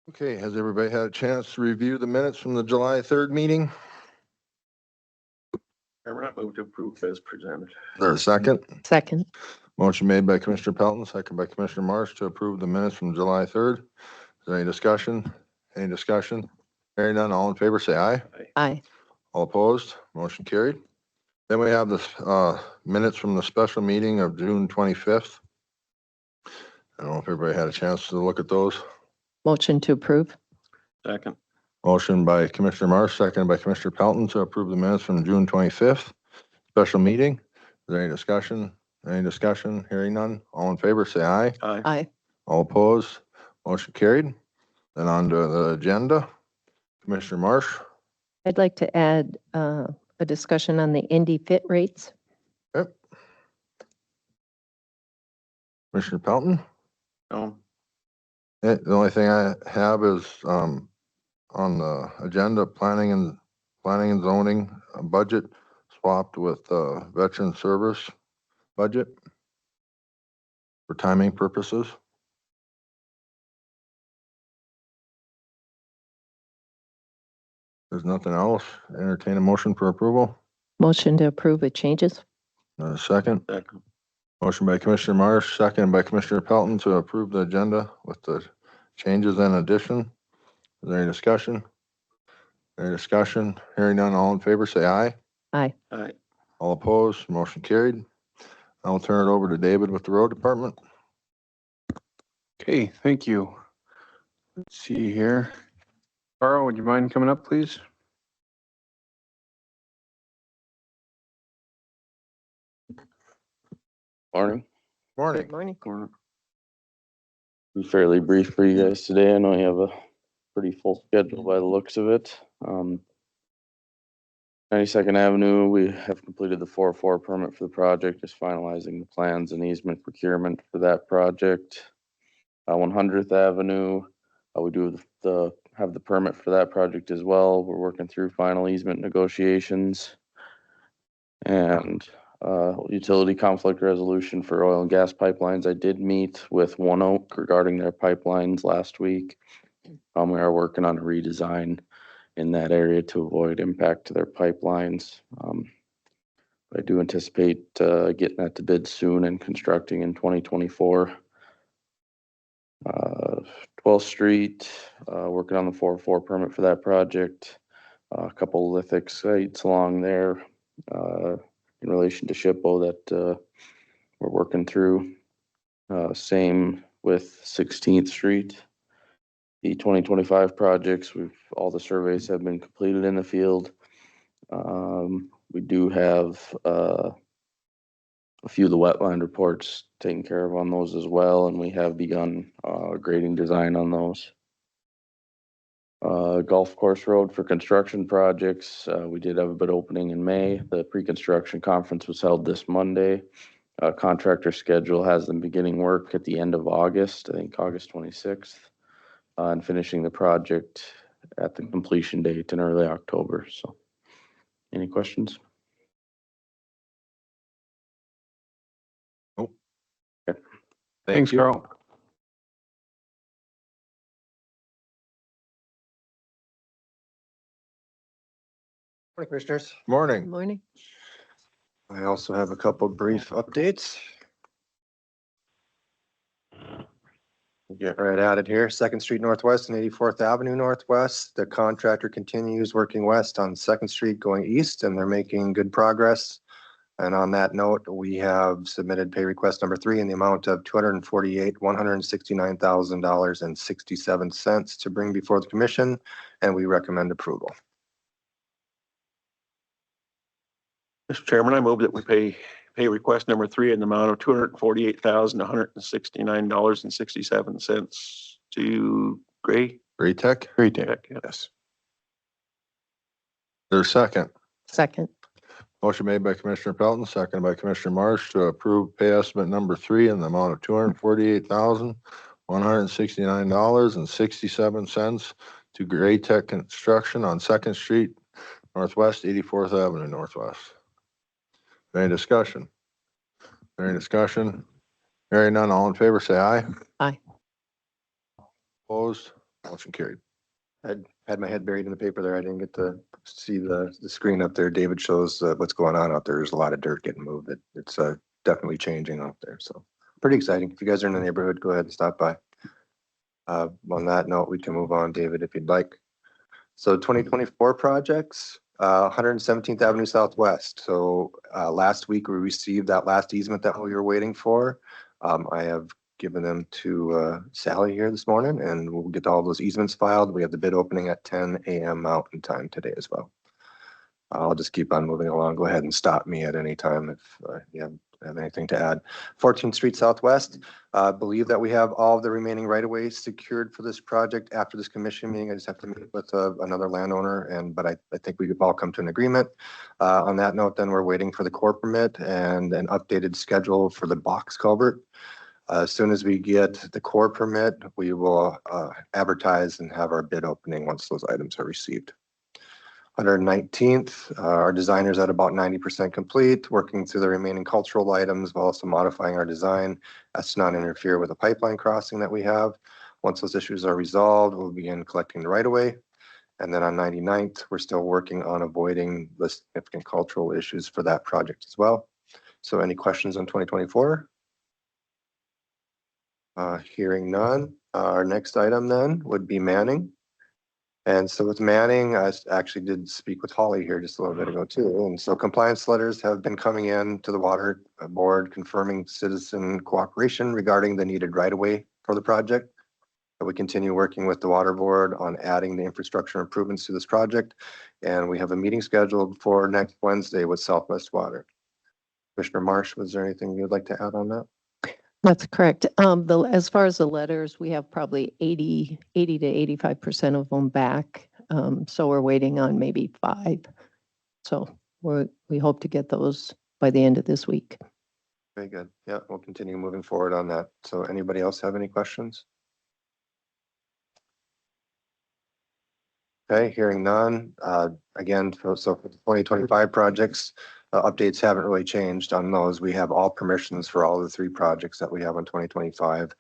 Okay, has everybody had a chance to review the minutes from the July 3rd meeting? I move to approve as presented. There's a second. Second. Motion made by Commissioner Pelton, second by Commissioner Marsh to approve the minutes from July 3rd. Is there any discussion? Any discussion? Hearing none, all in favor, say aye. Aye. All opposed, motion carried. Then we have the minutes from the special meeting of June 25th. I don't know if everybody had a chance to look at those. Motion to approve. Second. Motion by Commissioner Marsh, second by Commissioner Pelton to approve the minutes from June 25th special meeting. Is there any discussion? Any discussion? Hearing none. All in favor, say aye. Aye. Aye. All opposed, motion carried. Then on to the agenda. Commissioner Marsh. I'd like to add a discussion on the Indy fit rates. Yep. Commissioner Pelton. No. The only thing I have is on the agenda, planning and zoning budget swapped with veteran service budget for timing purposes. There's nothing else. Entertain a motion for approval. Motion to approve with changes. Second. Second. Motion by Commissioner Marsh, second by Commissioner Pelton to approve the agenda with the changes and addition. Is there any discussion? Any discussion? Hearing none, all in favor, say aye. Aye. Aye. All opposed, motion carried. I'll turn it over to David with the road department. Okay, thank you. Let's see here. Carl, would you mind coming up, please? Morning. Morning. Morning. Be fairly brief for you guys today. I know you have a pretty full schedule by the looks of it. 92nd Avenue, we have completed the 404 permit for the project, just finalizing the plans and easement procurement for that project. 100th Avenue, we do have the permit for that project as well. We're working through final easement negotiations. And utility conflict resolution for oil and gas pipelines. I did meet with One Oak regarding their pipelines last week. We are working on a redesign in that area to avoid impact to their pipelines. I do anticipate getting that to bid soon and constructing in 2024. 12th Street, working on the 404 permit for that project. A couple lithic sites along there in relation to SHPO that we're working through. Same with 16th Street. The 2025 projects, all the surveys have been completed in the field. We do have a few of the wetland reports taken care of on those as well, and we have begun grading design on those. Golf course road for construction projects. We did have a bid opening in May. The pre-construction conference was held this Monday. Contractor schedule has them beginning work at the end of August, I think August 26th, and finishing the project at the completion date in early October. So, any questions? Nope. Okay. Thanks, Carl. Morning, Commissioners. Morning. Morning. I also have a couple brief updates. We'll get right at it here. 2nd Street Northwest and 84th Avenue Northwest. The contractor continues working west on 2nd Street going east, and they're making good progress. And on that note, we have submitted pay request number 3 in the amount of $169,000.67 to bring before the commission, and we recommend approval. Mr. Chairman, I move that we pay request number 3 in the amount of $248,169.67 to Gray Tech. Tech. Yes. There's a second. Second. Motion made by Commissioner Pelton, second by Commissioner Marsh to approve pay estimate number 3 in the amount of $248,169.67 to Gray Tech Construction on 2nd Street Northwest, 84th Avenue Northwest. Any discussion? Any discussion? Hearing none, all in favor, say aye. Aye. Opposed? Motion carried. I had my head buried in the paper there. I didn't get to see the screen up there. David shows what's going on out there. There's a lot of dirt getting moved. It's definitely changing out there. So pretty exciting. If you guys are in the neighborhood, go ahead and stop by. On that note, we can move on, David, if you'd like. So 2024 projects, 117th Avenue Southwest. So last week we received that last easement that we were waiting for. I have given them to Sally here this morning, and we'll get all those easements filed. We have the bid opening at 10 a.m. Mountain Time today as well. I'll just keep on moving along. Go ahead and stop me at any time if you have anything to add. 14th Street Southwest, believe that we have all of the remaining right-of-ways secured for this project after this commission meeting. I just have to meet with another landowner, but I think we could all come to an agreement. On that note, then we're waiting for the core permit and an updated schedule for the box culvert. As soon as we get the core permit, we will advertise and have our bid opening once those items are received. 119th, our designer's at about 90% complete, working through the remaining cultural items while also modifying our design as to not interfere with the pipeline crossing that we have. Once those issues are resolved, we'll begin collecting the right-of-way. And then on 99th, we're still working on avoiding the significant cultural issues for that project as well. So any questions on 2024? Hearing none. Our next item then would be Manning. And so with Manning, I actually did speak with Holly here just a little bit ago too. And so compliance letters have been coming in to the water board confirming citizen cooperation regarding the needed right-of-way for the project. And we continue working with the water board on adding the infrastructure improvements to this project. And we have a meeting scheduled for next Wednesday with Southwest Water. Commissioner Marsh, was there anything you'd like to add on that? That's correct. As far as the letters, we have probably 80 to 85% of them back. So we're waiting on maybe 5. So we hope to get those by the end of this week. Very good. Yeah, we'll continue moving forward on that. So anybody else have any questions? Okay, hearing none. Again, so for the 2025 projects, updates haven't really changed on those. We have all permissions for all the 3 projects that we have on 2025.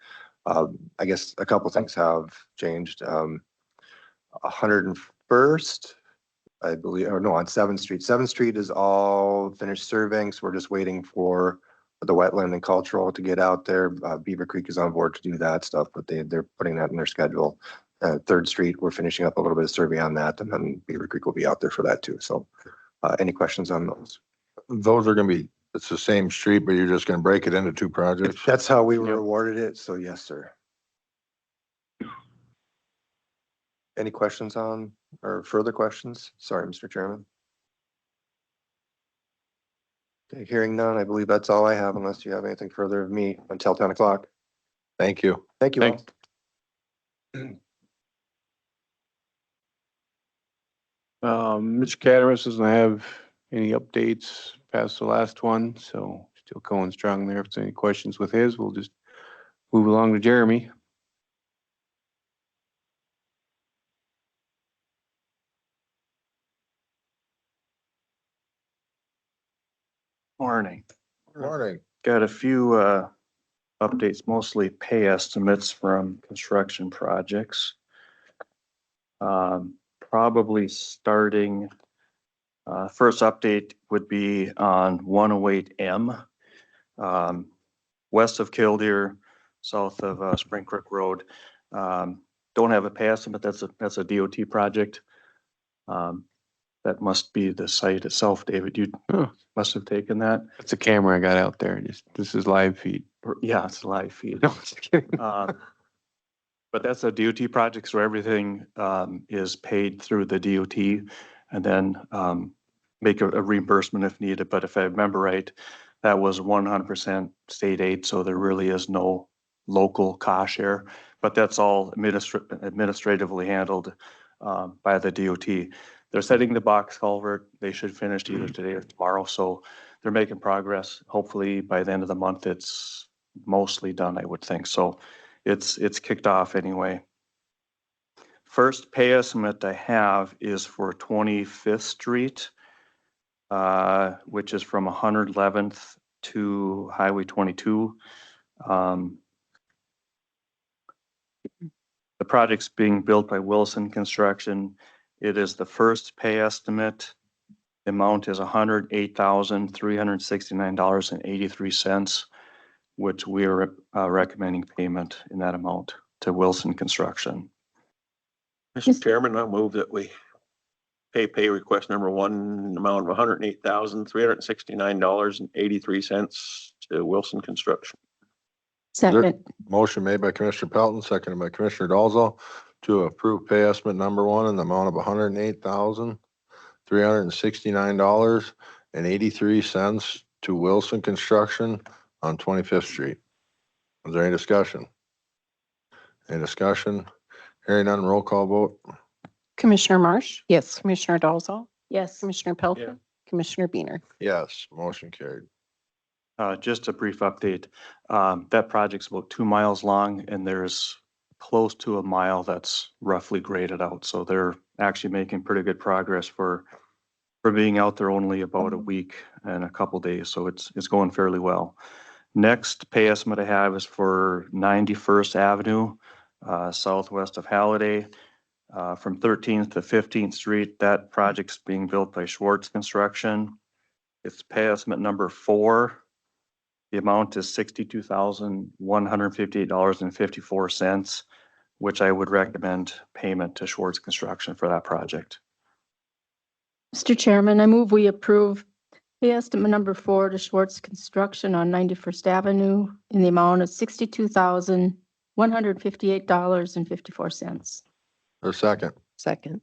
I guess a couple things have changed. 101st, I believe, or no, on 7th Street. 7th Street is all finished surveying, so we're just waiting for the wetland and cultural to get out there. Beaver Creek is on board to do that stuff, but they're putting that in their schedule. 3rd Street, we're finishing up a little bit of survey on that, and then Beaver Creek will be out there for that too. So any questions on those? Those are gonna be, it's the same street, but you're just gonna break it into 2 projects? That's how we were Yep. awarded it, so yes, sir. Any questions on, or further questions? Sorry, Mr. Chairman. Okay, hearing none, I believe that's all I have unless you have anything further of me until 10 o'clock. Thank you. Thank you all. Thanks. Mr. Catamus doesn't have any updates past the last one, so still going strong there. If there's any questions with his, we'll just move along to Jeremy. Morning. Morning. Got a few updates, mostly pay estimates from construction projects. Probably starting, first update would be on 108M, west of Killdeer, south of Spring Creek Road. Don't have a pay estimate. That's a DOT project. That must be the site itself, David. You Oh. must have taken that. That's a camera I got out there. This is live feed. Yeah, it's a live feed. No, just kidding. But that's a DOT project, so everything is paid through the DOT and then make a reimbursement if needed. But if I remember right, that was 100% state aid, so there really is no local cost share. But that's all administratively handled by the DOT. They're setting the box culvert. They should finish either today or tomorrow, so they're making progress. Hopefully by the end of the month, it's mostly done, I would think. So it's kicked off anyway. First pay estimate I have is for 25th Street. which is from 111th to Highway 22. The project's being built by Wilson Construction. It is the first pay estimate. The amount is $108,369.83, which we are recommending payment in that amount to Wilson Construction. Mr. Chairman, I move that we pay request number one, in the amount of $108,369.83 to Wilson Construction. Second. Motion made by Commissioner Pelton, seconded by Commissioner Dalzell to approve pay estimate number one in the amount of $108,369.83 to Wilson Construction on 25th Street. Is there any discussion? Any discussion? Hearing none, roll call vote. Commissioner Marsh? Yes. Commissioner Dalzell? Yes. Commissioner Pelton? Commissioner Beener? Yes, motion carried. Just a brief update. That project's about 2 miles long and there's close to a mile that's roughly graded out. So they're actually making pretty good progress for being out there only about a week and a couple days. So it's going fairly well. Next pay estimate I have is for 91st Avenue, southwest of Halliday, from 13th to 15th Street. That project's being built by Schwartz Construction. It's pay estimate number 4. The amount is $62,158.54, which I would recommend payment to Schwartz Construction for that project. Mr. Chairman, I move we approve pay estimate number 4 to Schwartz Construction on 91st Avenue in the amount of $62,158.54. A second. Second.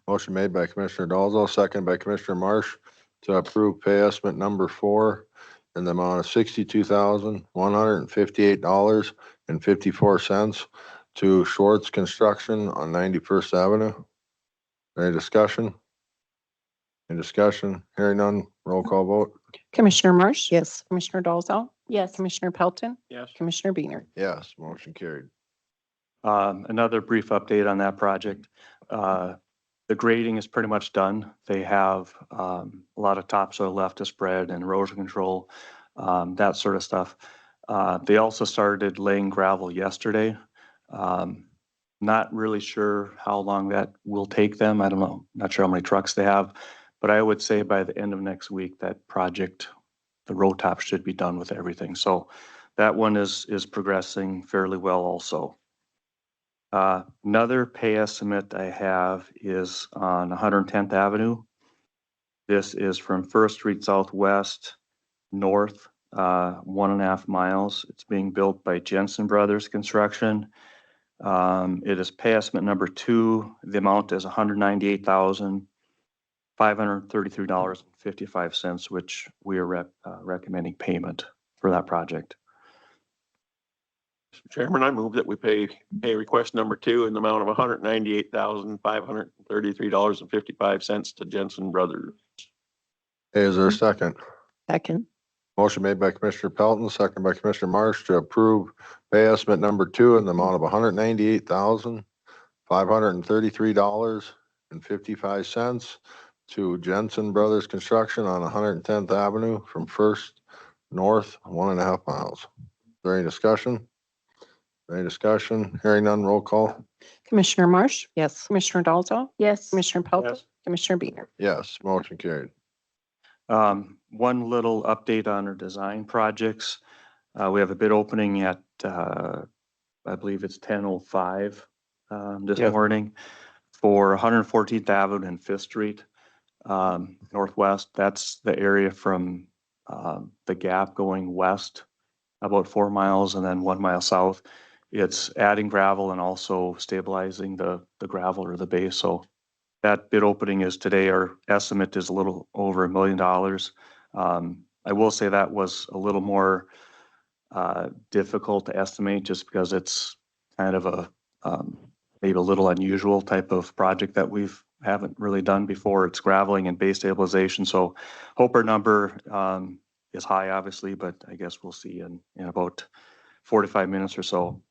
Motion made by Commissioner Dalzell, seconded by Commissioner Marsh to approve pay estimate number 4 in the amount of $62,158.54 to Schwartz Construction on 91st Avenue. Any discussion? Any discussion? Hearing none, roll call vote. Commissioner Marsh? Yes. Commissioner Dalzell? Yes. Commissioner Pelton? Yes. Commissioner Beener? Yes, motion carried. Another brief update on that project. The grading is pretty much done. They have a lot of topsoil left to spread and erosion control, that sort of stuff. They also started laying gravel yesterday. Not really sure how long that will take them. I don't know. Not sure how many trucks they have, but I would say by the end of next week, that project, the road top should be done with everything. So that one is progressing fairly well also. Another pay estimate I have is on 110th Avenue. This is from First Street Southwest north, 1.5 miles. It's being built by Jensen Brothers Construction. It is pay estimate number 2. The amount is $198,533.55, which we are recommending payment for that project. Mr. Chairman, I move that we pay request number 2 in the amount of $198,533.55 to Jensen Brothers. Hey, is there a second? Second. Motion made by Commissioner Pelton, seconded by Commissioner Marsh to approve pay estimate number 2 in the amount of $198,533.55 to Jensen Brothers Construction on 110th Avenue from First North, 1.5 miles. Is there any discussion? Any discussion? Hearing none, roll call. Commissioner Marsh? Yes. Commissioner Dalzell? Yes. Commissioner Pelton? Yes. Commissioner Beener? Yes, motion carried. One little update on our design projects. We have a bid opening at, I believe it's 10:05 this morning for 114th Avenue and 5th Street Northwest. That's the area from the Gap going west about 4 miles and then 1 mile south. It's adding gravel and also stabilizing the gravel or the base. So that bid opening is today. Our estimate is a little over $1 million. I will say that was a little more difficult to estimate just because it's kind of a maybe a little unusual type of project that haven't really done before. It's graveling and base stabilization. So hope our number is high, obviously, but I guess we'll see in about 45 minutes or so.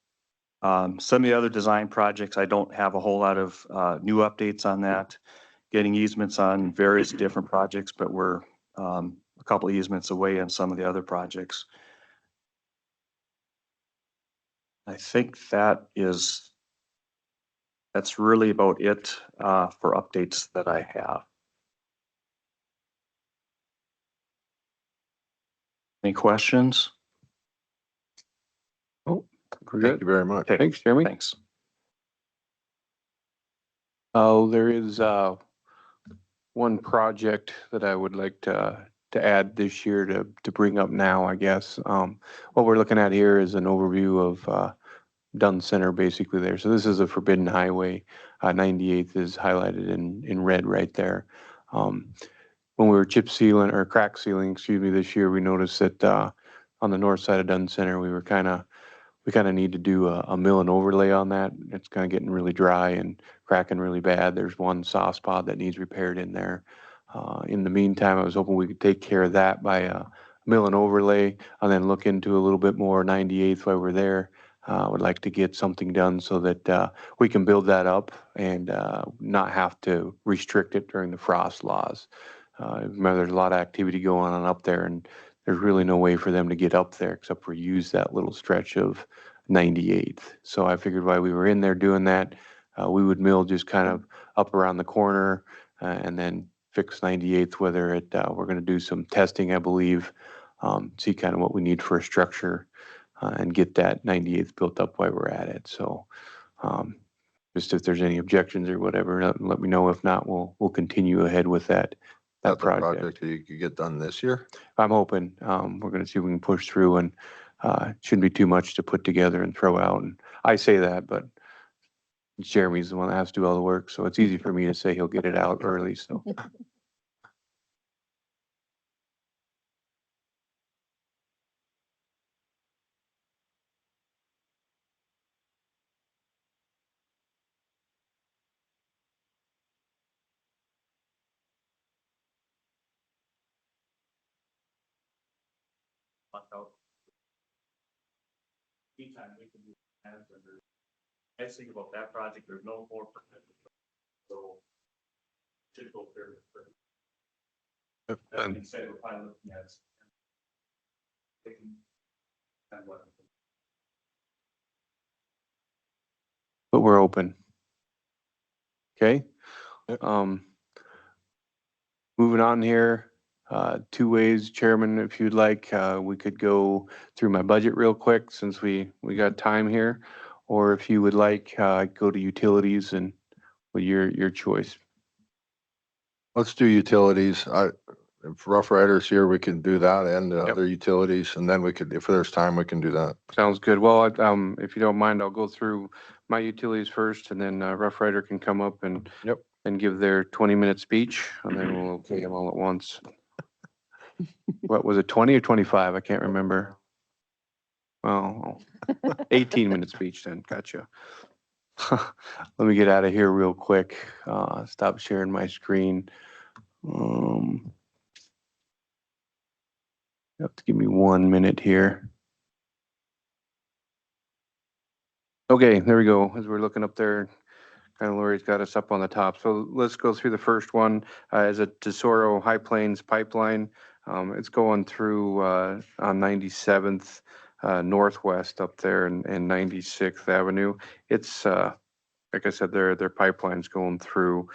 Some of the other design projects, I don't have a whole lot of new updates on that. Getting easements on various different projects, but we're a couple easements away in some of the other projects. I think that's really about it for updates that I have. Any questions? Oh, we're Thank good. you very much. Okay, Thanks, Jeremy. thanks. Oh, there is one project that I would like to add this year to bring up now, I guess. What we're looking at here is an overview of Dunn Center basically there. So this is a forbidden highway. 98th is highlighted in red right there. When we were chip sealing or crack sealing, excuse me, this year, we noticed that on the north side of Dunn Center, we kind of need to do a mill and overlay on that. It's kind of getting really dry and cracking really bad. There's one soft spot that needs repaired in there. In the meantime, I was hoping we could take care of that by a mill and overlay and then look into a little bit more 98th while we're there. I would like to get something done so that we can build that up and not have to restrict it during the frost laws. Remember, there's a lot of activity going on up there, and there's really no way for them to get up there except for use that little stretch of 98th. So I figured while we were in there doing that, we would mill just kind of up around the corner and then fix 98th, whether we're going to do some testing, I believe, see kind of what we need for a structure and get that 98th built up while we're at it. So just if there's any objections or whatever, let me know. If not, we'll continue ahead with that That's a project. project that you could get done this year. I'm hoping we're going to see if we can push through, and it shouldn't be too much to put together and throw out. And I say that, but Jeremy's the one that has to do all the work, so it's easy for me to say he'll get it out early. So Anytime we can do that, nice thing about that project, there's no more. So should go fairly quick. That being said, we're probably looking at. but we're open. Okay. Yep. Moving on here, two ways, Chairman, if you'd like, we could go through my budget real quick since we got time here, or if you would like, go to utilities and with your choice. Let's do utilities. If Rough Riders here, we can do that and the Yep. other utilities, and then we could, if there's time, we can do that. Sounds good. Well, if you don't mind, I'll go through my utilities first, and then Rough Rider can come up and Yep. and give their 20-minute speech, and then we'll take them all at once. What was it, 20 or 25? I can't remember. Oh, 18-minute speech then. Gotcha. Let me get out of here real quick. Stop sharing my screen. You have to give me 1 minute here. Okay, there we go. As we're looking up there, kind of Lori's got us up on the top. So let's go through the first one. Is a Tesoro High Plains pipeline. It's going through on 97th Northwest up there and 96th Avenue. It's like I said, their pipeline's going through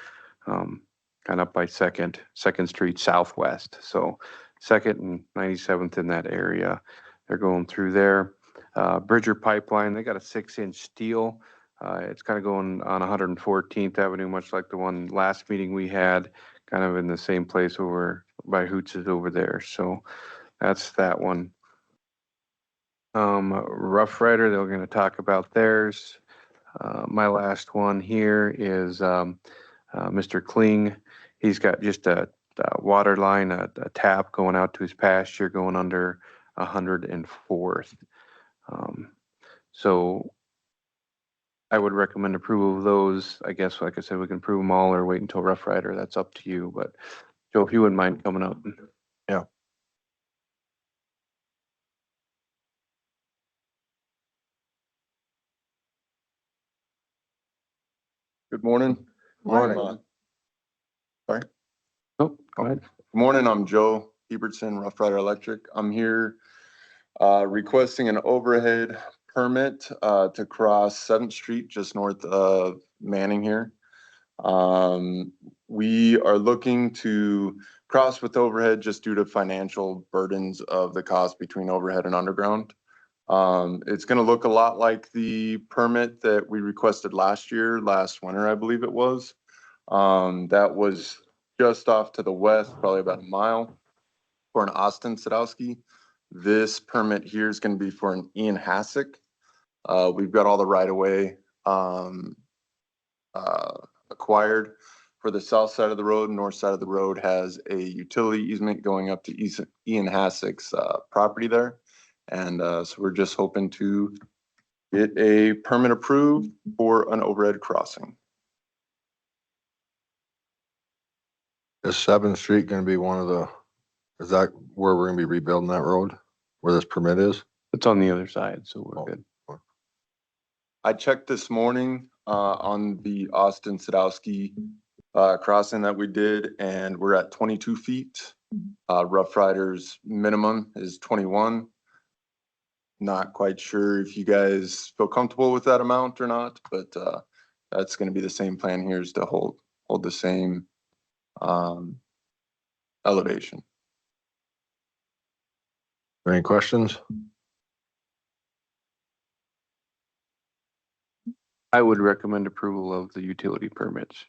kind of up by Second Street Southwest. So 2nd and 97th in that area, they're going through there. Bridger Pipeline, they got a 6-inch steel. It's kind of going on 114th Avenue, much like the one last meeting we had, kind of in the same place over by Hoots is over there. So that's that one. Rough Rider, they're going to talk about theirs. My last one here is Mr. Kling. He's got just a water line, a tap going out to his pasture, going under 104th. So I would recommend approval of those. I guess, like I said, we can approve them all or wait until Rough Rider. That's up to you. But Joe, if you wouldn't mind coming up. Yeah. Good morning. Morning. Sorry. Oh, go ahead. Good morning, I'm Joe Hebertson, Rough Rider Electric. I'm here requesting an overhead permit to cross 7th Street just north of Manning here. We are looking to cross with overhead just due to financial burdens of the cost between overhead and underground. It's going to look a lot like the permit that we requested last winter, I believe it was. That was just off to the west, probably about a mile, for an Austin Sadowski. This permit here is going to be for an Ian Hassick. We've got all the right of way acquired for the south side of the road. North side of the road has a utility easement going up to Ian Hassick's property there. And so we're just hoping to get a permit approved for an overhead crossing. Is 7th Street gonna be one of the, is that where we're gonna be rebuilding that road? Where this permit is? It's on the other side, so we're Oh. good. I checked this morning on the Austin Sadowski crossing that we did, and we're at 22 feet. Rough Riders minimum is 21. Not quite sure if you guys feel comfortable with that amount or not, but that's going to be the same plan here, is to hold the same elevation. Any questions? I would recommend approval of the utility permits.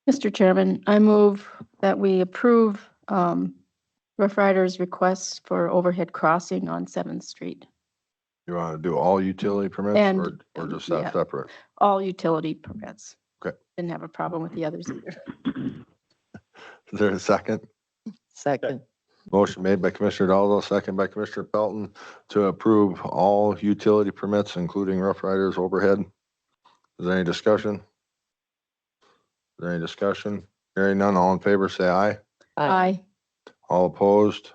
Mr. Chairman, I move that we approve Rough Riders' requests for overhead crossing on 7th Street. You wanna do all utility permits And, or just yeah. separate? All utility permits. Okay. Didn't have a problem with the others either. Is there a second? Second. Motion made by Commissioner Dalzell, second by Commissioner Pelton to approve all utility permits, including Rough Riders overhead. Is there any discussion? Is there any discussion? Hearing none, all in favor, say aye. Aye. All opposed?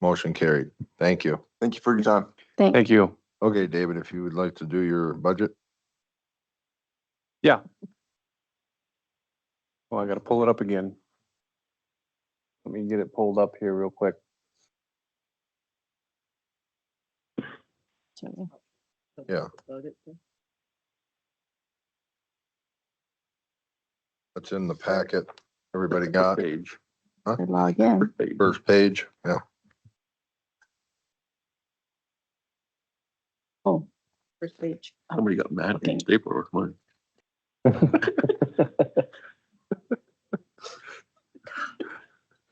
Motion carried. Thank you. Thank you for your time. Thank you. Okay, David, if you would like to do your budget. Yeah. Well, I gotta pull it up again. Let me get it pulled up here real quick. Yeah. That's in the packet. Everybody got Page. Log in. first page? Yeah. Oh, first page. Oh, Somebody got mad at Okay. the paperwork, man.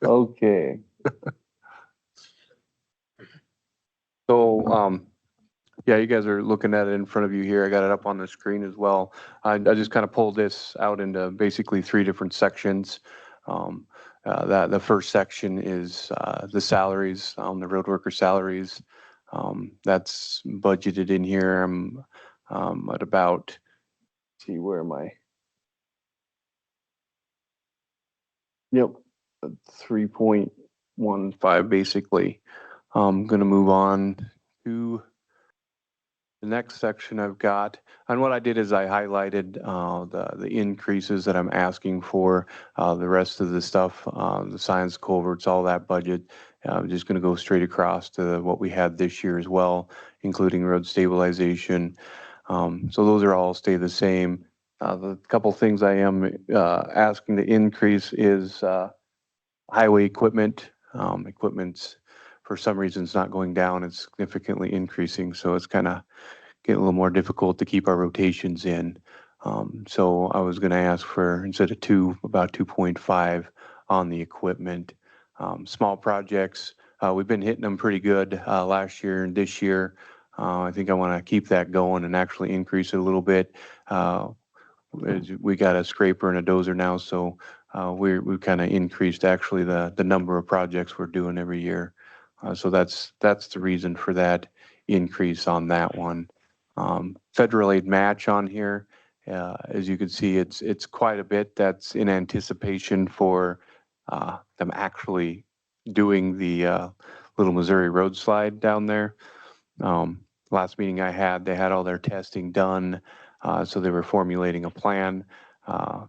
Okay. So, yeah, you guys are looking at it in front of you here. I got it up on the screen as well. I just kind of pulled this out into basically 3 different sections. That the first section is the salaries, the road worker salaries. That's budgeted in here. I'm at about, let's see, where am I? Yep, 3.15 basically. I'm gonna move on to the next section I've got. And what I did is I highlighted the increases that I'm asking for. The rest of the stuff, the signs, culverts, all that budget, I'm just gonna go straight across to what we had this year as well, including road stabilization. So those are all stay the same. The couple things I am asking to increase is highway equipment. Equipment's for some reason it's not going down, it's significantly increasing, so it's kind of getting a little more difficult to keep our rotations in. So I was going to ask for, instead of 2, about 2.5 on the equipment. Small projects, we've been hitting them pretty good last year and this year. I think I want to keep that going and actually increase it a little bit. We got a scraper and a dozer now, so we've kind of increased actually the number of projects we're doing every year. So that's the reason for that increase on that one. Federal aid match on here, as you can see, it's quite a bit. That's in anticipation for them actually doing the Little Missouri road slide down there. Last meeting I had, they had all their testing done, so they were formulating a plan.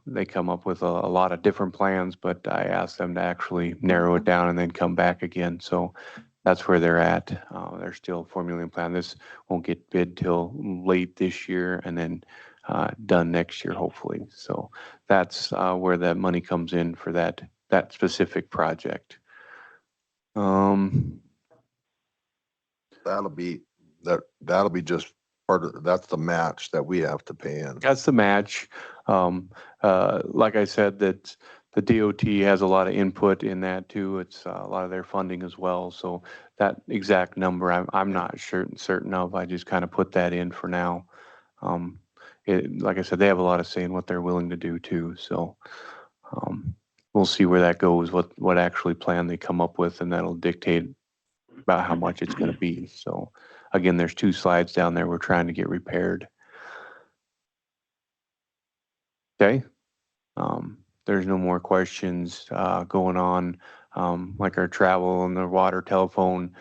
They come up with a lot of different plans, but I asked them to actually narrow it down and then come back again. So that's where they're at. They're still formulating a plan. This won't get bid till late this year and then done next year, hopefully. So that's where that money comes in for that specific project. That'll be just part of, that's the match that we have to pay in. That's the match. Like I said, that the DOT has a lot of input in that too. It's a lot of their funding as well. So that exact number, I'm not certain of. I just kind of put that in for now. Like I said, they have a lot of say in what they're willing to do too. So we'll see where that goes, what actually plan they come up with, and that'll dictate about how much it's going to be. So again, there's 2 slides down there we're trying to get repaired. Okay. There's no more questions going on, like our travel and the water, telephone,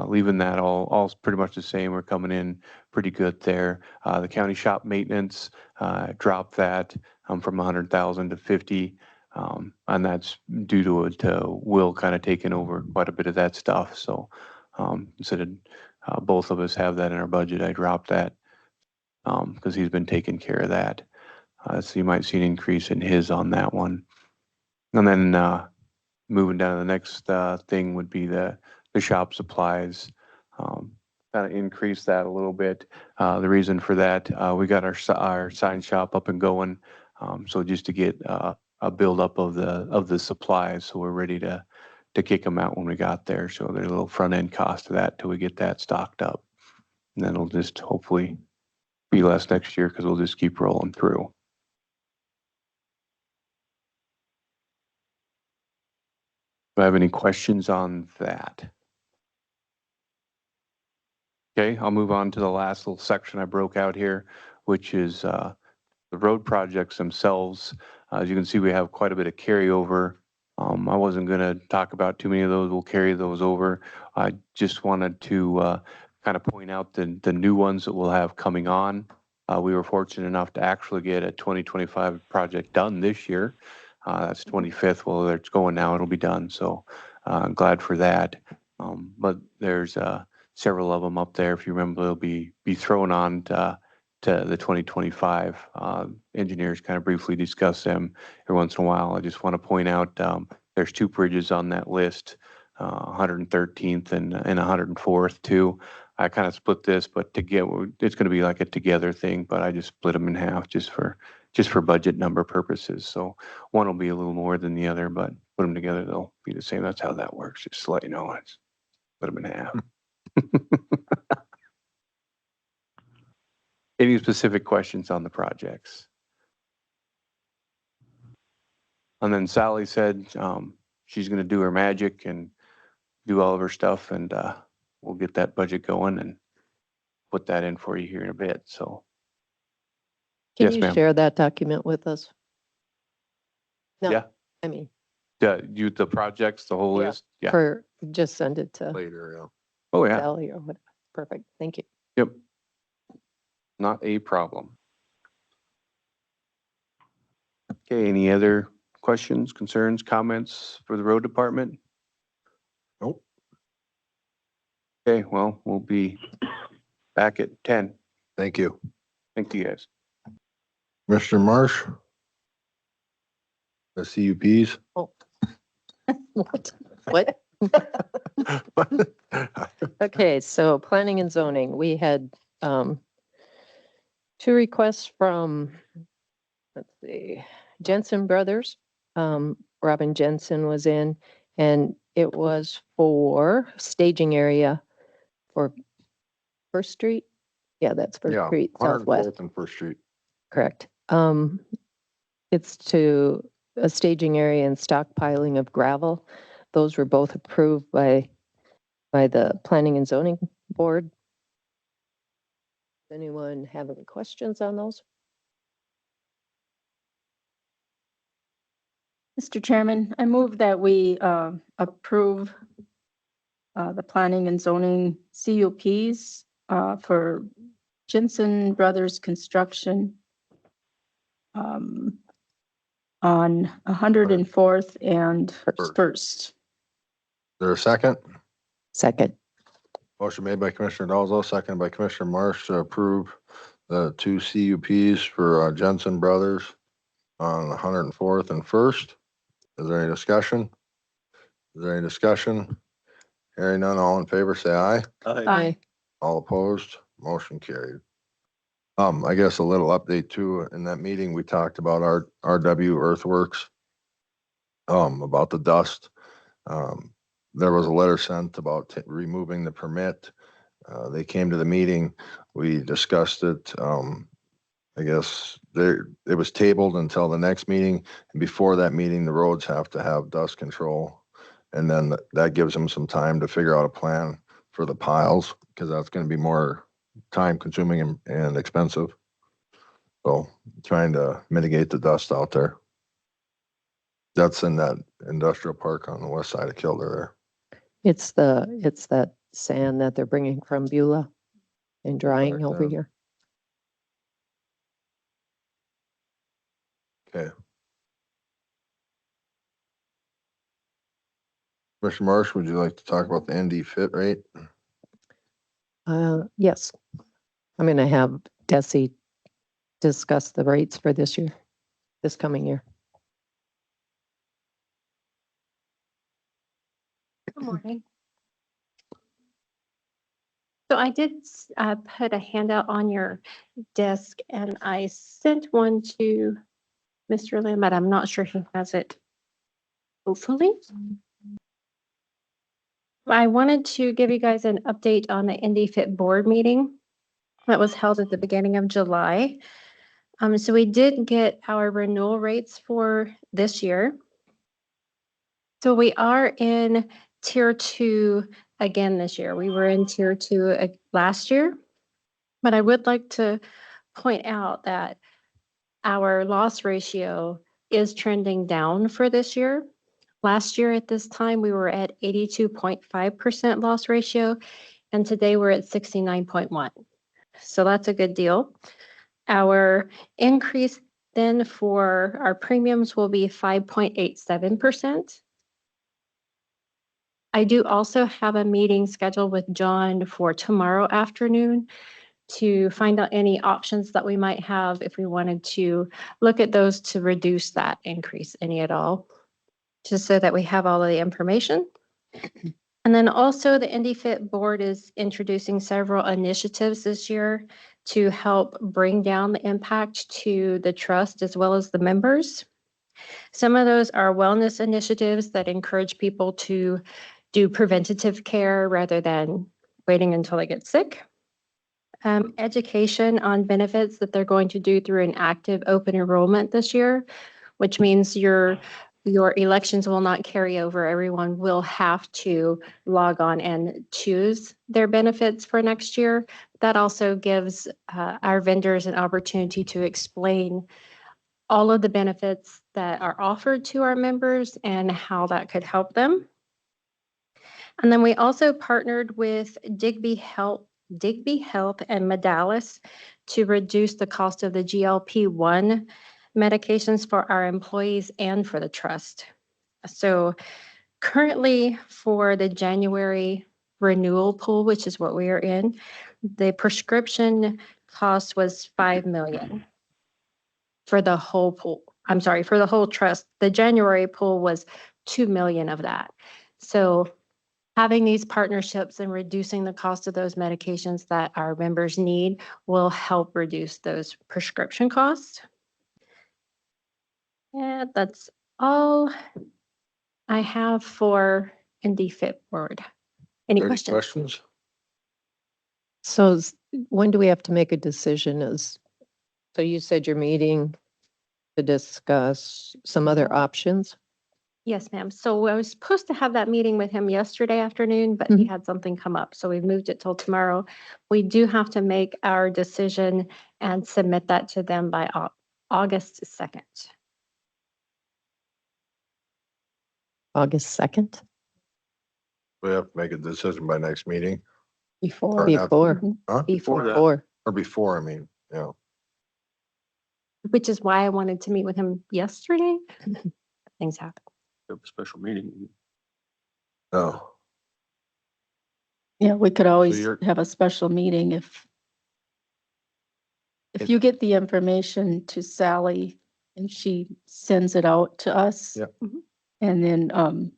leaving that all pretty much the same. We're coming in pretty good there. The county shop maintenance, dropped that from 100,000 to 50. And that's due to Will kind of taking over quite a bit of that stuff. So instead of both of us have that in our budget, I dropped that because he's been taking care of that. So you might see an increase in his on that one. And then moving down to the next thing would be the shop supplies. Kind of increase that a little bit. The reason for that, we got our sign shop up and going. So just to get a buildup of the supplies, so we're ready to kick them out when we got there. So there's a little front end cost to that till we get that stocked up. And then it'll just hopefully be less next year because we'll just keep rolling through. Do I have any questions on that? Okay, I'll move on to the last little section I broke out here, which is the road projects themselves. As you can see, we have quite a bit of carryover. I wasn't going to talk about too many of those. We'll carry those over. I just wanted to kind of point out the new ones that we'll have coming on. We were fortunate enough to actually get a 2025 project done this year. That's 25th. Well, it's going now. It'll be done. So I'm glad for that. But there's several of them up there. If you remember, they'll be thrown on to the 2025. Engineers kind of briefly discuss them every once in a while. I just want to point out there's 2 bridges on that list, 113th and 104th too. I kind of split this, but together it's going to be like a together thing. But I just split them in half just for budget number purposes. So one will be a little more than the other, but put them together, they'll be the same. That's how that works. Just to let you know, it's split them in half. Any specific questions on the projects? And then Sally said she's going to do her magic and do all of her stuff, and we'll get that budget going and put that in for you here in a bit. So. Can Yes, you ma'am. share that document with us? No, Yeah. I mean, The projects, the whole Yeah. list? Yeah. for, just send it to Later, yeah. Oh, yeah. Sally or whatever. Perfect. Thank you. Yep. Not a problem. Okay, any other questions, concerns, comments for the road department? Nope. Okay, well, we'll be back at 10. Thank you. Thank you, guys. Mr. Marsh? The CUPs? Oh. What? What? Okay, so planning and zoning, we had 2 requests from, let's see, Jensen Brothers. Robin Jensen was in, and it was for staging area for First Street. Yeah, that's First Yeah, Street Southwest, 104th and First Street. correct. It's to a staging area and stockpiling of gravel. Those were both approved by the Planning and Zoning Board. Does anyone have any questions on those? Mr. Chairman, I move that we approve the planning and zoning CUPs for Jensen Brothers Construction on 104th and First. 1st. Is there a second? Second. Motion made by Commissioner Dalzell, seconded by Commissioner Marsh to approve the two CUPs for Jensen Brothers on 104th and First. Is there any discussion? Is there any discussion? Hearing none, all in favor, say aye. Aye. All opposed, motion carried. I guess a little update too, in that meeting, we talked about our RW Earthworks, about the dust. There was a letter sent about removing the permit. They came to the meeting, we discussed it. I guess it was tabled until the next meeting. And before that meeting, the roads have to have dust control. And then that gives them some time to figure out a plan for the piles, because that's gonna be more time consuming and expensive. So trying to mitigate the dust out there. That's in that industrial park on the west side of Kilder there. It's that sand that they're bringing from Beulah and drying Back over then. here. Okay. Commissioner Marsh, would you like to talk about the ND fit rate? Yes. I'm gonna have Desi discuss the rates for this year, this coming year. Good morning. So I did put a handout on your desk and I sent one to Mr. Lim, but I'm not sure he has it. Hopefully. I wanted to give you guys an update on the Indy Fit board meeting that was held at the beginning of July. So we did get our renewal rates for this year. So we are in tier 2 again this year. We were in tier 2 last year. But I would like to point out that our loss ratio is trending down for this year. Last year at this time, we were at 82.5% loss ratio, and today we're at 69.1. So that's a good deal. Our increase then for our premiums will be 5.87%. I do also have a meeting scheduled with John for tomorrow afternoon to find out any options that we might have if we wanted to look at those to reduce that increase, any at all, just so that we have all of the information. And then also the IndyFit board is introducing several initiatives this year to help bring down the impact to the trust as well as the members. Some of those are wellness initiatives that encourage people to do preventative care rather than waiting until they get sick. Education on benefits that they're going to do through an active open enrollment this year, which means your elections will not carry over. Everyone will have to log on and choose their benefits for next year. That also gives our vendors an opportunity to explain all of the benefits that are offered to our members and how that could help them. And then we also partnered with Digby Health and Medalis to reduce the cost of the GLP-1 medications for our employees and for the trust. So currently for the January renewal pool, which is what we are in, the prescription cost was $5 million for the whole pool. I'm sorry, for the whole trust. The January pool was $2 million of that. So having these partnerships and reducing the cost of those medications that our members need will help reduce those prescription costs. And that's all I have for IndyFit board. Any questions? Questions? So when do we have to make a decision? So you said you're meeting to discuss some other options? Yes, ma'am. So I was supposed to have that meeting with him yesterday afternoon, but he had something come up. So we've moved it till tomorrow. We do have to make our decision and submit that to them by August 2nd. August 2nd? We have to make a decision by next meeting, Before. Or not. Before. huh? Before. Before. Or before, I mean, yeah. which is why I wanted to meet with him yesterday. Things happen. Have a special meeting. No. Yeah, we could always you're- have a special meeting if It- you get the information to Sally and she sends it out to us. Yep. And then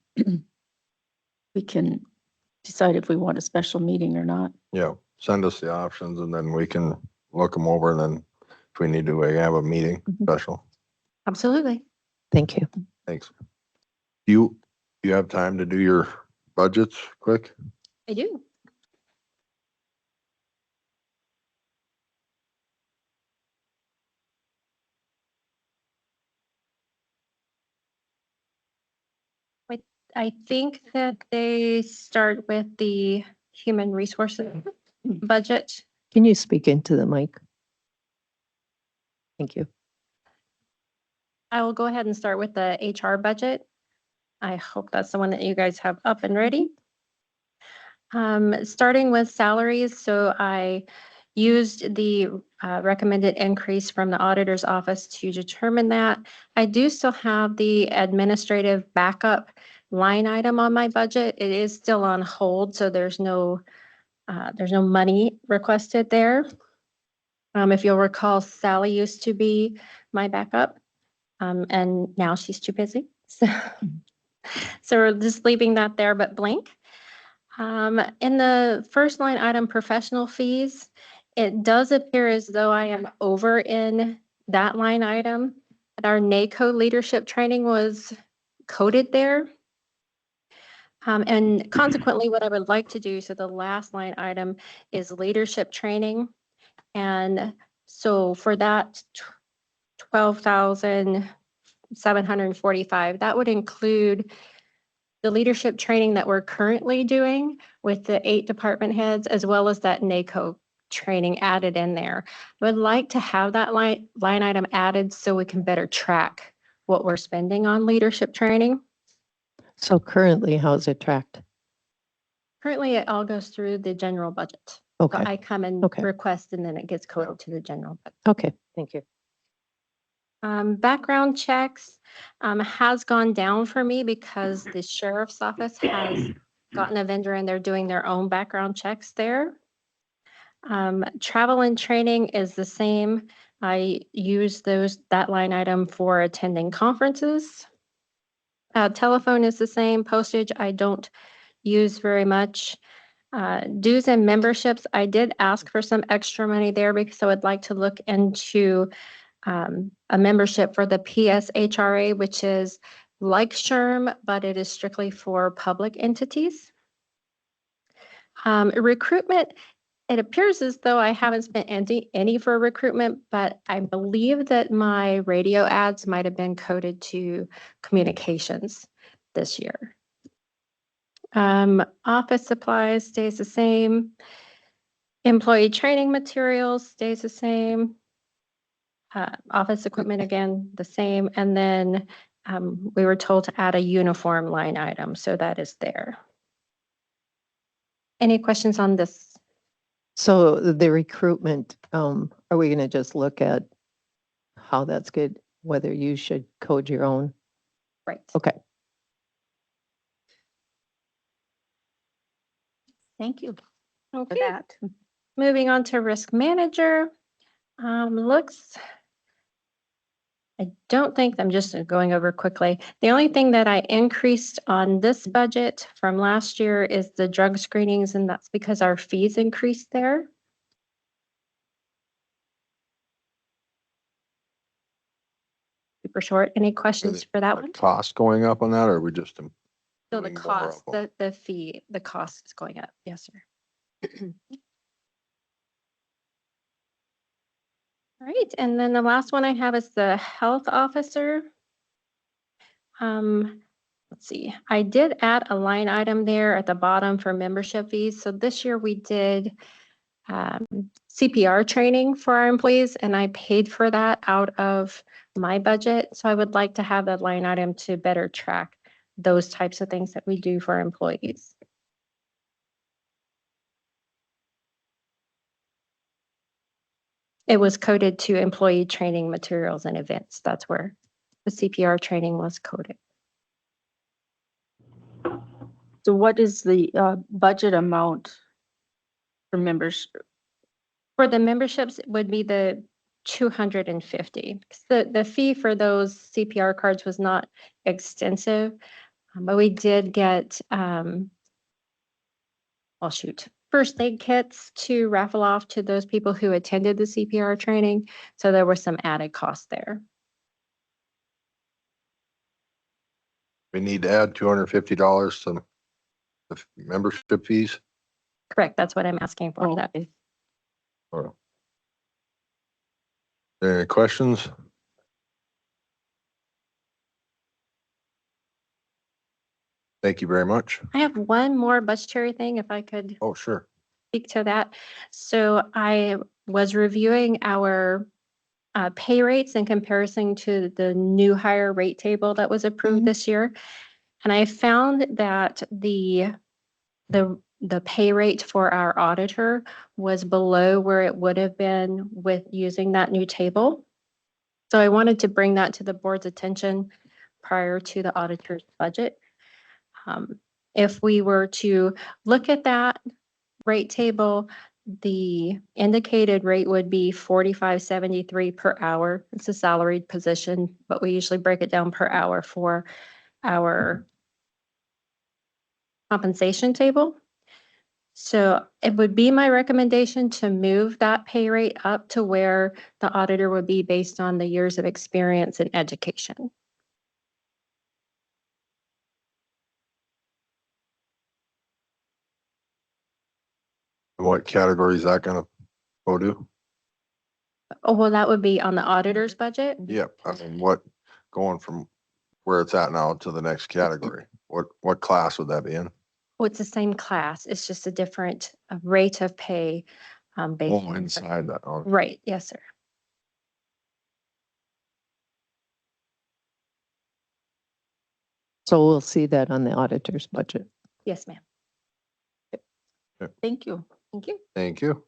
we can decide if we want a special meeting or not. Yeah, send us the options and then we can look them over and then if we need to, we have a meeting special. Absolutely. Thank you. Thanks. You have time to do your budgets quick? I do. I think that they start with the human resources budget. Can you speak into the mic? Thank you. I will go ahead and start with the HR budget. I hope that's the one that you guys have up and ready. Starting with salaries, so I used the recommended increase from the auditor's office to determine that. I do still have the administrative backup line item on my budget. It is still on hold, so there's no money requested there. If you'll recall, Sally used to be my backup, and now she's too busy. So we're just leaving that there, but blank. In the first line item, professional fees, it does appear as though I am over in that line item. Our NACO leadership training was coded there. And consequently, what I would like to do, so the last line item is leadership training. And so for that 12,745, that would include the leadership training that we're currently doing with the 8 department heads, as well as that NACO training added in there. I would like to have that line item added so we can better track what we're spending on leadership training. So currently, how's it tracked? Currently, it all goes through the general budget. So Okay, I come and Okay. request, and then it gets coded to the general budget. okay, thank you. Background checks has gone down for me because the sheriff's office has gotten a vendor and they're doing their own background checks there. Travel and training is the same. I use that line item for attending conferences. Telephone is the same. Postage I don't use very much. Dues and memberships, I did ask for some extra money there because I would like to look into a membership for the PSHRA, which is like SHRM, but it is strictly for public entities. Recruitment, it appears as though I haven't spent any for recruitment, but I believe that my radio ads might have been coded to communications this year. Office supplies stays the same. Employee training materials stays the same. Office equipment, again, the same. And then we were told to add a uniform line item, so that is there. Any questions on this? So the recruitment, are we going to just look at how that's good, whether you should code your own? Right. Okay. Thank you for Okay. that. Moving on to risk manager. I don't think, I'm just going over quickly. The only thing that I increased on this budget from last year is the drug screenings, and that's because our fees increased there. Super short. Any questions for that one? Cost going up on that or are we just? So the doing more cost, of them? the fee, the cost is going up. Yes, sir. All right, and then the last one I have is the health officer. Let's see, I did add a line item there at the bottom for membership fees. So this year we did CPR training for our employees, and I paid for that out of my budget. So I would like to have that line item to better track those types of things that we do for our employees. it was coded to employee training materials and events. That's where the CPR training was coded. So what is the budget amount for members? For the memberships, it would be the 250. The fee for those CPR cards was not extensive, but we did get, first aid kits to raffle off to those people who attended the CPR training. So there was some added cost there. We need to add $250 to the membership fees. Correct, that's what I'm asking for. That Okay. Any questions? Thank you very much. I have one more budgetary thing, if I could Oh, sure. speak to that. So I was reviewing our pay rates in comparison to the new hire rate table that was approved this year. And I found that the pay rate for our auditor was below where it would have been with using that new table. So I wanted to bring that to the board's attention prior to the auditor's budget. If we were to look at that rate table, the indicated rate would be $45.73 per hour. It's a salaried position, but we usually break it down per hour for our compensation table. So it would be my recommendation to move that pay rate up to where the auditor would be based on the years of experience in education. What category is that gonna go to? Oh, well, that would be on the auditor's budget. Yep, I mean, what, going from where it's at now to the next category? What class would that be in? Well, it's the same class. It's just a different rate of pay. Based Oh, on- inside that. Oh, Right, yes, sir. So we'll see that on the auditor's budget. Yes, ma'am. Thank you. Thank you. Thank you.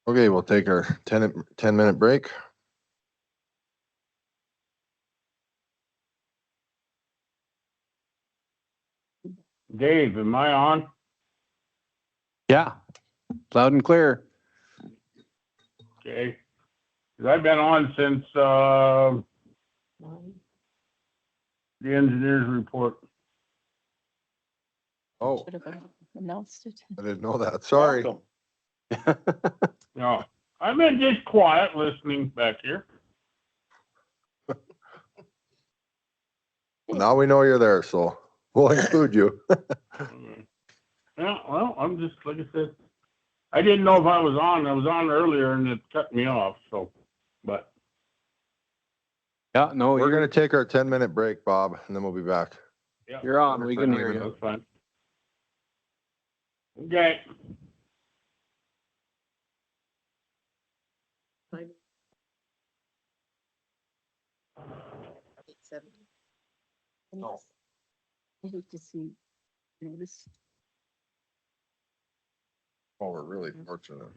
Okay, we'll take our 10-minute break. Dave, am I on? Yeah, loud and clear. Okay. 'Cause I've been on since, the engineer's report. Oh, Should have announced it. I didn't know that. Sorry. Welcome. No, I've been just quiet listening back here. Now we know you're there, so we'll include you. Yeah, well, I'm just, like I said, I didn't know if I was on. I was on earlier and it cut me off, so, but. Yeah, no, We're gonna take our 10-minute break, Bob, and then we'll be back. Yeah, you're on. We can hear you. that's fine. Okay. I hate to see, this. Oh, we're really fortunate.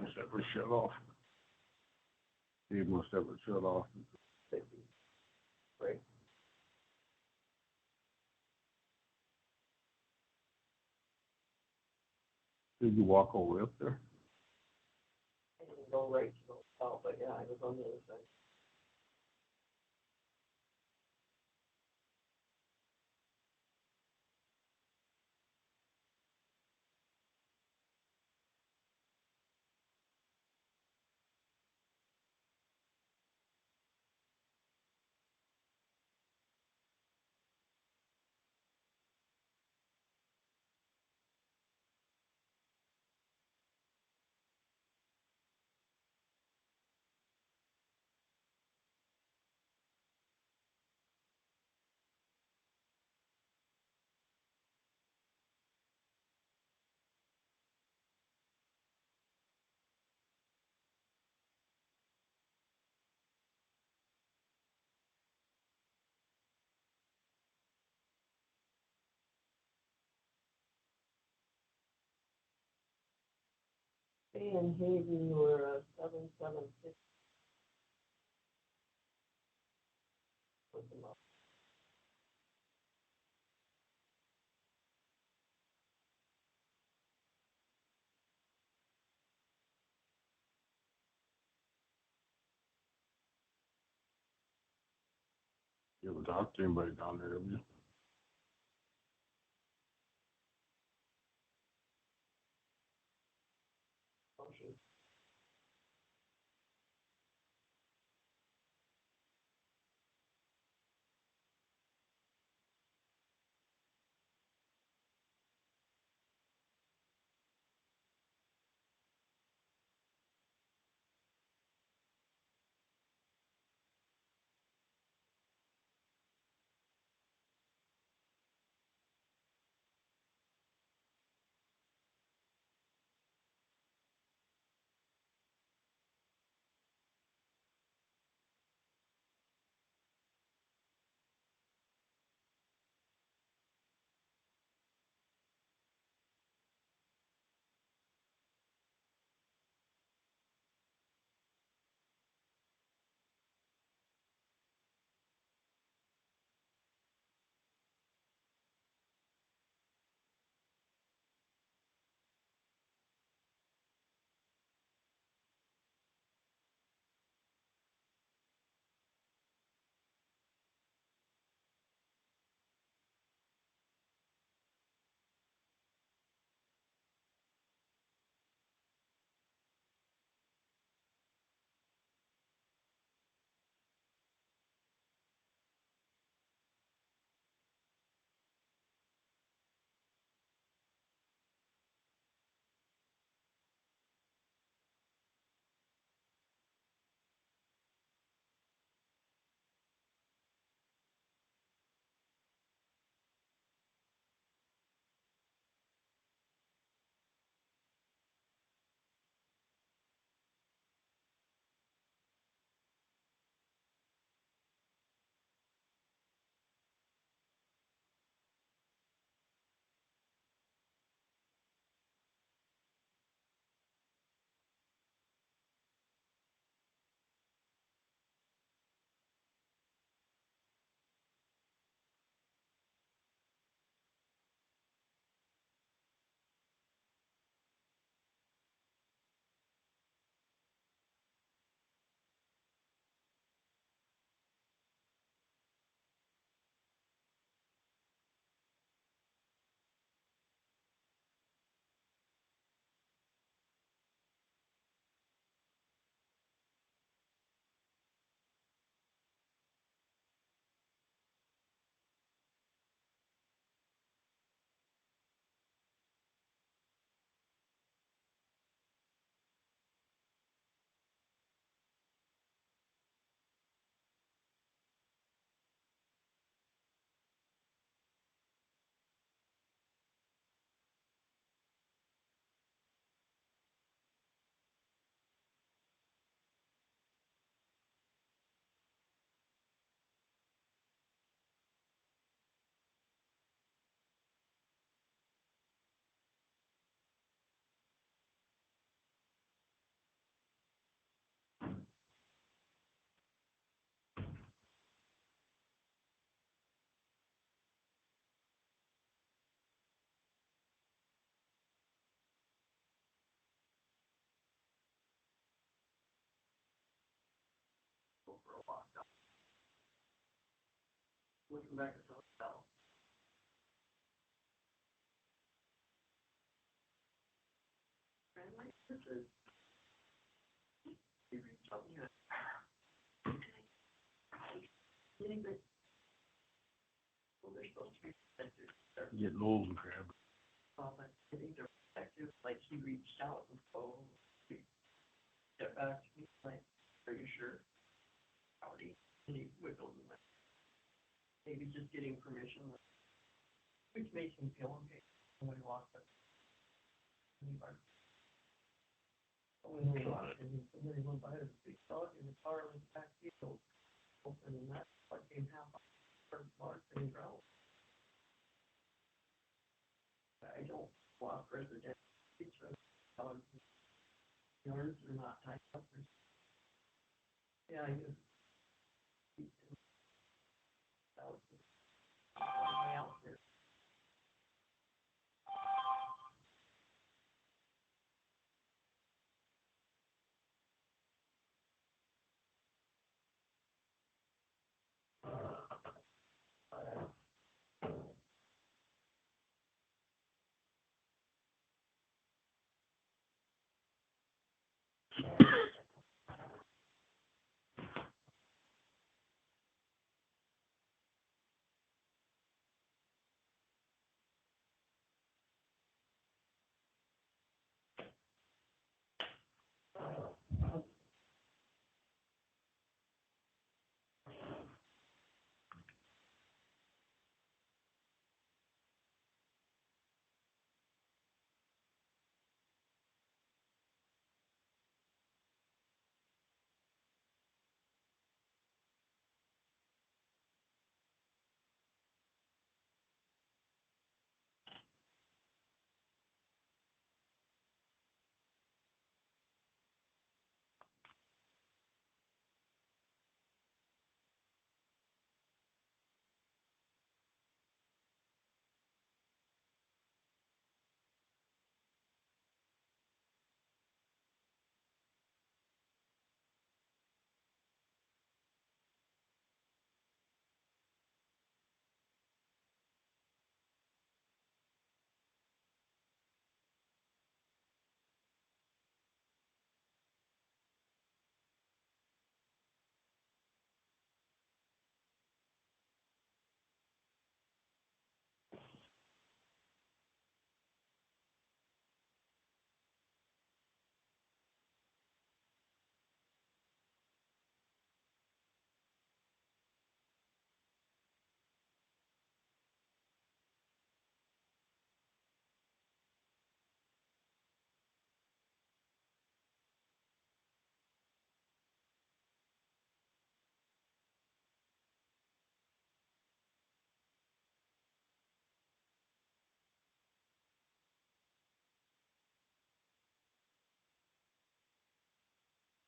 Must have it shut off. Steve must have it shut off. Right. Did you walk all the way up there? I didn't go right to go south, but yeah, I was on the other side. Bay and Hayden were 776. You ever talked to anybody down there, have you? Getting old and crap.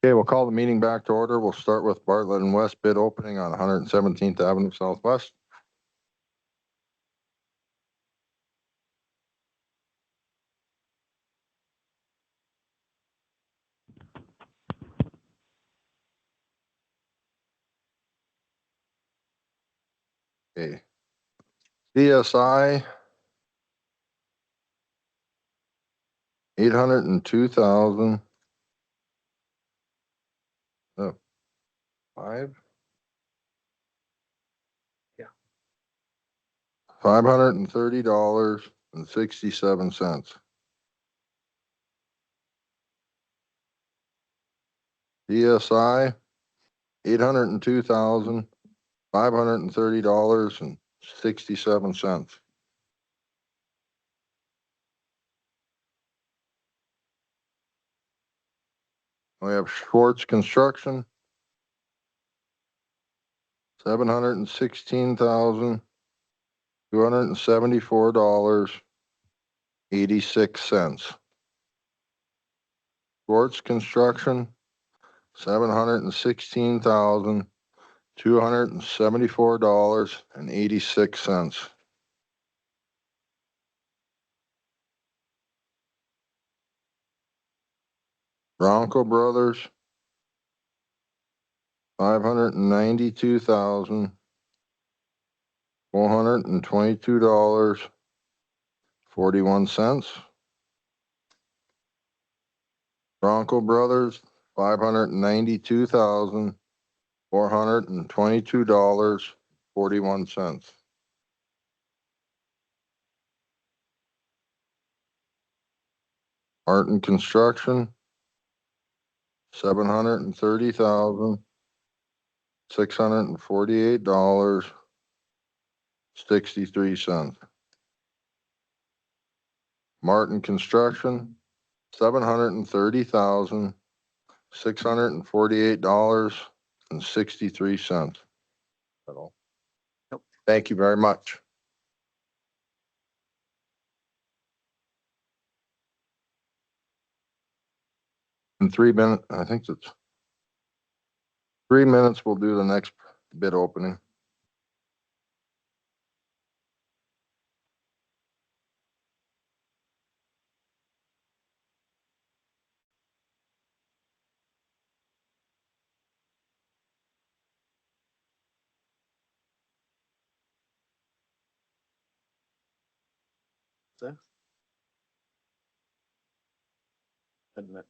Okay, we'll call the meeting back to order. We'll start with Bartlett and West bid opening on 117th Avenue Southwest. Okay. CSI, 802,000. Five? Yeah. $530.67. DSI, $802,530.67. We have Schwartz Construction, $716,274.86. Schwartz Construction, $716,274.86. Bronco Brothers, $592,000 $422.41. Bronco Brothers, $592,422.41. Martin Construction, $730,648.63. Martin Construction, $730,648.63. Thank you very much. In 3 minutes, I think it's 3 minutes, we'll do the next bid opening.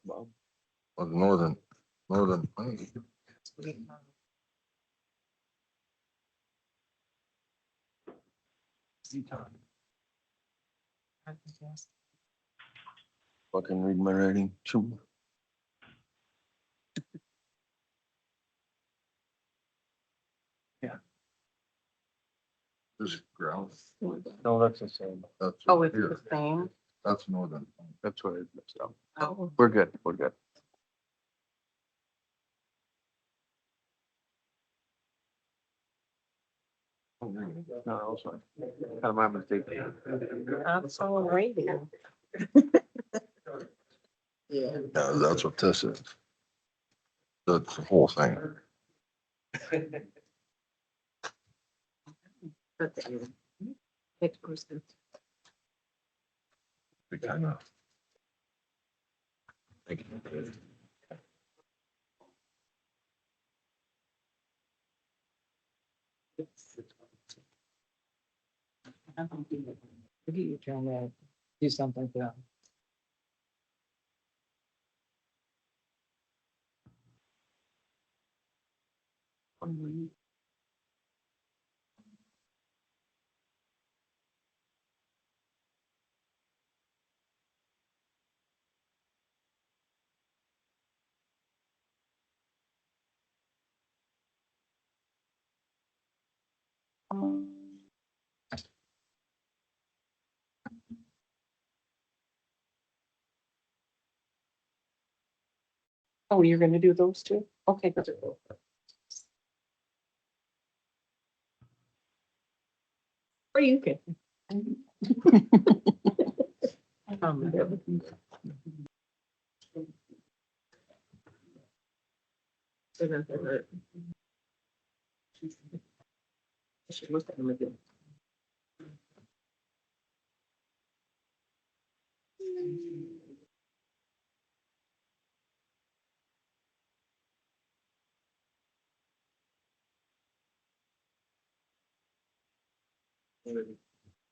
Bob. Of Northern. Fucking read my writing. This ground. No, that's the same. That's Oh, it's here. the same? That's Northern. That's what I messed up. Oh. We're good. We're good. No, that's fine. Kind of my mistake. That's all right here. Yeah. Yeah, that's what this is. That's the whole thing. Next person. We kind of. Look at you trying to do something for them. Oh, you're gonna do those two? Okay, good. Or you can. She looked at him again.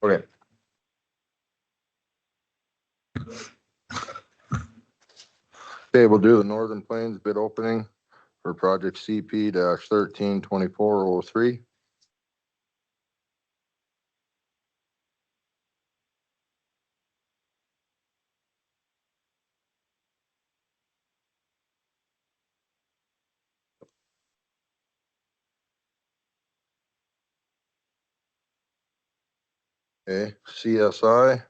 Okay. Okay, we'll do the Northern Plains bid opening for project CP 132403. Okay, CSI.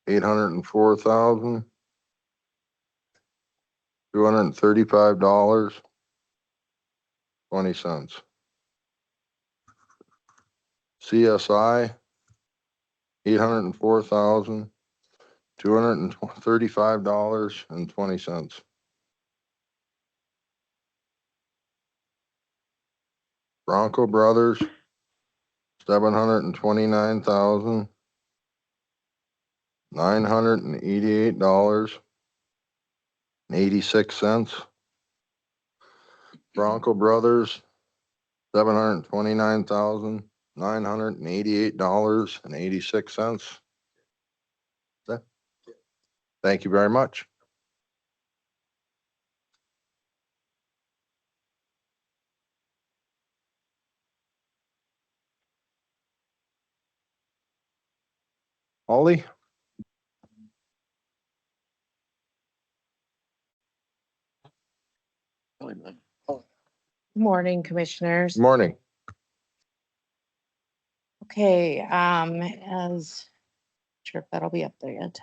$804,235.20. CSI, $804,235.20. Bronco Brothers, $729,988.86. Bronco Brothers, $729,988.86. Thank you very much. Ollie? Morning, Commissioners. Morning. Okay, as, sure if that'll be up there yet.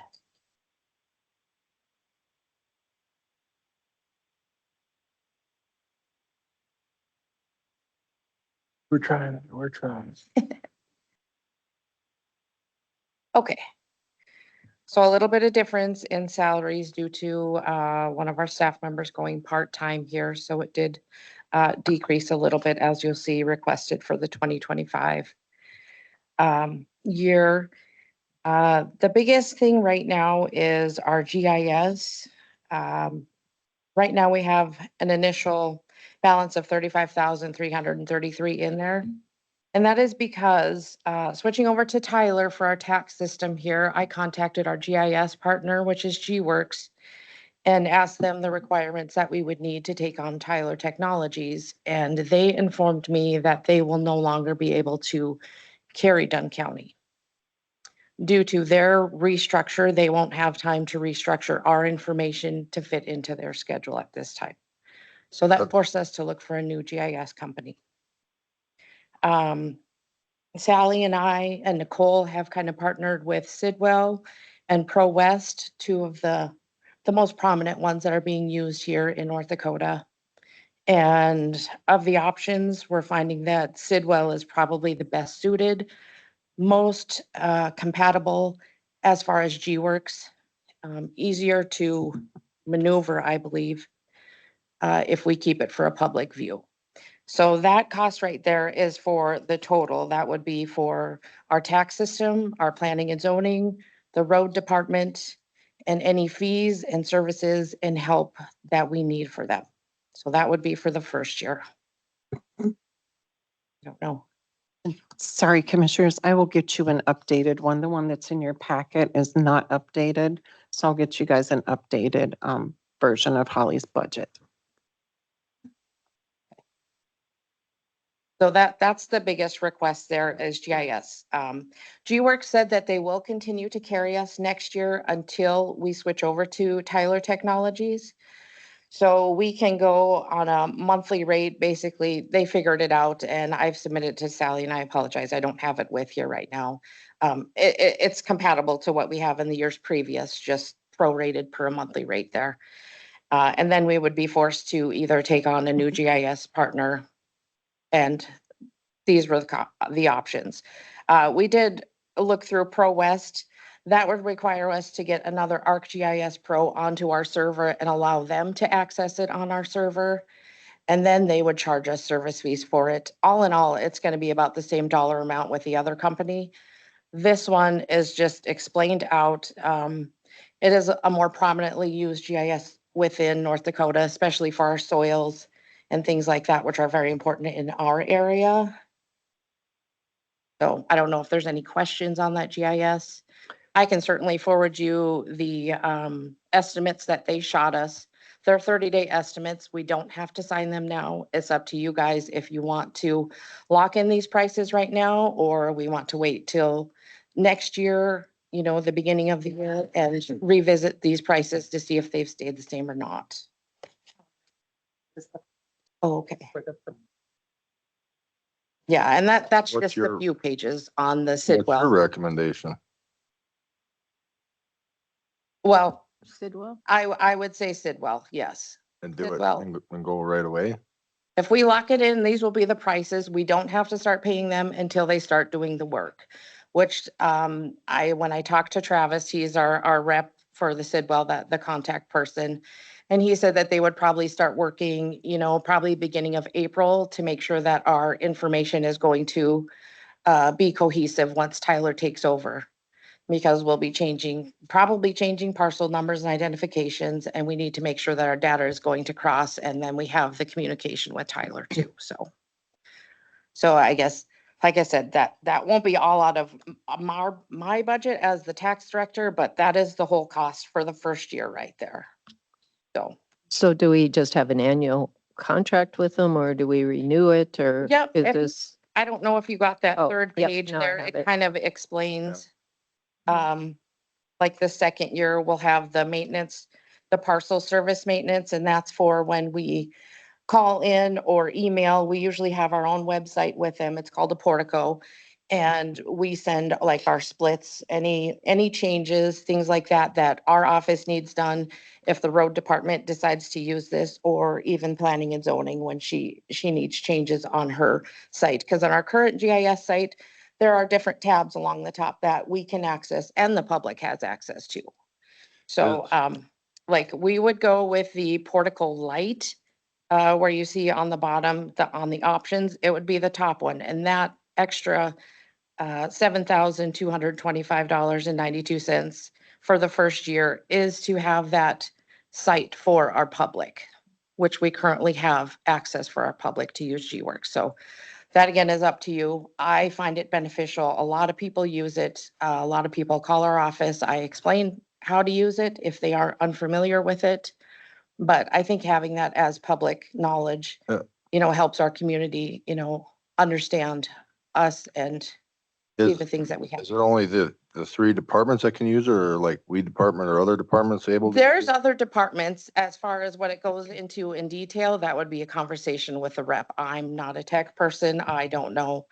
We're trying. Okay. So a little bit of difference in salaries due to one of our staff members going part-time here, so it did decrease a little bit, as you'll see requested for the 2025 year. The biggest thing right now is our GIS. Right now we have an initial balance of 35,333 in there. And that is because switching over to Tyler for our tax system here, I contacted our GIS partner, which is GWorks, and asked them the requirements that we would need to take on Tyler Technologies. And they informed me that they will no longer be able to carry Dunn County. Due to their restructure, they won't have time to restructure our information to fit into their schedule at this time. So that forced us to look for a new GIS company. Sally and I and Nicole have kind of partnered with Sidwell and Pro West, two of the most prominent ones that are being used here in North Dakota. And of the options, we're finding that Sidwell is probably the best suited, most compatible as far as GWorks, easier to maneuver, I believe, if we keep it for a public view. So that cost right there is for the total. That would be for our tax system, our planning and zoning, the road department, and any fees and services and help that we need for them. So that would be for the first year. I don't know. Sorry, Commissioners, I will get you an updated one. The one that's in your packet is not updated. So I'll get you guys an updated version of Holly's budget. So that's the biggest request there is GIS. GWorks said that they will continue to carry us next year until we switch over to Tyler Technologies. So we can go on a monthly rate. Basically, they figured it out and I've submitted to Sally, and I apologize, I don't have it with here right now. It's compatible to what we have in the years previous, just prorated per a monthly rate there. And then we would be forced to either take on a new GIS partner, and these were the options. We did look through Pro West. That would require us to get another ArcGIS Pro onto our server and allow them to access it on our server. And then they would charge us service fees for it. All in all, it's going to be about the same dollar amount with the other company. This one is just explained out. It is a more prominently used GIS within North Dakota, especially for our soils and things like that, which are very important in our area. So I don't know if there's any questions on that GIS. I can certainly forward you the estimates that they shot us. They're 30-day estimates. We don't have to sign them now. It's up to you guys if you want to lock in these prices right now, or we want to wait till next year, you know, the beginning of the year, and revisit these prices to see if they've stayed the same or not. Oh, okay. Yeah, and that's What's just a your- few pages on the What's your Sidwell. recommendation? Well, Sidwell? I would say Sidwell, yes. And do it Well- and go right away? If we lock it in, these will be the prices. We don't have to start paying them until they start doing the work. Which when I talked to Travis, he's our rep for the Sidwell, the contact person. And he said that they would probably start working, you know, probably beginning of April to make sure that our information is going to be cohesive once Tyler takes over. Because we'll be probably changing parcel numbers and identifications, and we need to make sure that our data is going to cross, and then we have the communication with Tyler too, so. So I guess, like I said, that won't be all out of my budget as the tax director, but that is the whole cost for the first year right there. So do we just have an annual contract with them or do we renew it or Yep, is if- this? I don't know if you got that Oh, third yep, page no, I there. have It it. kind of explains. Like the second year, we'll have the maintenance, the parcel service maintenance, and that's for when we call in or email. We usually have our own website with them. It's called a Portico. And we send like our splits, any changes, things like that, that our office needs done. If the road department decides to use this, or even planning and zoning when she needs changes on her site. Because on our current GIS site, there are different tabs along the top that we can access and the public has access to. So, like we would go with the Portico Lite, where you see on the bottom, on the options, it would be the top one, and that extra $7,225.92 for the first year is to have that site for our public, which we currently have access for our public to use GWorks. So that again is up to you. I find it beneficial. A lot of people use it. A lot of people call our office. I explain how to use it if they are unfamiliar with it. But I think having that as public knowledge, helps our community, understand us and see Is, the things that we have. is it only the three departments that can use it or like weed department or other departments able to? There's other departments, as far as what it goes into in detail, that would be a conversation with the rep. I'm not a tech person. I don't know.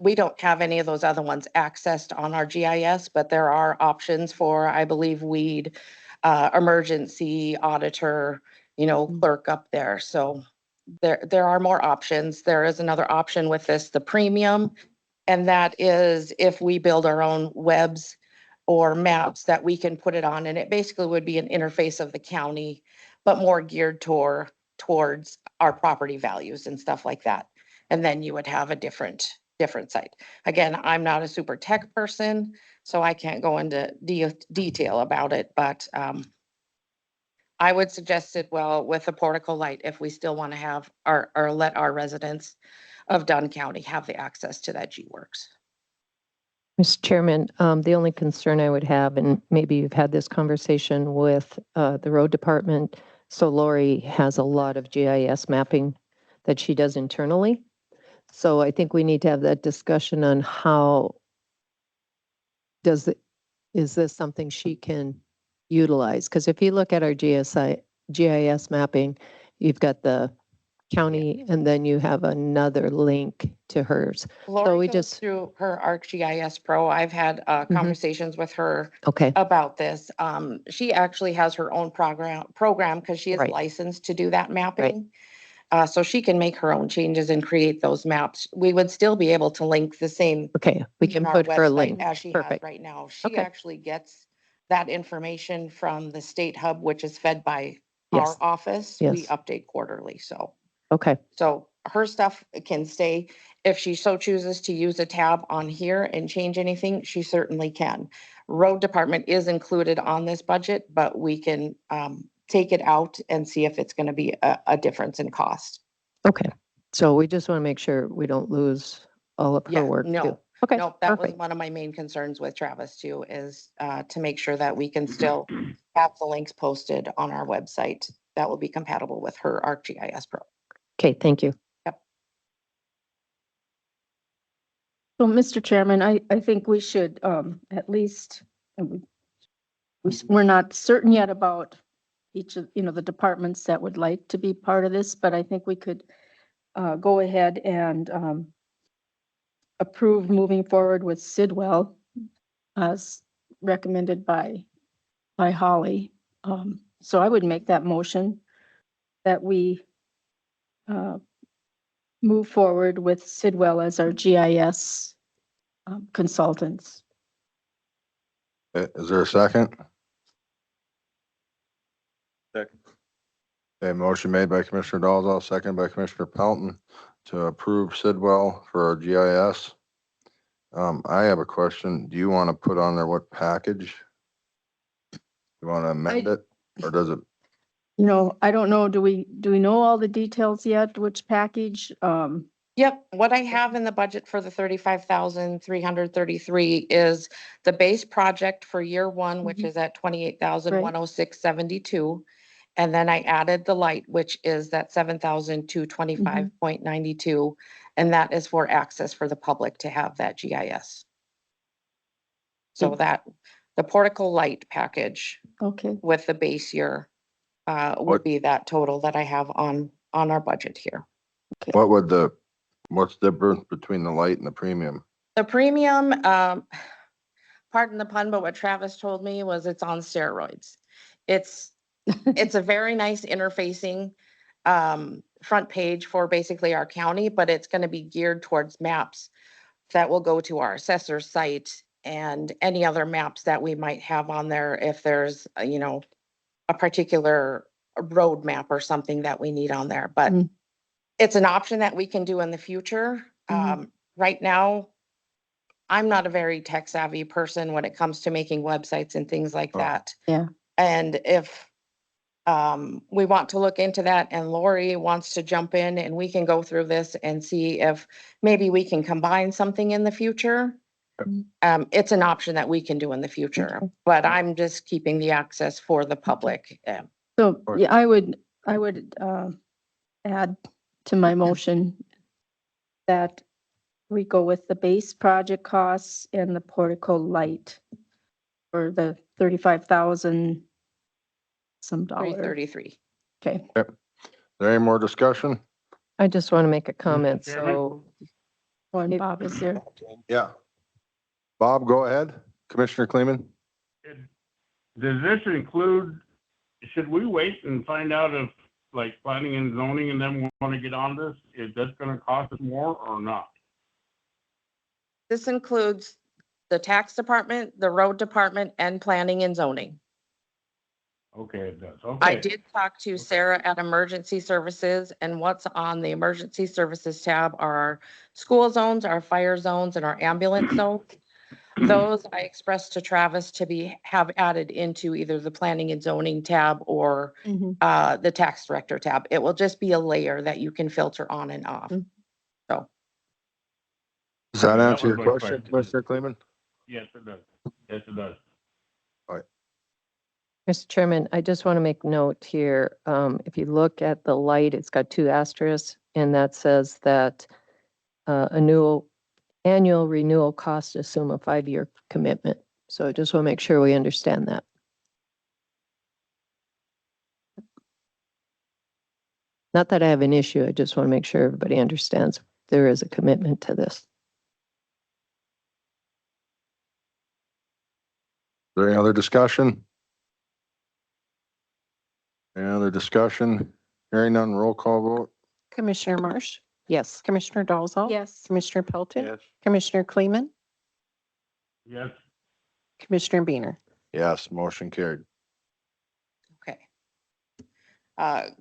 We don't have any of those other ones accessed on our GIS, but there are options for, I believe, weed, emergency auditor, clerk up there. So there are more options. There is another option with this, the premium. And that is if we build our own webs or maps that we can put it on. And it basically would be an interface of the county, but more geared towards our property values and stuff like that. And then you would have a different site. Again, I'm not a super tech person, so I can't go into detail about it, but I would suggest it with the Portico Light if we still want to have or let our residents of Dunn County have the access to that GWorks. Mr. Chairman, the only concern I would have, and maybe you've had this conversation with the road department. So Lori has a lot of GIS mapping that she does internally. So I think we need to have that discussion on how is this something she can utilize? Because if you look at our GIS mapping, you've got the county and then you have another link to hers. Lori we goes just- through her ArcGIS Pro. I've had conversations with her Okay, about this. She actually has her own program because she is Right. licensed to do that mapping. So she can make her own changes and create those maps. We would still be able to link the same. okay, we can our put her website link. as she has Perfect. right now. She Okay. actually gets that information from the state hub, which is fed by our Yes. office. We Yes. update quarterly, Okay, so her stuff can stay. If she so chooses to use a tab on here and change anything, she certainly can. Road department is included on this budget, but we can take it out and see if it's going to be a difference in cost. okay. So we just want to make sure we don't lose all of Yeah, her work no. too. Okay, Nope, that was perfect. one of my main concerns with Travis too, is to make sure that we can still have the links posted on our website that will be compatible with her ArcGIS Pro. Okay, thank you. So, Mr. Chairman, I think we should at least, we're not certain yet about each of, the departments that would like to be part of this, but I think we could go ahead and approve moving forward with Sidwell as recommended by Holly. So I would make that motion that we move forward with Sidwell as our GIS consultants. Is there a second? Second. A motion made by Commissioner Dolzall, second by Commissioner Pelton to approve Sidwell for our GIS. I have a question. Do you want to put on there what package? You want to amend it or does it? I don't know, do we know all the details yet, which package? Yep, what I have in the budget for the 35,333 is the base project for year one, which Mhm. is at 28,106.72. And then I added the light, which is that 7,225.92. And that is for access for the public to have that GIS. So that, the portico light package Okay, with the base year would What- be that total that I have on our budget here. What's the difference between the light and the premium? The premium, pardon the pun, but what Travis told me was it's on steroids. It's a very nice interfacing front page for basically our county, but it's going to be geared towards maps that will go to our assessor's site and any other maps that we might have on there if there's, a particular road map or something that we need on there. But Mm. it's an option that we can do in the future. Right now, I'm not a very tech savvy person when it comes to making websites and things like Oh. that. Yeah. And if we want to look into that and Lori wants to jump in and we can go through this and see if maybe we can combine something in the future. It's an option that we can do in the future, Okay. but I'm just keeping the access for the public. so, yeah, I would add to my motion that we go with the base project costs and the portico light for the 35,000 some dollar. 333. Okay. Is there any more discussion? I just want to make a comment. Chairman? So Oh, and Bob is there. Yeah. Bob, go ahead. Commissioner Kleeman? Does this include, should we wait and find out if, like, planning and zoning and them want to get on this? Is that gonna cost us more or not? This includes the tax department, the road department, and planning and zoning. Okay, it does, I okay. did talk to Sarah at Emergency Services, and what's on the Emergency Services tab are our school zones, our fire zones, and our ambulance zones. Those I expressed to Travis to have added into either the planning and zoning tab or Mhm. the tax director tab. It will just be a layer that you can filter on and off. Mm. So, Does that Okay, that answer your was my question, question. Commissioner Kleeman? Yes, it does. Yes, it does. Mr. Chairman, I just want to make note here. If you look at the light, it's got 2 asterisks, and that says that annual renewal costs assume a 5-year commitment. So I just want to make sure we understand that. Not that I have an issue, I just want to make sure everybody understands there is a commitment to this. Is there any other discussion? Any other discussion? Hearing none, roll call vote? Commissioner Marsh, Yes. Commissioner Dolzall. Yes. Commissioner Pelton. Yes. Commissioner Kleeman, Yes, Commissioner Beaner. Yes, motion carried. okay.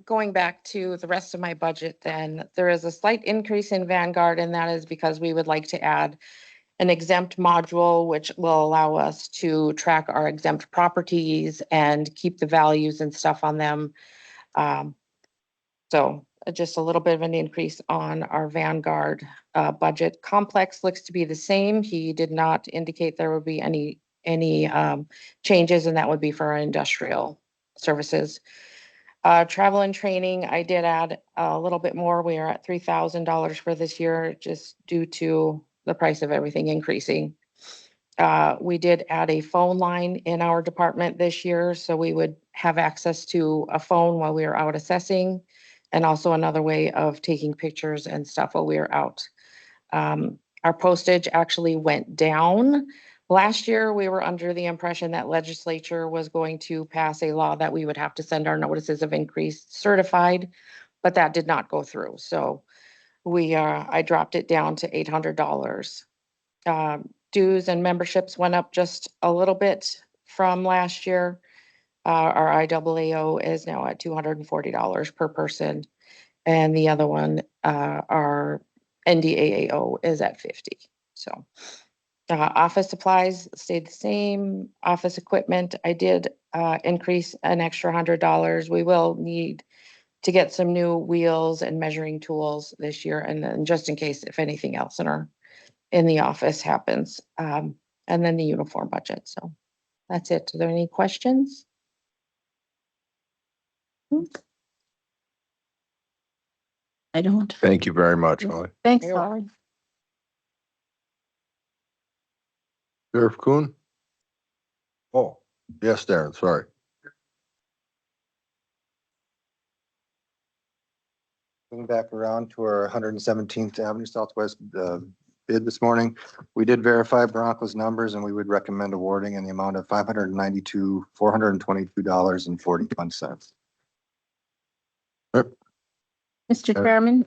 Going back to the rest of my budget, then there is a slight increase in Vanguard, and that is because we would like to add an exempt module, which will allow us to track our exempt properties and keep the values and stuff on them. So just a little bit of an increase on our Vanguard budget. Complex looks to be the same. He did not indicate there would be any changes, and that would be for our industrial services. Travel and training, I did add a little bit more. We are at $3,000 for this year, just due to the price of everything increasing. We did add a phone line in our department this year, so we would have access to a phone while we are out assessing, and also another way of taking pictures and stuff while we are out. Our postage actually went down. Last year, we were under the impression that legislature was going to pass a law that we would have to send our notices of increase certified, but that did not go through. So I dropped it down to $800. Dues and memberships went up just a little bit from last year. Our IAAO is now at $240 per person. And the other one, our NDAAO is at $50. So office supplies stayed the same. Office equipment, I did increase an extra $100. We will need to get some new wheels and measuring tools this year, and then just in case if anything else in the office happens. And then the uniform budget. So that's it. Are there any questions? I don't. Thank you very much, Holly. Thanks, You're welcome. Holly. Sheriff Kuhn? Oh, yes, Darren, sorry. Moving back around to our 117th Avenue Southwest bid this morning. We did verify Bronco's numbers and we would recommend awarding in the amount of $422,422.41. Mr. Chairman,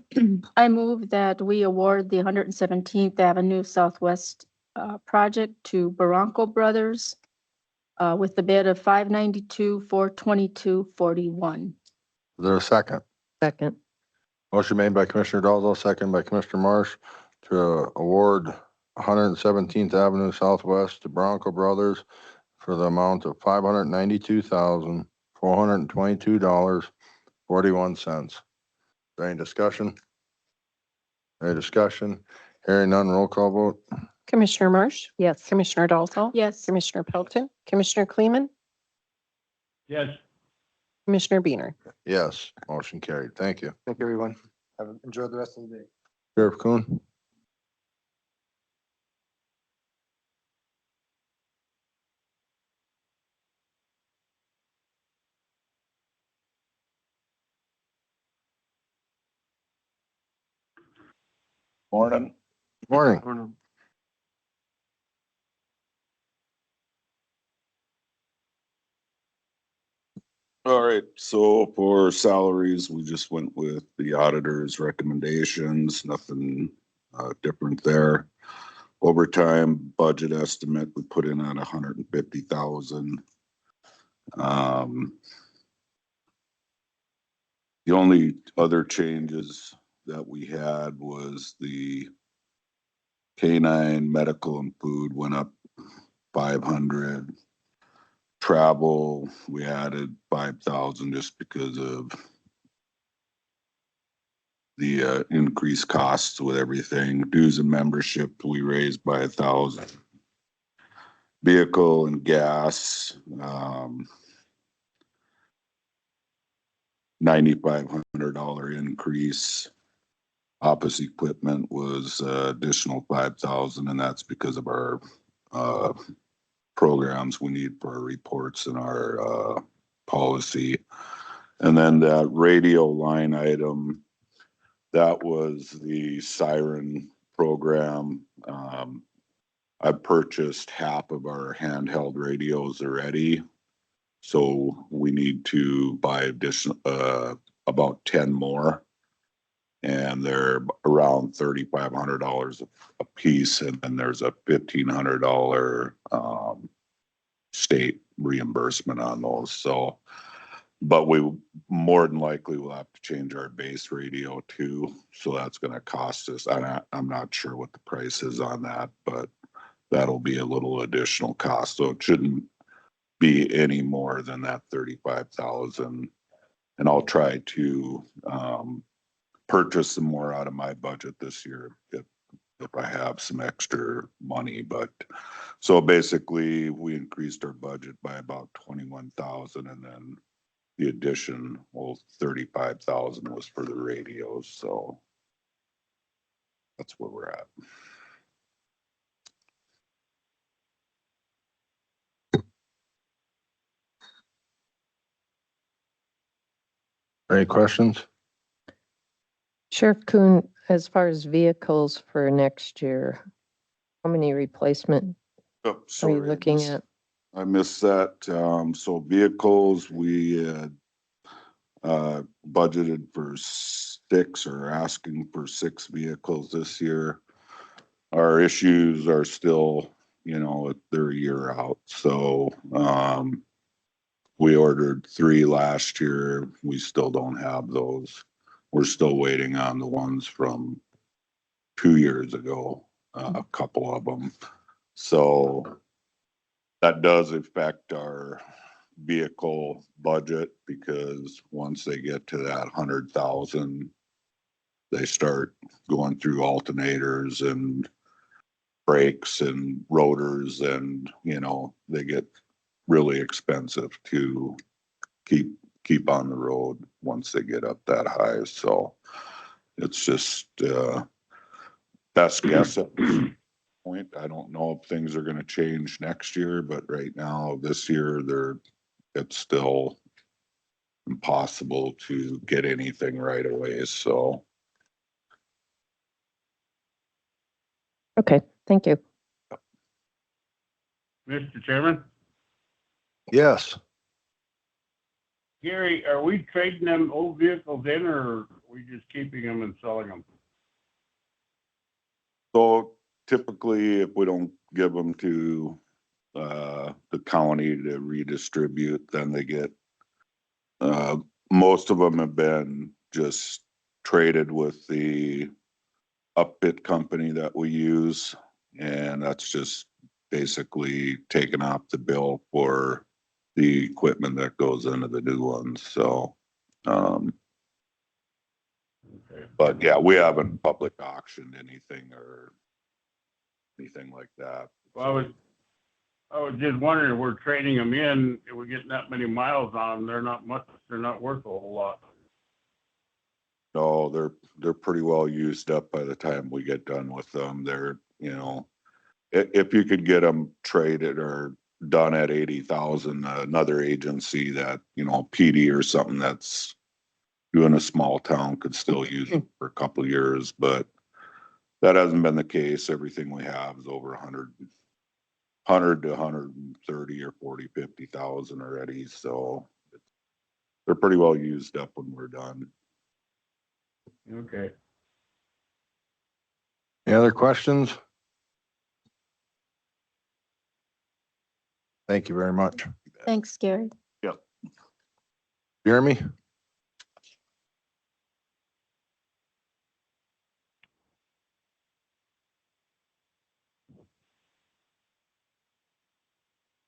I move that we award the 117th Avenue Southwest project to Barranco Brothers with the bid of $592,422.41. Is there a second? Second. Motion made by Commissioner Dalzell, second by Commissioner Marsh to award 117th Avenue Southwest to Bronco Brothers for the amount of $592,422.41. Is there any discussion? Any discussion? Hearing none, roll call vote. Commissioner Marsh, Yes. Commissioner Dalzell. Yes. Commissioner Pelton, Commissioner Kleeman, Yes, Commissioner Beener. Yes, motion carried. Thank you. Thank you, everyone. Enjoy the rest of the day. Sheriff Kuhn? Morning. Morning. All right, so for salaries, we just went with the auditor's recommendations, nothing different there. Overtime budget estimate, we put in at 150,000. The only other changes that we had was the K-9 medical and food went up 500. Travel, we added 5,000 just because of the increased costs with everything. Dues and membership, we raised by 1,000. Vehicle and gas, $9,500 increase. Office equipment was additional 5,000, and that's because of our programs we need for our reports and our policy. And then that radio line item, that was the siren program. I purchased half of our handheld radios already. So we need to buy additional, about 10 more. And they're around $3,500 a piece. And then there's a $1,500 state reimbursement on those. So, but we more than likely will have to change our base radio too. So that's going to cost us. I'm not sure what the price is on that, but that'll be a little additional cost. So it shouldn't be any more than that 35,000. And I'll try to purchase some more out of my budget this year if I have some extra money. But so basically we increased our budget by about 21,000, and then the addition, well, 35,000 was for the radios. So that's where we're at. Any questions? Sheriff Kuhn, as far as vehicles for next year, how many replacement Oh, are sorry, you looking at? I missed that. So vehicles, we budgeted for 6 or asking for 6 vehicles this year. Our issues are still, they're a year out. So we ordered 3 last year. We still don't have those. We're still waiting on the ones from 2 years ago, a couple of them. So that does affect our vehicle budget because once they get to that 100,000, they start going through alternators and brakes and rotors and, you know, they get really expensive to keep on the road once they get up that high. So it's just, best guess at this point. I don't know if things are gonna change next year, but right now, this year, it's still impossible to get anything right away, so. Okay, thank you. Mr. Chairman, Yes. Gary, are we trading them old vehicles in or are we just keeping them and selling them? So typically, if we don't give them to, the county to redistribute, then they get, most of them have been just traded with the upfit company that we use. And that's just basically taken off the bill for the equipment that goes into the new ones. So, Okay. but yeah, we haven't public auctioned anything or anything like that. Well, I was just wondering if we're trading them in, if we're getting that many miles on them, they're not worth a whole lot. No, they're pretty well used up by the time we get done with them. They're, you know, if you could get them traded or done at 80,000, another agency that, you know, PD or something that's doing a small town could still use them for a couple of years, but that hasn't been the case. Everything we have is over 100 to 130 or 40, 50,000 already. So they're pretty well used up when we're done. Okay. Any other questions? Thank you very much. Thanks, Gary. Jeremy?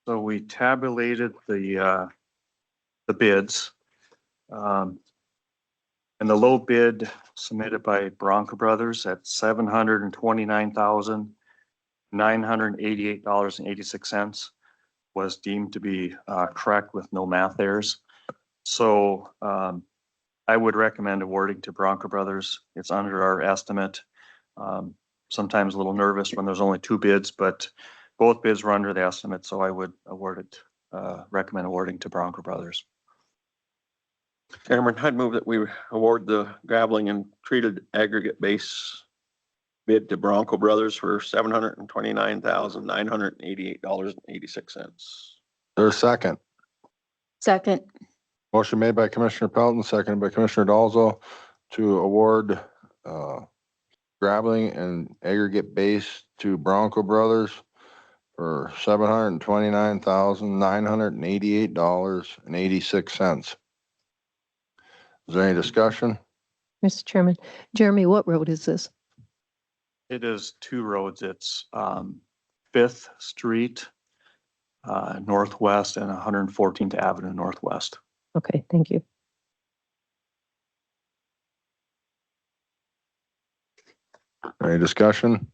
So we tabulated the bids. And the low bid submitted by Bronco Brothers at $729,988.86 was deemed to be correct with no math errors. So I would recommend awarding to Bronco Brothers. It's under our estimate. Sometimes a little nervous when there's only two bids, but both bids were under the estimate, so I would recommend awarding to Bronco Brothers. Chairman, I'd move that we award the graveling and treated aggregate base bid to Bronco Brothers for $729,988.86. There's a second. Second. Motion made by Commissioner Pelton, seconded by Commissioner Dalzo to award graveling and aggregate base to Bronco Brothers for $729,988.86. Is there any discussion? Mr. Chairman, Jeremy, what road is this? It is two roads. It's 5th Street Northwest and 114th Avenue Northwest. Okay, thank you. Any discussion?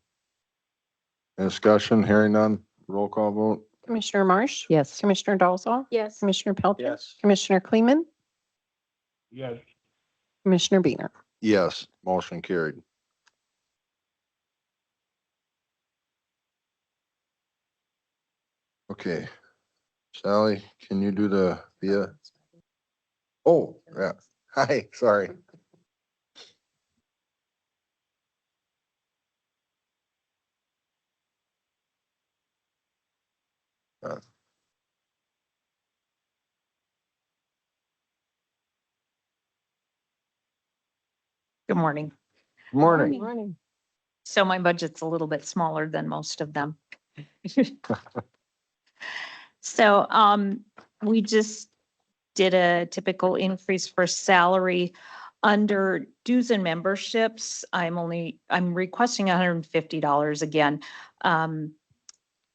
Any discussion? Hearing none. Roll call vote. Commissioner Marsh? Yes. Commissioner Dalzell? Yes. Commissioner Pelton? Yes. Commissioner Kleeman? Yes. Commissioner Beener? Yes, motion carried. Okay. Sally, can you do the via? Oh, yeah. Hi, sorry. Good morning. Morning. Morning. So my budget's a little bit smaller than most of them. So, we just did a typical increase for salary under dues and memberships. I'm requesting $150 again.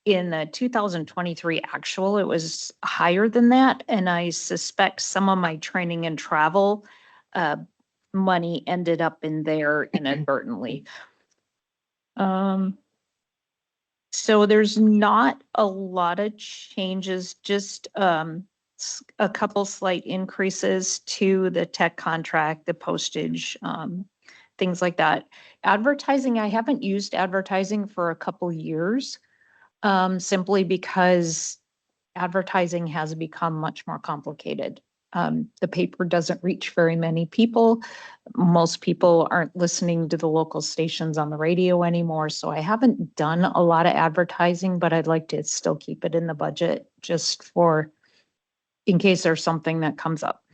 in the 2023 actual, it was higher than that. And I suspect some of my training and travel money ended up in there inadvertently. So there's not a lot of changes, just a couple slight increases to the tech contract, the postage, things like that. Advertising, I haven't used advertising for a couple years, simply because advertising has become much more complicated. The paper doesn't reach very many people. Most people aren't listening to the local stations on the radio anymore. So I haven't done a lot of advertising, but I'd like to still keep it in the budget just for, in case there's something that comes up.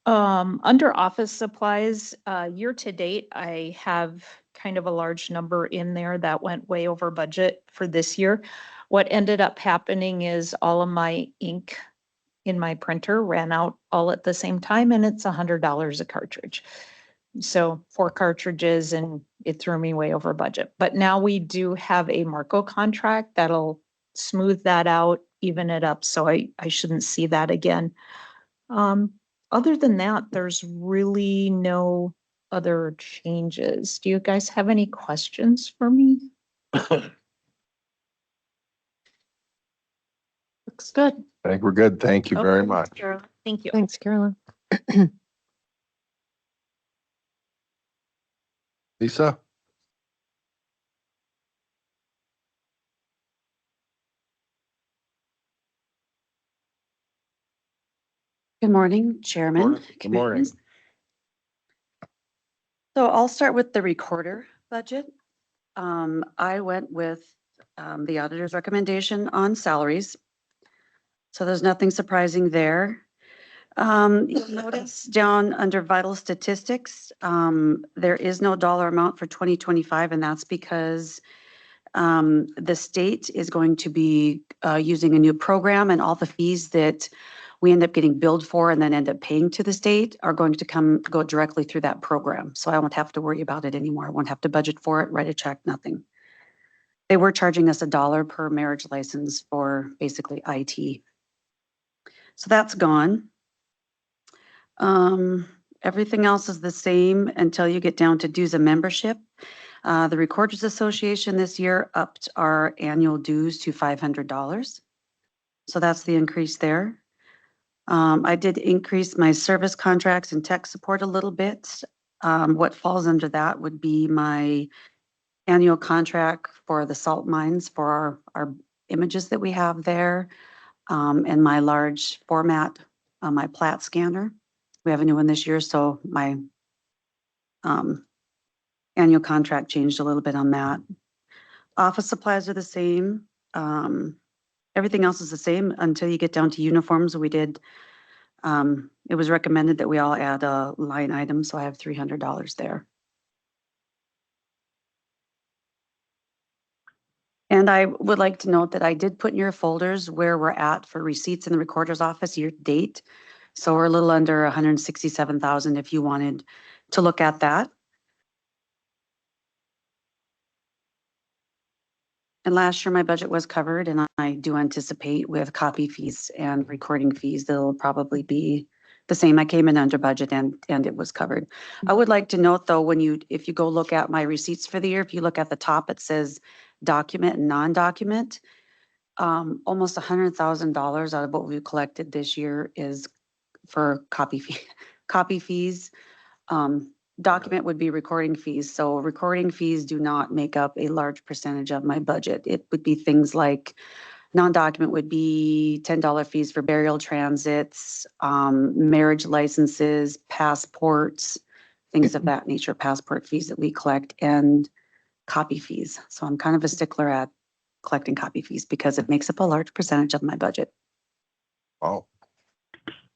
Under office supplies, year to date, I have kind of a large number in there that went way over budget for this year. What ended up happening is all of my ink in my printer ran out all at the same time, and it's $100 a cartridge. So 4 cartridges, and it threw me way over budget. But now we do have a Marco contract that'll smooth that out, even it up. So I shouldn't see that again. Other than that, there's really no other changes. Do you guys have any questions for me? Looks good. I think we're good. Thank you very Okay, much. Carol. Thank you. Thanks, Carolyn. Lisa? Good morning, Chairman. Morning. Good morning. Commissioners. So I'll start with the recorder budget. I went with the auditor's recommendation on salaries. So there's nothing surprising there. You'll notice down under vital statistics, there is no dollar amount for 2025, and that's because the state is going to be using a new program, and all the fees that we end up getting billed for and then end up paying to the state are going to go directly through that program. So I won't have to worry about it anymore. I won't have to budget for it, write a check, nothing. They were charging us $1 per marriage license for basically IT. So that's gone. Everything else is the same until you get down to dues and membership. The Recorders Association this year upped our annual dues to $500. So that's the increase there. I did increase my service contracts and tech support a little bit. What falls under that would be my annual contract for the salt mines for our images that we have there, and my large format, my plat scanner. We have a new one this year, so my annual contract changed a little bit on that. Office supplies are the same. Everything else is the same until you get down to uniforms. We did, it was recommended that we all add a line item, so I have $300 there. And I would like to note that I did put in your folders where we're at for receipts in the recorder's office year to date. So we're a little under 167,000 if you wanted to look at that. And last year my budget was covered, and I do anticipate with copy fees and recording fees, they'll probably be the same. I came in under budget and it was covered. I would like to note though, if you go look at my receipts for the year, if you look at the top, it says document and non-document. Almost $100,000 out of what we collected this year is for copy fees. Document would be recording fees. So recording fees do not make up a large percentage of my budget. It would be things like non-document would be $10 fees for burial transits, marriage licenses, passports, things of that nature, passport fees that we collect, and copy fees. So I'm kind of a stickler at collecting copy fees because it makes up a large percentage of my budget. Oh.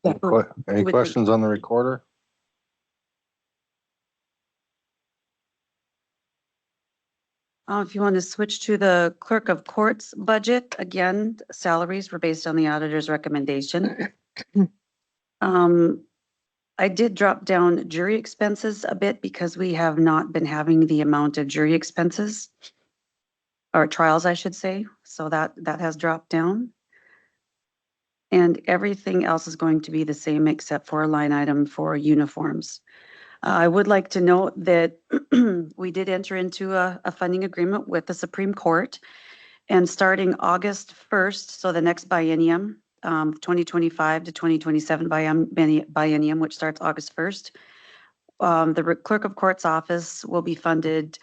Yeah. Any questions on the recorder? If you want to switch to the clerk of courts budget, again, salaries were based on the auditor's recommendation. I I did drop down jury expenses a bit because we have not been having the amount of jury expenses. Or trials, I should say. So that has dropped down. And everything else is going to be the same except for a line item for uniforms. I would like to note that we did enter into a funding agreement with the Supreme Court. And starting August 1st, so the next biennium, 2025 to 2027 biennium, which starts August 1st, the clerk of court's office will be funded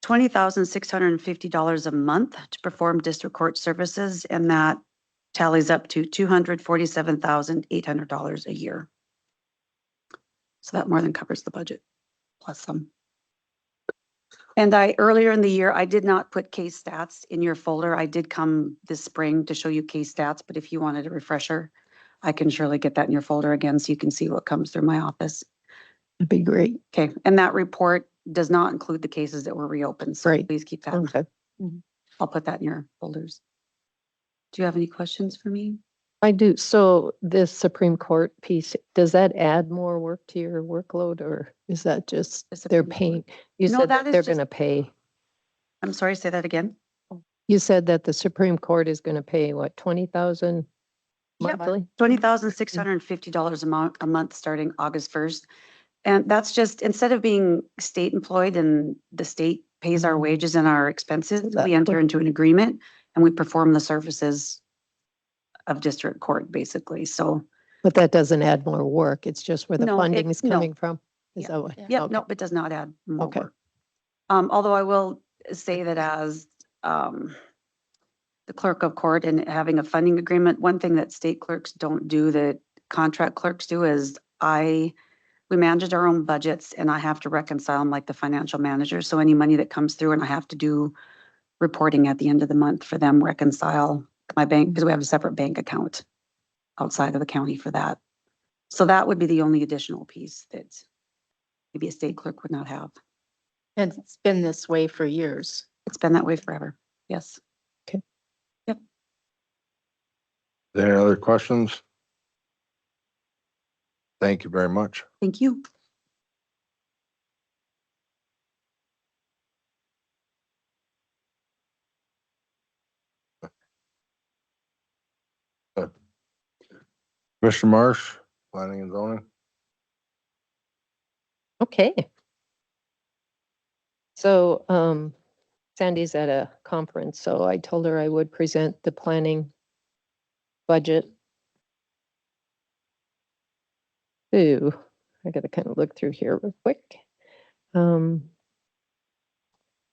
$20,650 a month to perform district court services, and that tallies up to $247,800 a year. So that more than covers the budget, plus some. And earlier in the year, I did not put case stats in your folder. I did come this spring to show you case stats, but if you wanted a refresher, I can surely get that in your folder again so you can see what comes through my office. That'd be great. Okay, and that report does not include the cases that were reopened, so Right. please keep that. Okay. I'll put that in your folders. Do you have any questions for me? I do. So this Supreme Court piece, does that add more work to your workload, or is that just The they're Supreme Court. paying? You No, said that that is they're just- going to pay. I'm sorry, say that again. You said that the Supreme Court is going to pay what, 20,000 Yep. monthly? $20,650 a month starting August 1st. And that's just, instead of being state employed and the state pays our wages and our expenses, That we enter would- into an agreement and we perform the services of district court, basically. So, But that doesn't add more work. It's just where the No, funding it's- is no. coming from. Is Yeah. that what? yep, Okay. nope, it does not add more Okay. work. Although I will say that as the clerk of court and having a funding agreement, one thing that state clerks don't do that contract clerks do is we manage our own budgets and I have to reconcile them like the financial manager. So any money that comes through and I have to do reporting at the end of the month for them, reconcile my bank, because we have a separate bank account outside of the county for that. So that would be the only additional piece that maybe a state clerk would not have. And it's been this way for years. It's been that way forever. Yes. Any other questions? Thank you very much. Thank you. Mr. Marsh, planning and zoning. Okay. So Sandy's at a conference, so I told her I would present the planning budget. Ooh, I gotta kind of look through here real quick.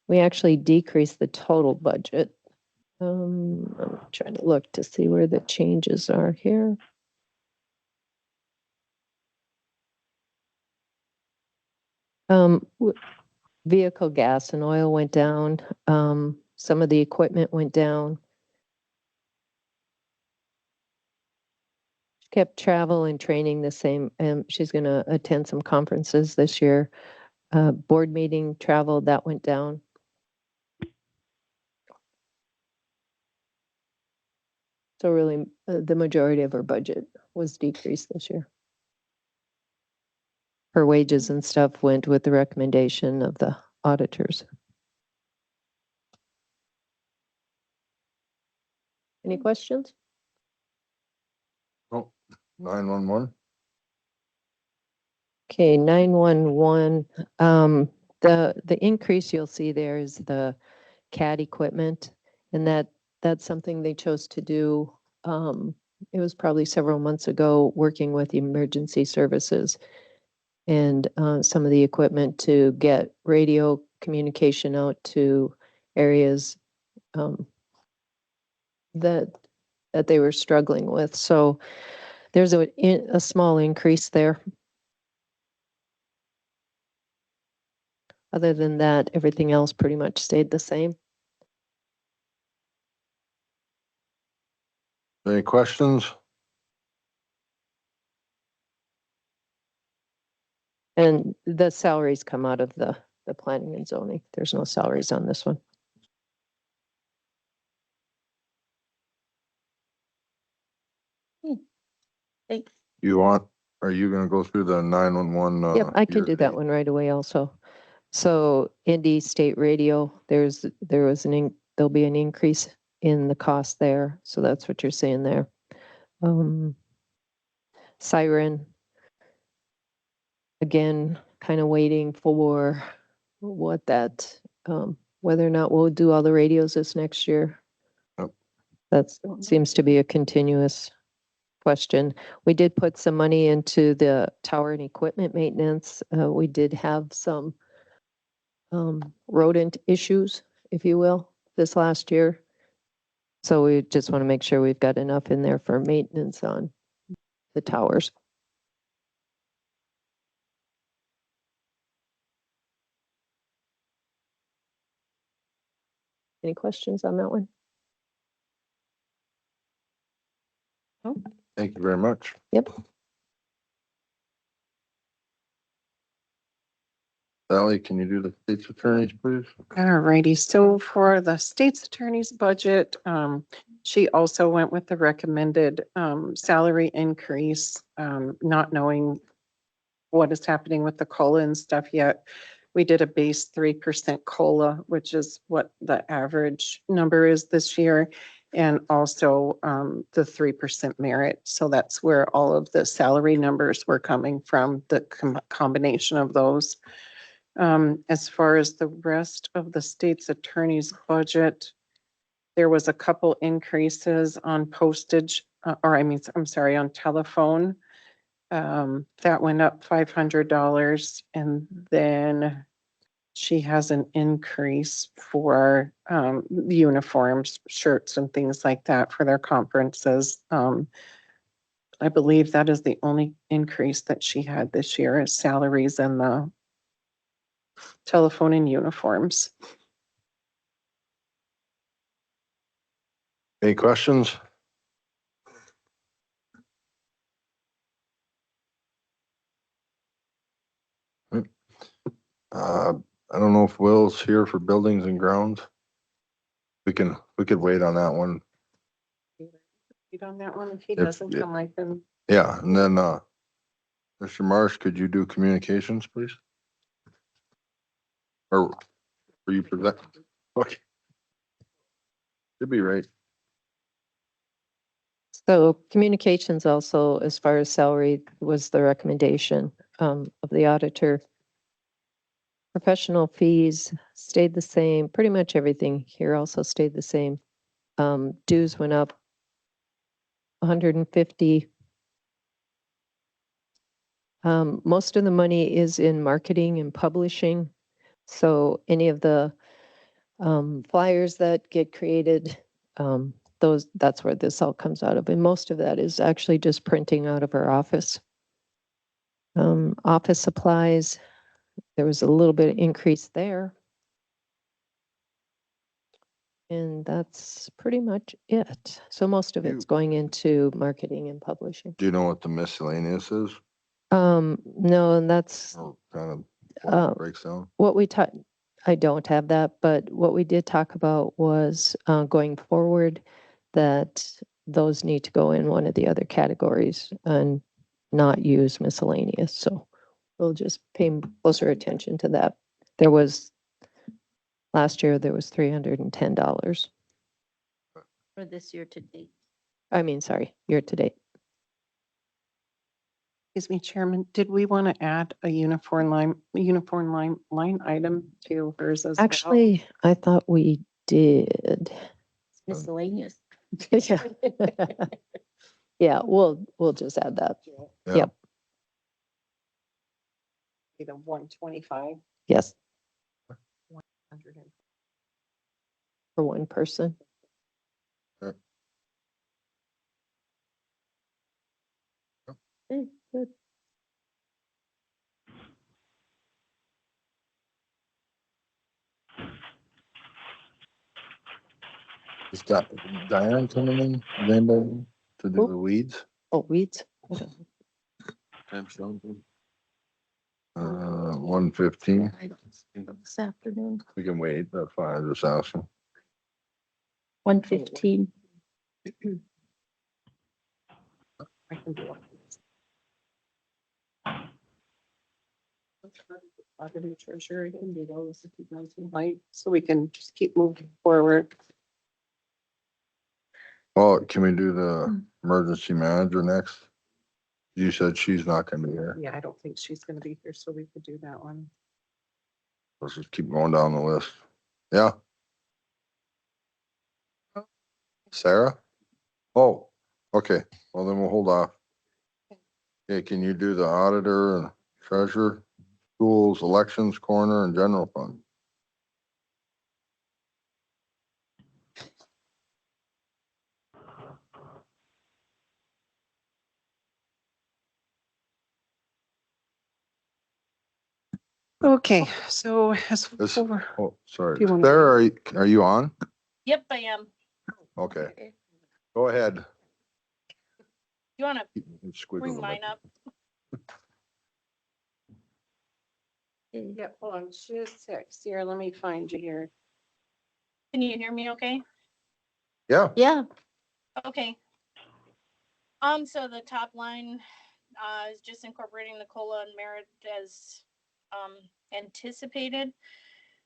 We actually decreased the total budget. I'm trying to look to see where the changes are here. Vehicle gas and oil went down. Some of the equipment went down. Kept travel and training the same. She's going to attend some conferences this year. Board meeting travel, that went down. So really, the majority of her budget was decreased this year. Her wages and stuff went with the recommendation of the auditors. Any questions? Oh, 911. Okay, 911. The increase you'll see there is the CAD equipment, and that's something they chose to do. It was probably several months ago, working with emergency services and some of the equipment to get radio communication out to areas that they were struggling with. So there's a small increase there. Other than that, everything else pretty much stayed the same. Any questions? And the salaries come out of the planning and zoning. There's no salaries on this one. Thanks. You want Are you gonna go through the 911? Yep, I can do that one right away also. So Indy State Radio, there'll be an increase in the cost there. So that's what you're saying there. Siren, again, kind of waiting for what that, whether or not we'll do all the radios this next year. Yep. That seems to be a continuous question. We did put some money into the tower and equipment maintenance. We did have some rodent issues, if you will, this last year. So we just want to make sure we've got enough in there for maintenance on the towers. Any questions on that one? Thank you very much. Yep. Sally, can you do the state's attorneys, please? All righty, so for the state's attorney's budget, she also went with the recommended salary increase, not knowing what is happening with the COLA and stuff yet. We did a base 3% COLA, which is what the average number is this year, and also the 3% merit. So that's where all of the salary numbers were coming from, the combination of those. As far as the rest of the state's attorney's budget, there was a couple increases on postage, on telephone. That went up $500, and then she has an increase for uniforms, shirts and things like that for their conferences. I believe that is the only increase that she had this year is salaries and the telephone and uniforms. Any questions? I don't know if Will's here for buildings and grounds. We could wait on that one. Wait on that one if he If- doesn't yeah. come, I can. Yeah, and then, Mr. Marsh, could you do communications, please? Or were you present? Okay. Should be right. So communications also, as far as salary, was the recommendation of the auditor. Professional fees stayed the same. Pretty much everything here also stayed the same. Dues went up 150. Most of the money is in marketing and publishing. So any of the flyers that get created, that's where this all comes out of. And most of that is actually just printing out of our office. Office supplies, there was a little bit of increase there. And that's pretty much it. So most of it's going into marketing and publishing. Do you know what the miscellaneous is? No, and that's Or kind of what it breaks down? what we talked. I don't have that, but what we did talk about was going forward that those need to go in one of the other categories and not use miscellaneous. So we'll just pay closer attention to that. Last year, there was $310. For this year to date. Sorry, year to date. Excuse me, Chairman, did we want to add a uniform line item to hers as well? Actually, I thought we did. Miscellaneous. Yeah. Yeah, we'll just add that. Yeah. Yep. The 125. Yes. For one person. Okay. Okay, good. Is Diane coming in? Is anybody to do the weeds? Oh, weeds. 1:15. This afternoon, We can wait. That's fine. Just asking. 1:15. I can do it. Auditor treasurer, you can do those if you guys would like, so we can just keep moving forward. Well, can we do the emergency manager next? You said she's not gonna be here. Yeah, I don't think she's gonna be here, so we could do that one. Let's just keep going down the list. Yeah. Sarah? Oh, okay. Well, then we'll hold off. Okay, can you do the auditor and treasurer, schools, elections, coroner, and general fund? Okay, so as This, for, oh, sorry. Do you wanna- Sarah, are you on? Yep, I am. Okay, go ahead. You want to Squiggle bring the mine mic. up? yeah, hold on, just a sec, Sierra, let me find you here. Can you hear me okay? Yeah, Yeah, Okay. So the top line, is just incorporating the COLA and merit as, anticipated.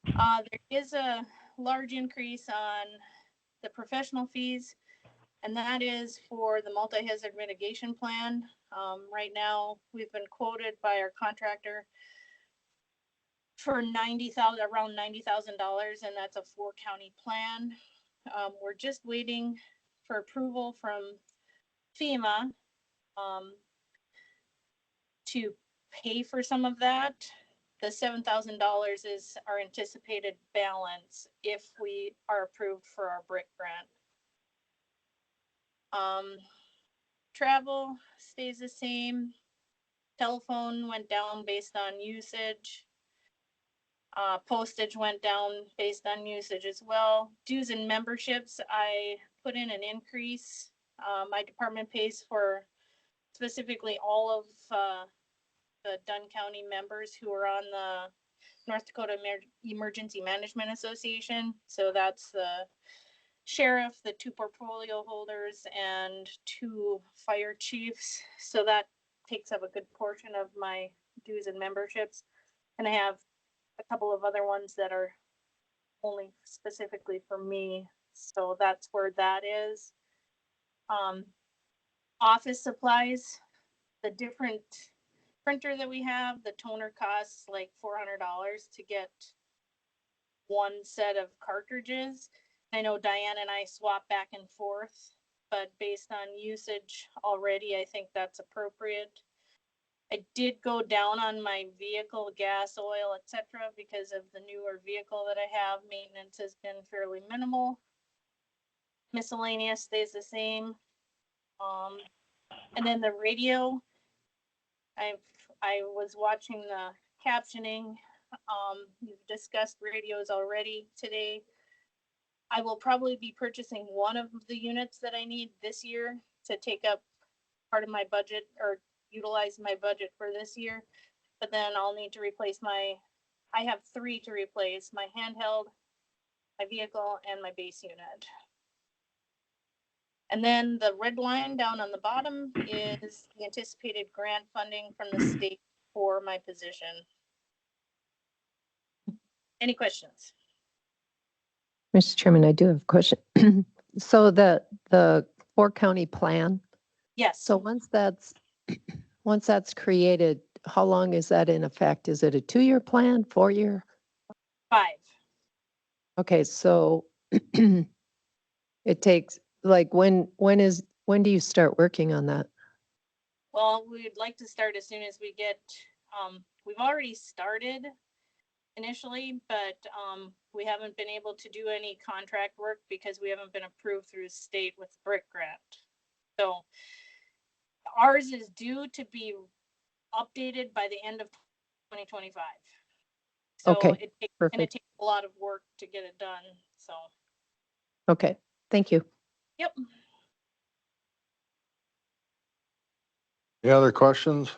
There is a large increase on the professional fees, and that is for the multi-hazard mitigation plan. Right now, we've been quoted by our contractor for around $90,000, and that's a 4-county plan. We're just waiting for approval from FEMA, to pay for some of that. The $7,000 is our anticipated balance if we are approved for our BRIC grant. Travel stays the same. Telephone went down based on usage. Postage went down based on usage as well. Dues and memberships, I put in an increase. My department pays for specifically all of the Dunn County members who are on the North Dakota Emergency Management Association. So that's the sheriff, the 2 portfolio holders, and 2 fire chiefs. So that takes up a good portion of my dues and memberships. And I have a couple of other ones that are only specifically for me. So that's where that is. Office supplies, the different printer that we have, the toner costs like $400 to get 1 set of cartridges. I know Diane and I swap back and forth, but based on usage already, I think that's appropriate. I did go down on my vehicle, gas, oil, etc., because of the newer vehicle that I have. Maintenance has been fairly minimal. Miscellaneous stays the same. And then the radio, I was watching the captioning. You've discussed radios already today. I will probably be purchasing one of the units that I need this year to take up part of my budget or utilize my budget for this year. But then I'll need to replace I have 3 to replace: my handheld, my vehicle, and my base unit. And then the red line down on the bottom is the anticipated grant funding from the state for my position. Any questions? Mr. Chairman, I do have a question. So the 4-county plan, Yes. so once that's created, how long is that in effect? Is it a 2-year plan, 4-year? 5. Okay, so it takes, like, when do you start working on that? Well, we'd like to start as soon as we get, we've already started initially, but we haven't been able to do any contract work because we haven't been approved through the state with the BRIC grant. So ours is due to be updated by the end of 2025. So Okay, it's gonna perfect. take a lot of work to get it done, so, Okay, thank you. yep. any other questions?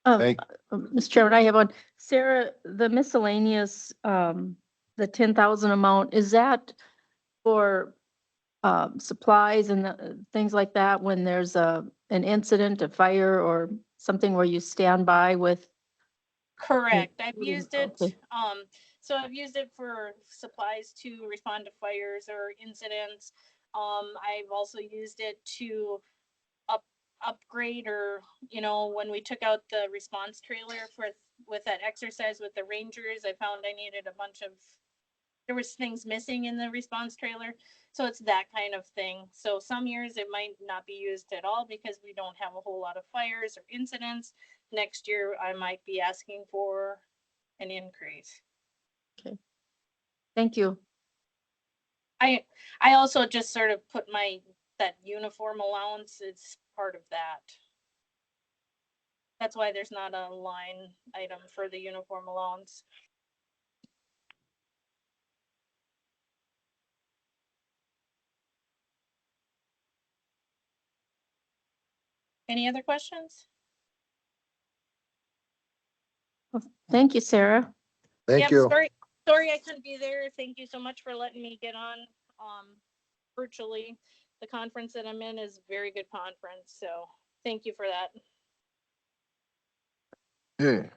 Thank, Mr. Chairman, I have one. Sarah, the miscellaneous, the 10,000 amount, is that for supplies and things like that when there's a an incident, a fire, or something where you stand by with? Correct. I've used it, Okay. so I've used it for supplies to respond to fires or incidents. I've also used it to upgrade or, when we took out the response trailer with that exercise with the Rangers, I found I needed there was things missing in the response trailer. So it's that kind of thing. So some years it might not be used at all because we don't have a whole lot of fires or incidents. Next year, I might be asking for an increase. Thank you. I also just sort of put that uniform allowance is part of that. That's why there's not a line item for the uniform allowance. Any other questions? Thank you, Sarah. Thank Yep, you. sorry I couldn't be there. Thank you so much for letting me get on virtually. The conference that I'm in is a very good conference, so thank you for that. Okay.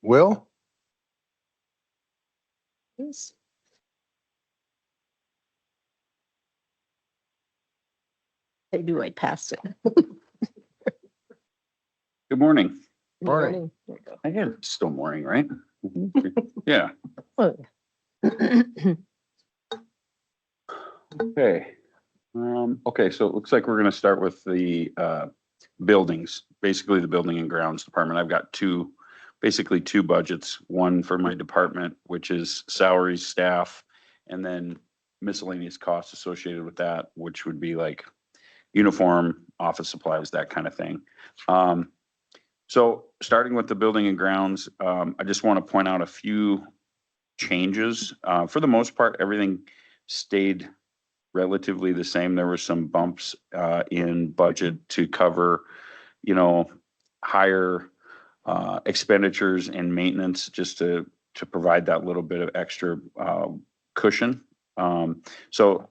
Will? Yes. They do, I passed it. Good morning. Morning. There you go. I guess it's still morning, right? Yeah, Oh. okay. Okay, so it looks like we're gonna start with the buildings, basically the building and grounds department. I've got basically two budgets. One for my department, which is salaries, staff, and then miscellaneous costs associated with that, which would be like uniform, office supplies, that kind of thing. So starting with the building and grounds, I just want to point out a few changes. For the most part, everything stayed relatively the same. There were some bumps in budget to cover, higher expenditures and maintenance just to provide that little bit of extra cushion. So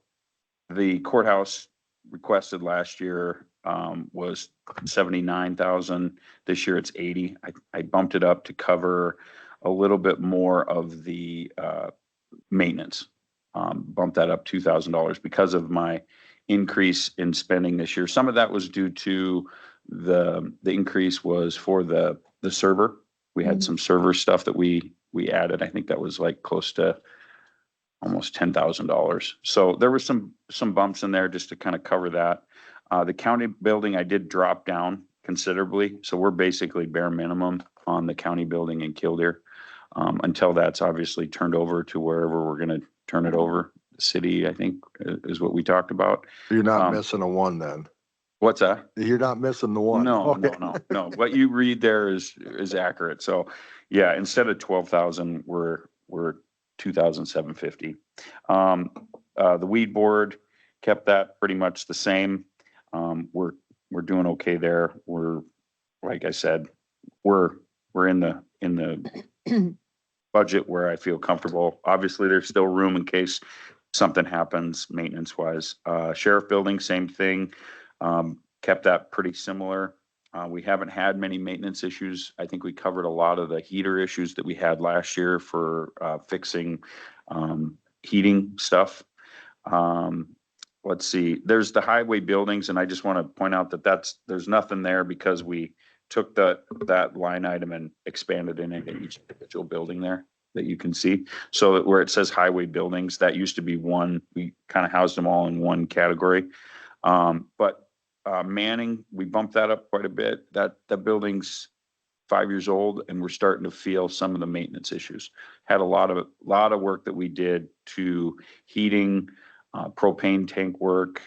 the courthouse requested last year was 79,000. This year it's 80. I bumped it up to cover a little bit more of the maintenance. Bumped that up $2,000 because of my increase in spending this year. Some of that was due to the increase was for the server. We had some server stuff that we added. I think that was like close to almost $10,000. So there was some bumps in there just to kind of cover that. The county building, I did drop down considerably. So we're basically bare minimum on the county building in Killdeer until that's obviously turned over to wherever we're going to turn it over. The city, I think, is what we talked about. You're not missing a one then. What's that? You're not missing the one. No, Okay. no. What you read there is accurate. So yeah, instead of 12,000, we're 2,750. The weed board kept that pretty much the same. We're doing okay there. We're, like I said, we're in the budget where I feel comfortable. Obviously, there's still room in case something happens maintenance wise. Sheriff building, same thing. Kept that pretty similar. We haven't had many maintenance issues. I think we covered a lot of the heater issues that we had last year for fixing heating stuff. Let's see, there's the highway buildings, and I just want to point out that there's nothing there because we took that line item and expanded it into each individual building there that you can see. So where it says highway buildings, that used to be one, we kind of housed them all in one category. But Manning, we bumped that up quite a bit. That building's 5 years old, and we're starting to feel some of the maintenance issues. Had a lot of work that we did to heating, propane tank work.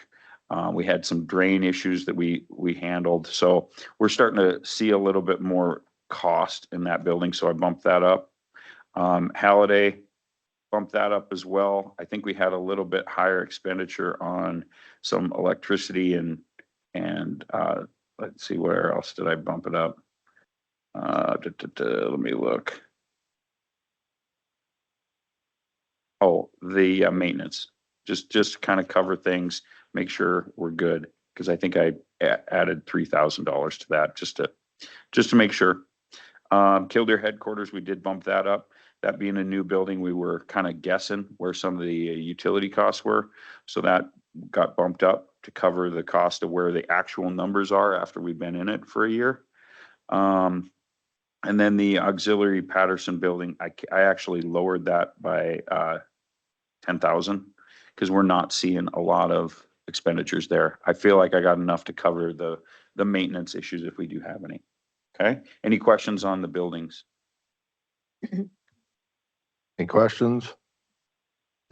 We had some drain issues that we handled. So we're starting to see a little bit more cost in that building. So I bumped that up. Halliday, bumped that up as well. I think we had a little bit higher expenditure on some electricity and let's see, where else did I bump it up? Let me look. Oh, the maintenance, just kind of cover things, make sure we're good. Because I think I added $3,000 to that just to make sure. Killdeer headquarters, we did bump that up. That being a new building, we were kind of guessing where some of the utility costs were. So that got bumped up to cover the cost of where the actual numbers are after we've been in it for a year. And then the auxiliary Patterson building, I actually lowered that by 10,000 because we're not seeing a lot of expenditures there. I feel like I got enough to cover the maintenance issues if we do have any. Okay, any questions on the buildings? Any questions?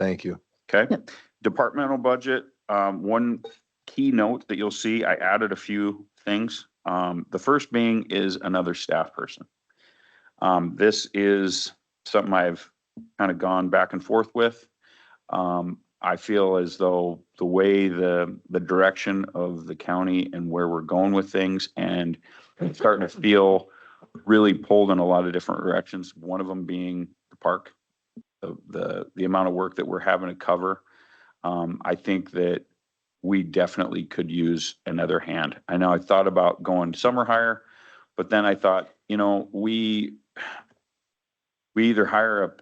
Thank you. Okay, departmental budget, one key note that you'll see, I added a few things. The first being is another staff person. This is something I've kind of gone back and forth with. I feel as though the way the direction of the county and where we're going with things, and I'm starting to feel really pulled in a lot of different directions. One of them being the park, the amount of work that we're having to cover. I think that we definitely could use another hand. I know I thought about going summer hire, but then I thought, you know, we either hire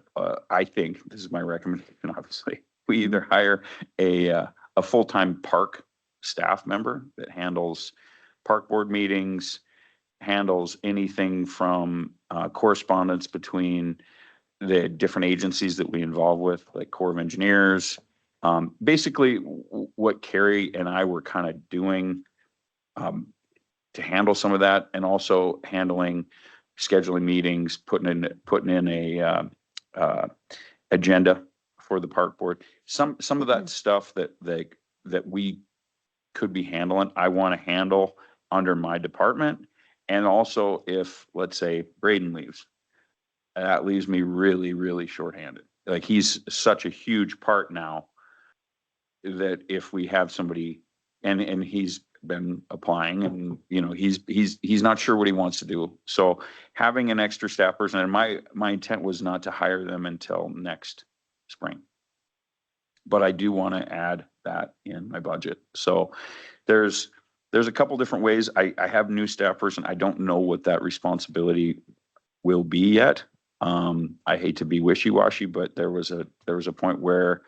I think this is my recommendation, obviously, we either hire a full-time park staff member that handles park board meetings, handles anything from correspondence between the different agencies that we involve with, like Corps of Engineers. Basically, what Carrie and I were kind of doing to handle some of that, and also handling scheduling meetings, putting in a agenda for the park board. Some of that stuff that we could be handling, I want to handle under my department. And also, if, let's say, Braden leaves, that leaves me really, really shorthanded. Like, he's such a huge part now that if we have somebody, and he's been applying, and you know, he's not sure what he wants to do. So having an extra staff person, and my intent was not to hire them until next spring, but I do want to add that in my budget. So there's a couple different ways. I have a new staff person. I don't know what that responsibility will be yet. I hate to be wishy-washy, but there was a point where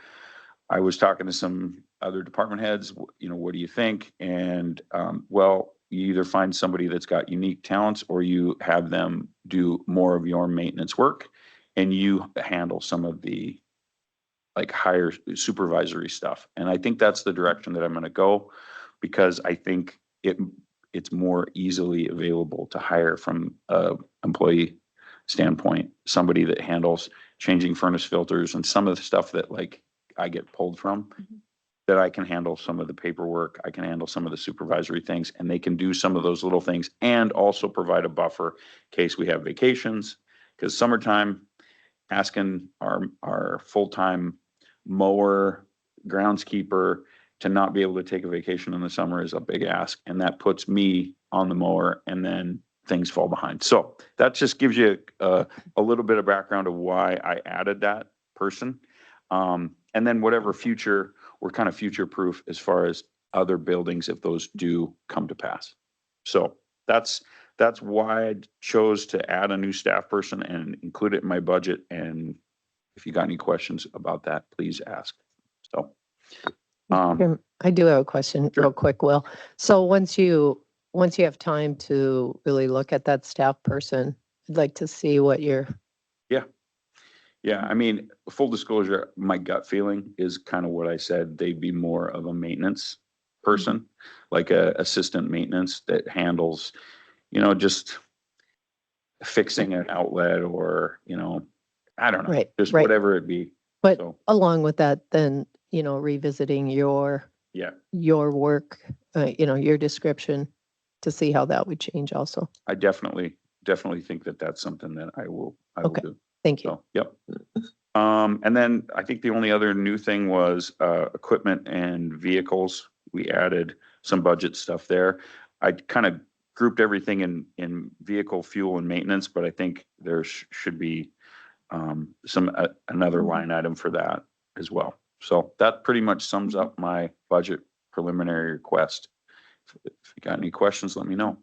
I was talking to some other department heads, you know, what do you think? And, well, you either find somebody that's got unique talents, or you have them do more of your maintenance work, and you handle some of the like higher supervisory stuff. And I think that's the direction that I'm going to go, because I think it's more easily available to hire from a employee standpoint, somebody that handles changing furnace filters and some of the stuff that like I get pulled from, that I can handle some of the paperwork, I can handle some of the supervisory things, and they can do some of those little things and also provide a buffer in case we have vacations. Because summertime, asking our full-time mower, groundskeeper to not be able to take a vacation in the summer is a big ask, and that puts me on the mower, and then things fall behind. So that just gives you a little bit of background of why I added that person. And then whatever future, we're kind of future proof as far as other buildings, if those do come to pass. So that's why I chose to add a new staff person and include it in my budget. And if you got any questions about that, please ask. So. I do have a question real quick, Will. So once you have time to really look at that staff person, I'd like to see what you're. Yeah, I mean, full disclosure, my gut feeling is kind of what I said. They'd be more of a maintenance person, like a assistant maintenance that handles, you know, just fixing an outlet, or, you know, I don't know, just whatever it be. But along with that, then, you know, revisiting your work, you know, your description, to see how that would change also. I definitely think that that's something that I will do. Thank you. So, yep. And then I think the only other new thing was equipment and vehicles. We added some budget stuff there. I kind of grouped everything in vehicle, fuel, and maintenance, but I think there should be another line item for that as well. So that pretty much sums up my budget preliminary request. If you got any questions, let me know.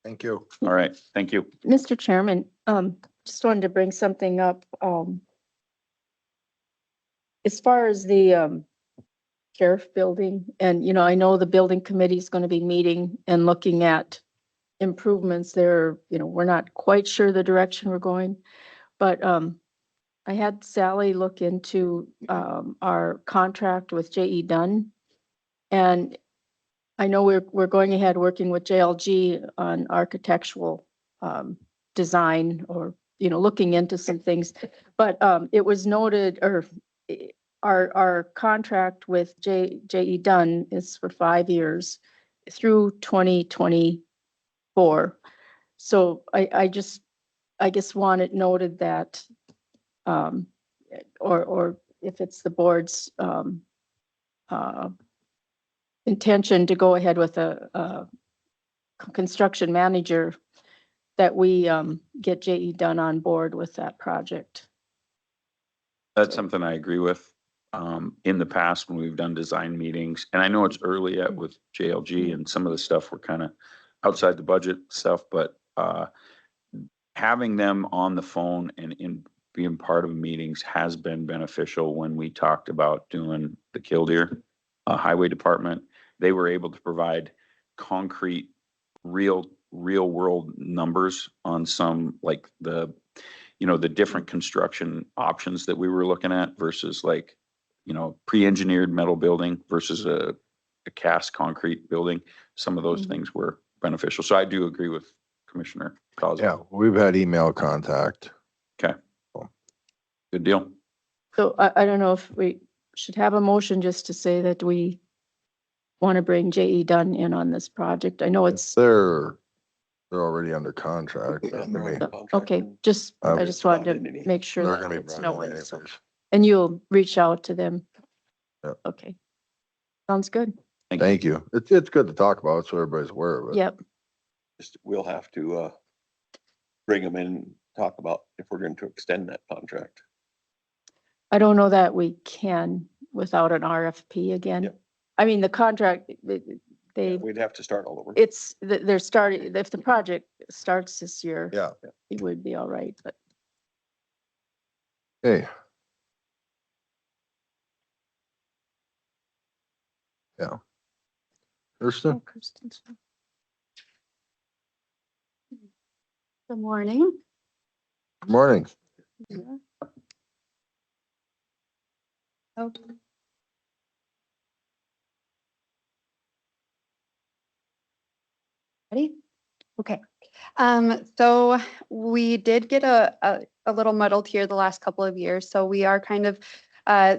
Thank you. All right, thank you. Mr. Chairman, just wanted to bring something up. As far as the sheriff building, and I know the building committee is going to be meeting and looking at improvements there. We're not quite sure the direction we're going, but I had Sally look into our contract with J.E. Dunn, and I know we're going ahead working with JLG on architectural design, or looking into some things. But it was noted, or our contract with J.E. Dunn is for 5 years through 2024. So I guess want it noted that, or if it's the board's intention to go ahead with a construction manager, that we get J.E. Dunn on board with that project. That's something I agree with. In the past, when we've done design meetings, and I know it's early yet with JLG and some of the stuff we're kind of outside the budget stuff, but having them on the phone and in being part of meetings has been beneficial. When we talked about doing the Killdeer Highway Department, they were able to provide concrete, real world numbers on some, like the different construction options that we were looking at versus like, pre-engineered metal building versus a cast concrete building. Some of those things were beneficial. So I do agree with Commissioner Cosmo. Yeah, we've had email contact. Okay. Good deal. So I don't know if we should have a motion just to say that we want to bring J.E. Dunn in on this project. I know it's, They're already under contract. okay, I just wanted to make sure They're that gonna be it's brought in known. anyways. So- And you'll reach out to them? Yep. Okay. Sounds good. Thank you. It's good to talk about so everybody's aware of it. Yep. We'll have to bring them in and talk about if we're going to extend that contract. I don't know that we can without an RFP again. Yep. I mean, the contract, they, We'd have to start all over. they're starting, if the project starts this year. Yeah. It would be all right, but Hey. Yeah. Kirsten? Good morning. Good morning. Okay. Ready? Okay. So we did get a little muddled here the last couple of years. So we are kind of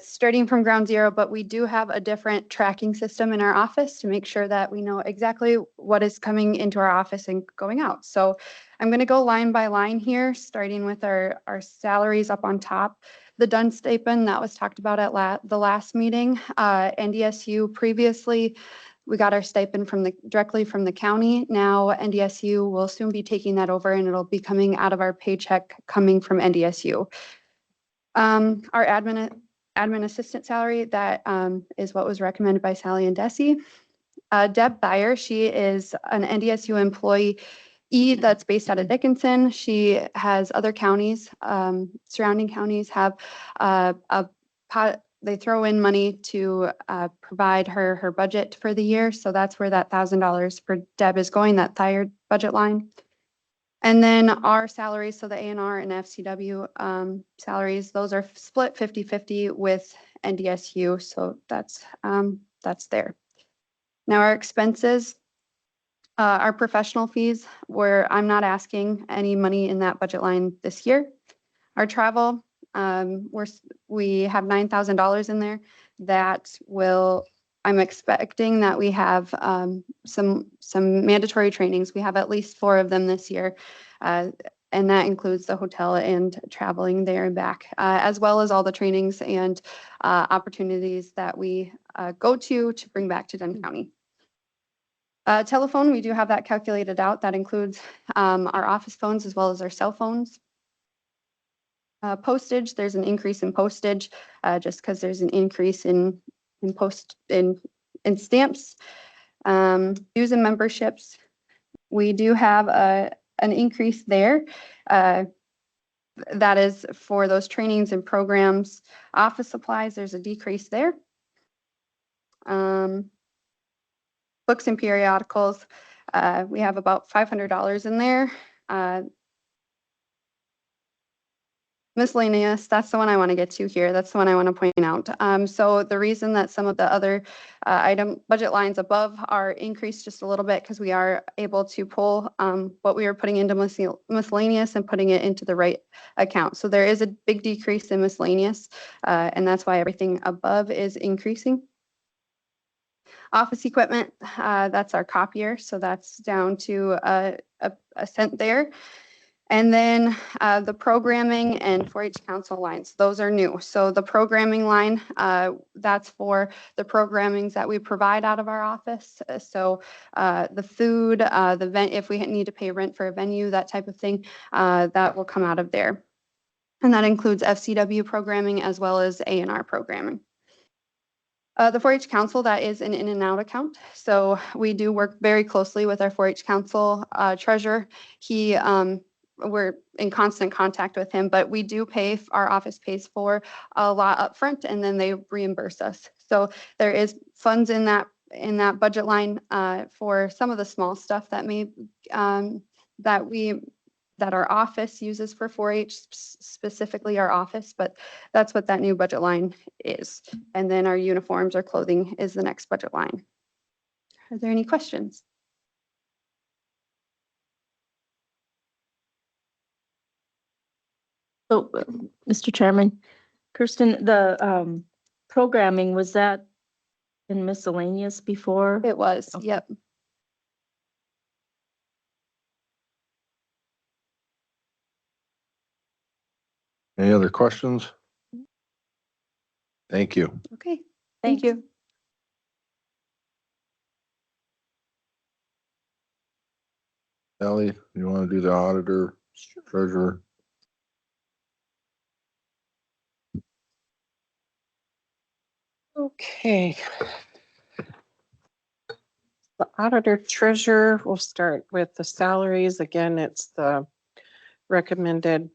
starting from ground zero, but we do have a different tracking system in our office to make sure that we know exactly what is coming into our office and going out. So I'm going to go line by line here, starting with our salaries up on top. The Dunn stipend that was talked about at the last meeting, NDSU previously, we got our stipend directly from the county. Now NDSU will soon be taking that over, and it'll be coming out of our paycheck coming from NDSU. Our admin assistant salary, that is what was recommended by Sally and Desi. Deb Byer, she is an NDSU employee that's based out of Dickinson. She has other counties, surrounding counties have they throw in money to provide her budget for the year. So that's where that $1,000 for Deb is going, that tired budget line. And then our salaries, so the A&R and FCW salaries, those are split 50-50 with NDSU. So that's there. Now our expenses, our professional fees, where I'm not asking any money in that budget line this year. Our travel, we have $9,000 in there. That will, I'm expecting that we have some mandatory trainings. We have at least 4 of them this year. And that includes the hotel and traveling there and back, as well as all the trainings and opportunities that we go to bring back to Dunn County. Telephone, we do have that calculated out. That includes our office phones as well as our cell phones. Postage, there's an increase in postage just because there's an increase in stamps. Dues and memberships, we do have an increase there. That is for those trainings and programs. Office supplies, there's a decrease there. Books and periodicals, we have about $500 in there. Miscellaneous, that's the one I want to get to here. That's the one I want to point out. So the reason that some of the other item budget lines above are increased just a little bit because we are able to pull what we were putting into miscellaneous and putting it into the right account. So there is a big decrease in miscellaneous, and that's why everything above is increasing. Office equipment, that's our copier, so that's down to a cent there. And then the programming and 4-H council lines, those are new. So the programming line, that's for the programmings that we provide out of our office. So the food, the event, if we need to pay rent for a venue, that type of thing, that will come out of there. And that includes FCW programming as well as A&R programming. The 4-H Council, that is an in and out account. So we do work very closely with our 4-H Council treasurer. We're in constant contact with him, but we do pay, our office pays for a lot upfront and then they reimburse us. So there is funds in that budget line for some of the small stuff that may, that our office uses for 4-H, specifically our office, but that's what that new budget line is. And then our uniforms or clothing is the next budget line. Are there any questions? So, Mr. Chairman, Kirsten, the programming, was that in miscellaneous before? It was, yep. Any other questions? Thank you. Okay, thank you. Ellie, you want to do the auditor, treasurer? Okay. The auditor treasurer, we'll start with the salaries. Again, it's the recommended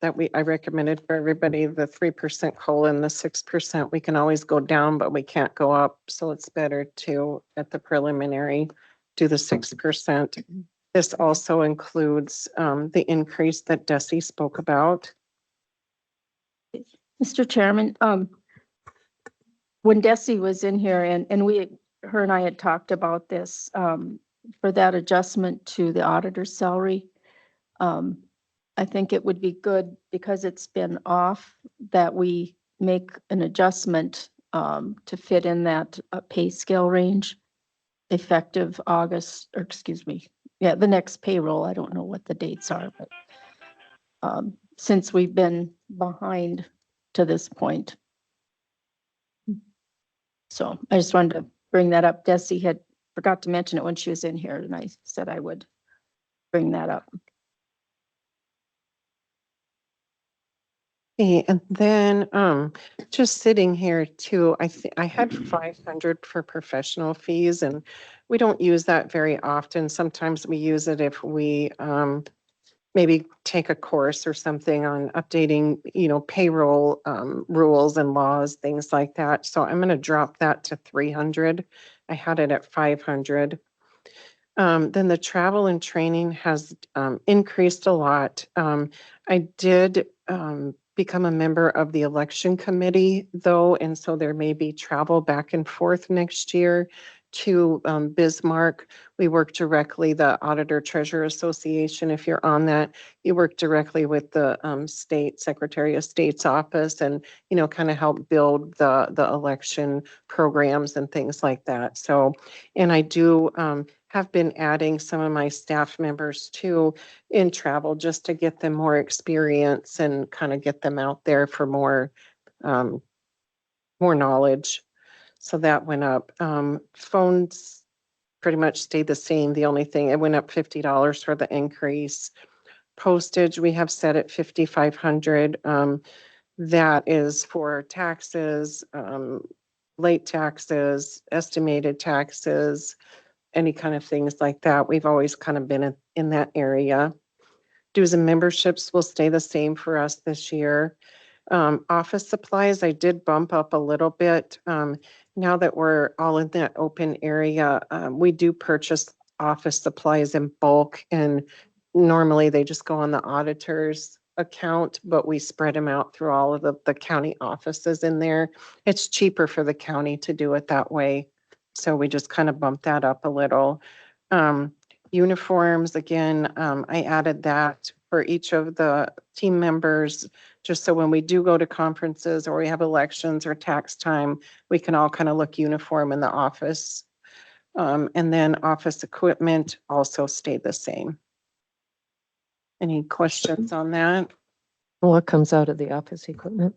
that I recommended for everybody, the 3% COLA and the 6%. We can always go down, but we can't go up. So it's better to, at the preliminary, do the 6%. This also includes the increase that Desi spoke about. Mr. Chairman, when Desi was in here and her and I had talked about this, for that adjustment to the auditor's salary, I think it would be good because it's been off that we make an adjustment to fit in that pay scale range effective August, or excuse me, yeah, the next payroll. I don't know what the dates are, but since we've been behind to this point. So I just wanted to bring that up. Desi had forgot to mention it when she was in here, and I said I would bring that up. Okay, and then just sitting here too, I had 500 for professional fees, and we don't use that very often. Sometimes we use it if we maybe take a course or something on updating, payroll rules and laws, things like that. So I'm going to drop that to 300. I had it at 500. Then the travel and training has increased a lot. I did become a member of the election committee though, and so there may be travel back and forth next year to Bismarck. We work directly, the Auditor Treasurer Association, if you're on that, you work directly with the State Secretary of State's office and, kind of help build the election programs and things like that. So, and I do have been adding some of my staff members too in travel just to get them more experience and kind of get them out there for more knowledge. So that went up. Phones pretty much stayed the same. The only thing, it went up $50 for the increase. Postage, we have set at $5,500. That is for taxes, late taxes, estimated taxes, any kind of things like that. We've always kind of been in that area. Dues and memberships will stay the same for us this year. Office supplies, I did bump up a little bit. Now that we're all in that open area, we do purchase office supplies in bulk, and normally they just go on the auditor's account, but we spread them out through all of the county offices in there. It's cheaper for the county to do it that way. So we just kind of bumped that up a little. Uniforms, again, I added that for each of the team members, just so when we do go to conferences or we have elections or tax time, we can all kind of look uniform in the office. And then office equipment also stayed the same. Any questions on that? What comes out of the office equipment?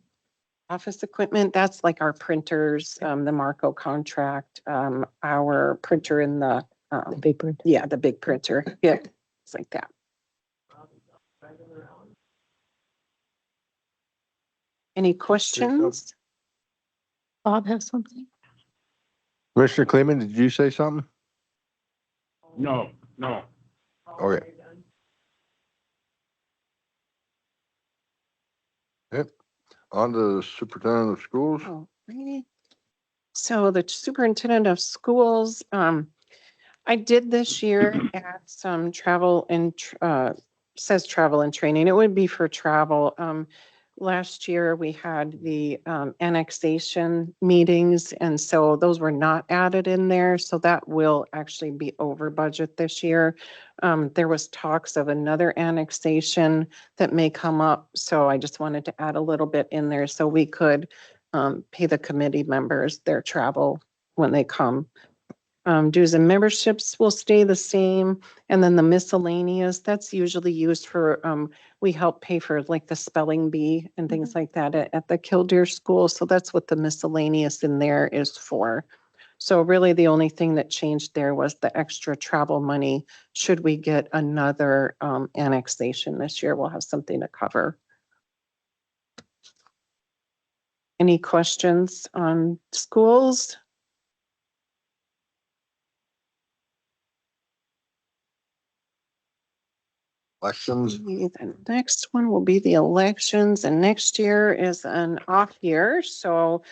Office equipment, that's like our printers, the Marco contract, our printer in the big printer. Yeah, the big printer. Yeah, it's like that. Any questions? Bob has something? Commissioner Kleeman, did you say something? No. Okay. Yep. On to the superintendent of schools. Oh, really? So the superintendent of schools, I did this year add some travel and, says travel and training. It would be for travel. Last year we had the annexation meetings, and so those were not added in there. So that will actually be over budget this year. There was talks of another annexation that may come up. So I just wanted to add a little bit in there so we could pay the committee members their travel when they come. Dues and memberships will stay the same. And then the miscellaneous, that's usually used for, we help pay for like the spelling bee and things like that at the Killdeer School. So that's what the miscellaneous in there is for. So really the only thing that changed there was the extra travel money. Should we get another annexation this year, we'll have something to cover. Any questions on schools? Elections. The next one will be the elections, and next year is an off year. So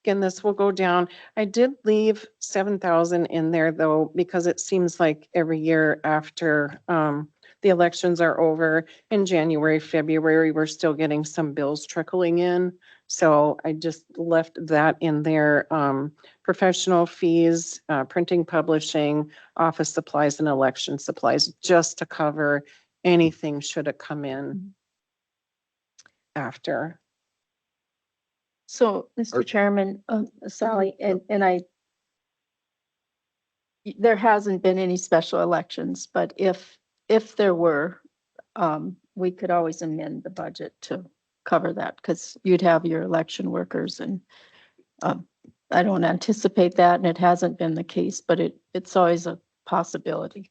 again, this will go down. I did leave 7,000 in there though, because it seems like every year after the elections are over in January, February, we're still getting some bills trickling in. So I just left that in there. Professional fees, printing, publishing, office supplies, and election supplies, just to cover anything should have come in after. So, Mr. Chairman, Sally, and there hasn't been any special elections, but if there were, we could always amend the budget to cover that, because you'd have your election workers, and I don't anticipate that, and it hasn't been the case, but it's always a possibility.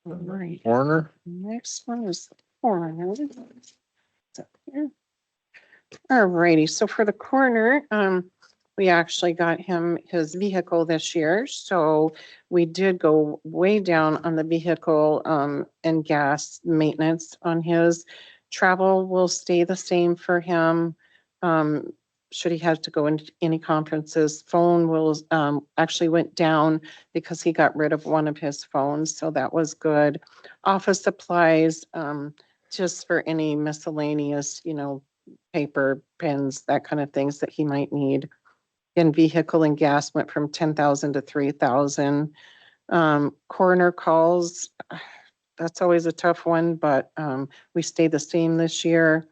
All right. Coroner. Next one is the coroner. It's up here. All righty, so for the coroner, we actually got him his vehicle this year, so we did go way down on the vehicle and gas maintenance on his. Travel will stay the same for him. Should he have to go into any conferences, phone will actually went down because he got rid of one of his phones, so that was good. Office supplies, just for any miscellaneous, paper, pens, that kind of things that he might need. And vehicle and gas went from 10,000 to 3,000. Coroner calls, that's always a tough one, but we stay the same this year.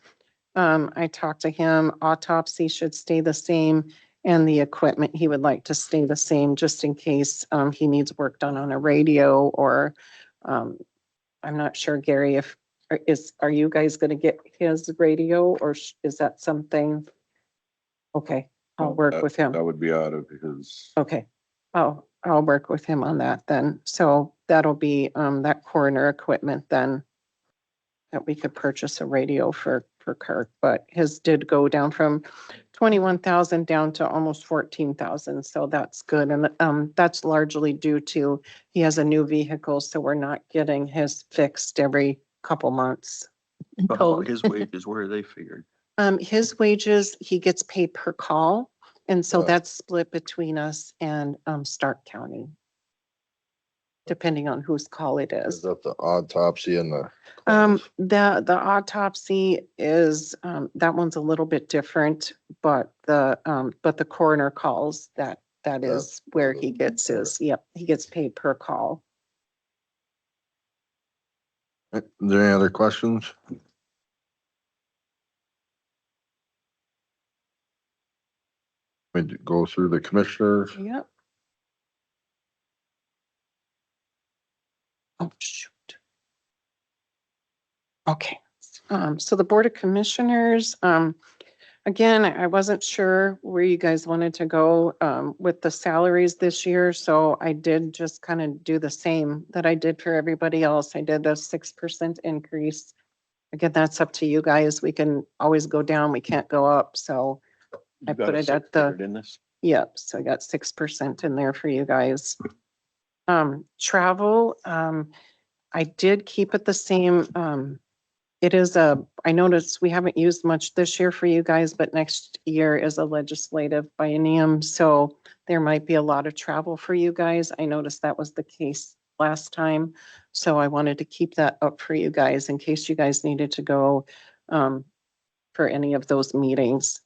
I talked to him, autopsy should stay the same, and the equipment he would like to stay the same, just in case he needs work done on a radio, or I'm not sure, Gary, are you guys going to get his radio, or is that something? Okay, I'll work with him. That would be out of his. Okay, I'll work with him on that then. So that'll be that coroner equipment then, that we could purchase a radio for per car, but his did go down from 21,000 down to almost 14,000. So that's good. And that's largely due to he has a new vehicle, so we're not getting his fixed every couple months. But how about his wages, where are they figured? His wages, he gets paid per call. And so that's split between us and Stark County, depending on whose call it Is is. that the autopsy and the? The autopsy is, that one's a little bit different, but the coroner calls that is where he gets his, yep, he gets paid per call. Is there any other questions? We go through the commissioners. Yep. Oh, shoot. Okay, so the Board of Commissioners, again, I wasn't sure where you guys wanted to go with the salaries this year, so I did just kind of do the same that I did for everybody else. I did a 6% increase. Again, that's up to you guys. We can always go down, we can't go up, so I put it at the, In this? yep, so I got 6% in there for you guys. Travel, I did keep it the same. It is I noticed we haven't used much this year for you guys, but next year is a legislative biennium, so there might be a lot of travel for you guys. I noticed that was the case last time, so I wanted to keep that up for you guys in case you guys needed to go for any of those meetings.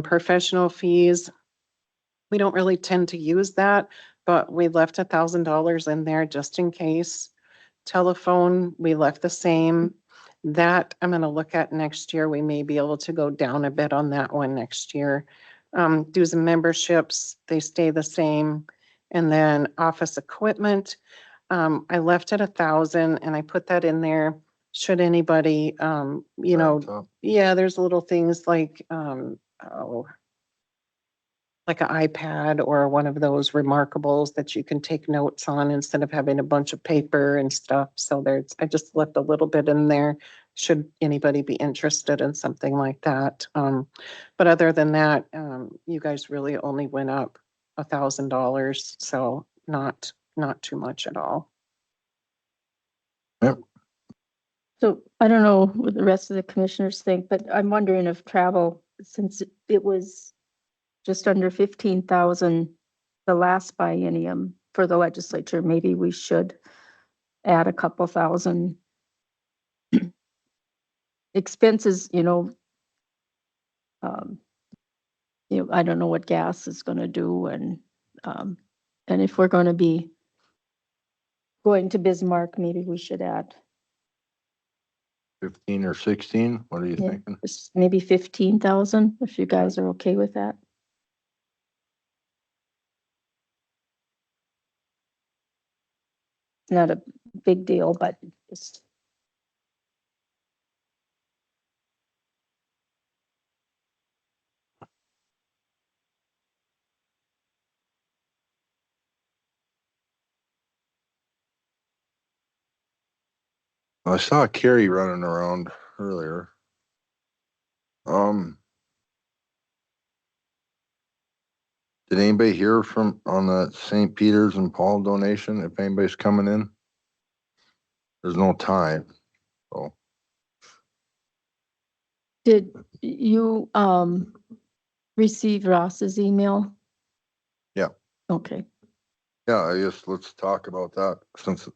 Professional fees, we don't really tend to use that, but we left $1,000 in there just in case. Telephone, we left the same. That I'm gonna look at next year. We may be able to go down a bit on that one next year. Dues and memberships, they stay the same. And then office equipment, I left it 1,000 and I put that in there. Should anybody, you know, Laptop. yeah, there's little things like, like an iPad or one of those remarkables that you can take notes on instead of having a bunch of paper and stuff. So I just left a little bit in there. Should anybody be interested in something like that. But other than that, you guys really only went up $1,000. So not too much at all. Yep. So I don't know what the rest of the commissioners think, but I'm wondering if travel, since it was just under 15,000 the last biennium for the legislature, maybe we should add a couple thousand. Expenses, I don't know what gas is gonna do and if we're gonna be going to Bismarck, maybe we should add 15 or 16, what are you thinking? maybe 15,000, if you guys are okay with that. Not a big deal, but just. I saw Carrie running around earlier. Did anybody hear on the St. Peter's and Paul donation, if anybody's coming in? There's no time, so. Did you receive Ross's email? Yeah. Okay. Yeah, I guess let's talk about that since.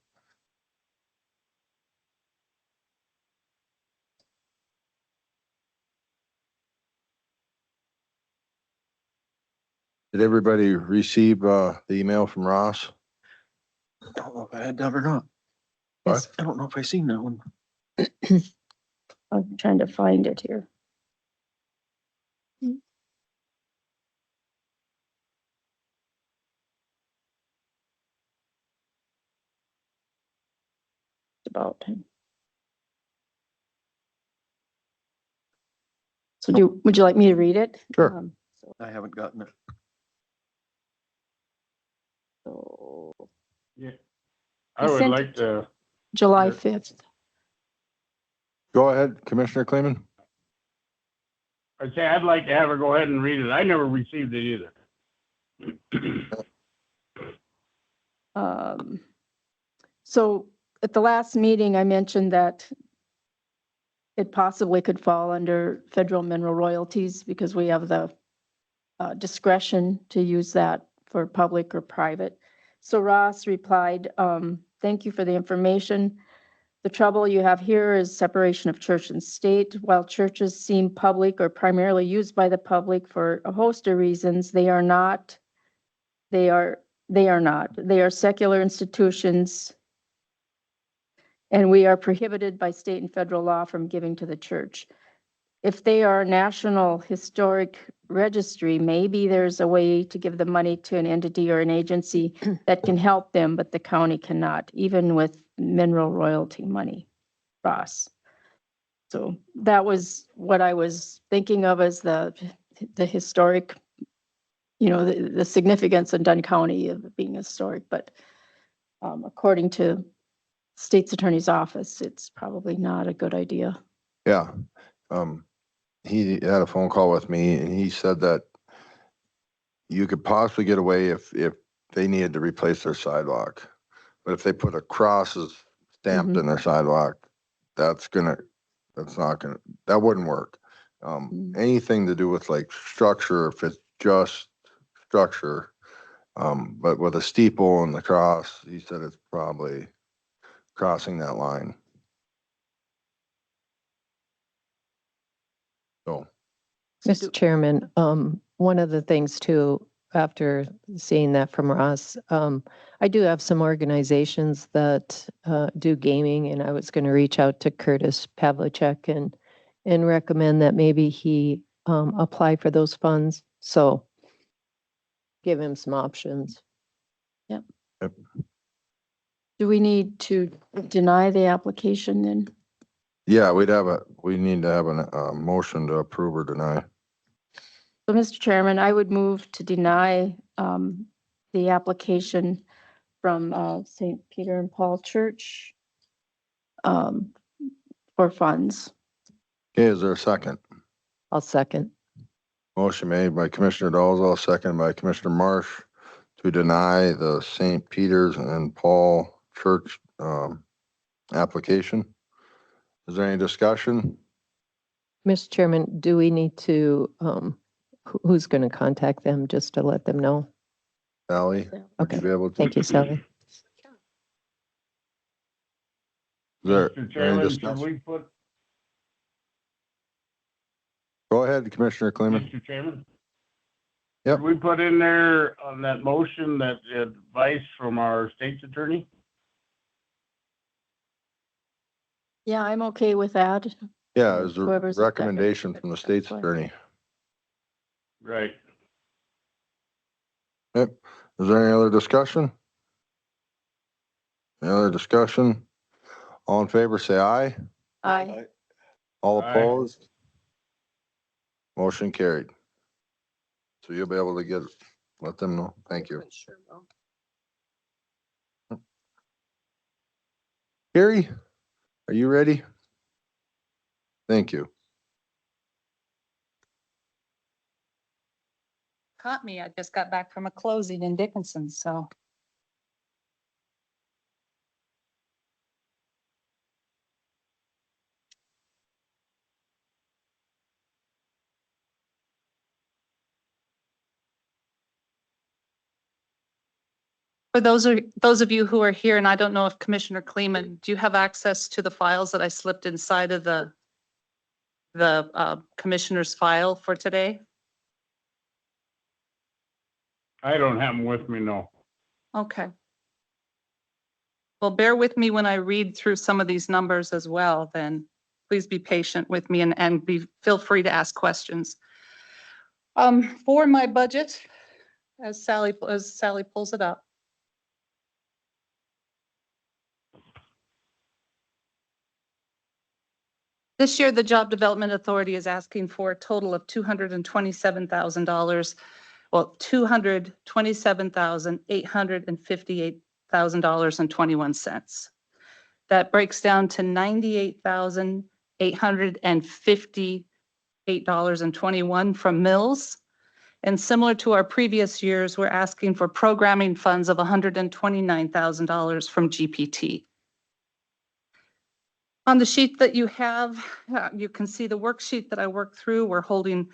Did everybody receive the email from Ross? I don't know if I had that or not. What? I don't know if I seen that one. I'm trying to find it here. About him. So would you like me to read it? Sure. I haven't gotten it. So Yeah. I I would sent like to. July 5th. Go ahead, Commissioner Kleeman. I say I'd like to have her go ahead and read it. I never received it either. So at the last meeting, I mentioned that it possibly could fall under federal mineral royalties because we have the discretion to use that for public or private. So Ross replied, thank you for the information. The trouble you have here is separation of church and state. While churches seem public or primarily used by the public for a host of reasons, they are not. They are not. They are secular institutions, and we are prohibited by state and federal law from giving to the church. If they are a national historic registry, maybe there's a way to give the money to an entity or an agency that can help them, but the county cannot, even with mineral royalty money, Ross. So that was what I was thinking of as the historic, the significance in Dunn County of being historic, but according to State's Attorney's Office, it's probably not a good idea. Yeah. He had a phone call with me and he said that you could possibly get away if they needed to replace their sidewalk. But if they put a crosses stamped in their sidewalk, that wouldn't work. Anything to do with like structure, if it's just structure, but with a steeple and the cross, he said it's probably crossing that line. So. Mr. Chairman, one of the things too, after seeing that from Ross, I do have some organizations that do gaming, and I was going to reach out to Curtis Pavlicek and recommend that maybe he apply for those funds. So give him some options. Yep. Do we need to deny the application then? Yeah, we need to have a motion to approve or deny. So, Mr. Chairman, I would move to deny the application from St. Peter and Paul Church for funds. Okay, is there a second? I'll second. Motion made by Commissioner Dolzall, second by Commissioner Marsh to deny the St. Peter's and Paul Church application. Is there any discussion? Mr. Chairman, do we need to, who's going to contact them just to let them know? Sally? Would you be able to? Thank you, Sally. Is there Mr. any Chairman, should discussion? we put, Go ahead, Commissioner Kleeman. Mr. Chairman? Yep. Should we put in there on that motion that advice from our state's attorney? Yeah, I'm okay with that. Yeah, is a Whoever's recommendation from the state's attorney. Right. Yep. Is there any other discussion? Any other discussion? All in favor, say aye. Aye. All Aye. opposed? Motion carried. So you'll be able to let them know. Thank you. Gary, are you ready? Thank you. Caught me. I just got back from a closing in Dickinson, so. For those of you who are here, and I don't know if Commissioner Kleeman, do you have access to the files that I slipped inside of the commissioner's file for today? I don't have them with me, no. Okay. Well, bear with me when I read through some of these numbers as well, then please be patient with me and feel free to ask questions. For my budget, as Sally pulls it up. This year, the Job Development Authority is asking for a total of $227,000. Well, $227,858.21. That breaks down to $98,850 $8.21 from Mills. And similar to our previous years, we're asking for programming funds of $129,000 from GPT. On the sheet that you have, you can see the worksheet that I worked through. We're holding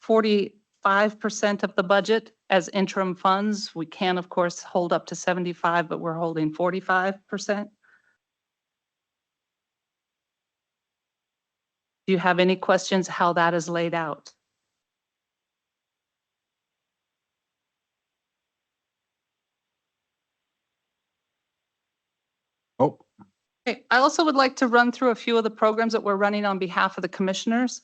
45% of the budget as interim funds. We can, of course, hold up to 75, but we're holding 45%. Do you have any questions how that is laid out? Oh, Okay, I also would like to run through a few of the programs that we're running on behalf of the commissioners.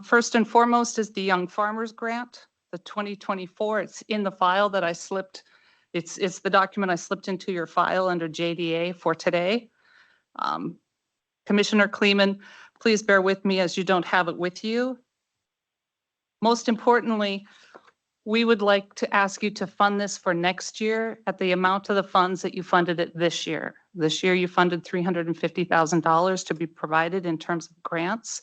First and foremost is the Young Farmers Grant, the 2024. It's in the file that I slipped. It's the document I slipped into your file under JDA for today. Commissioner Kleeman, please bear with me as you don't have it with you. Most importantly, we would like to ask you to fund this for next year at the amount of the funds that you funded it this year. This year you funded $350,000 to be provided in terms of grants.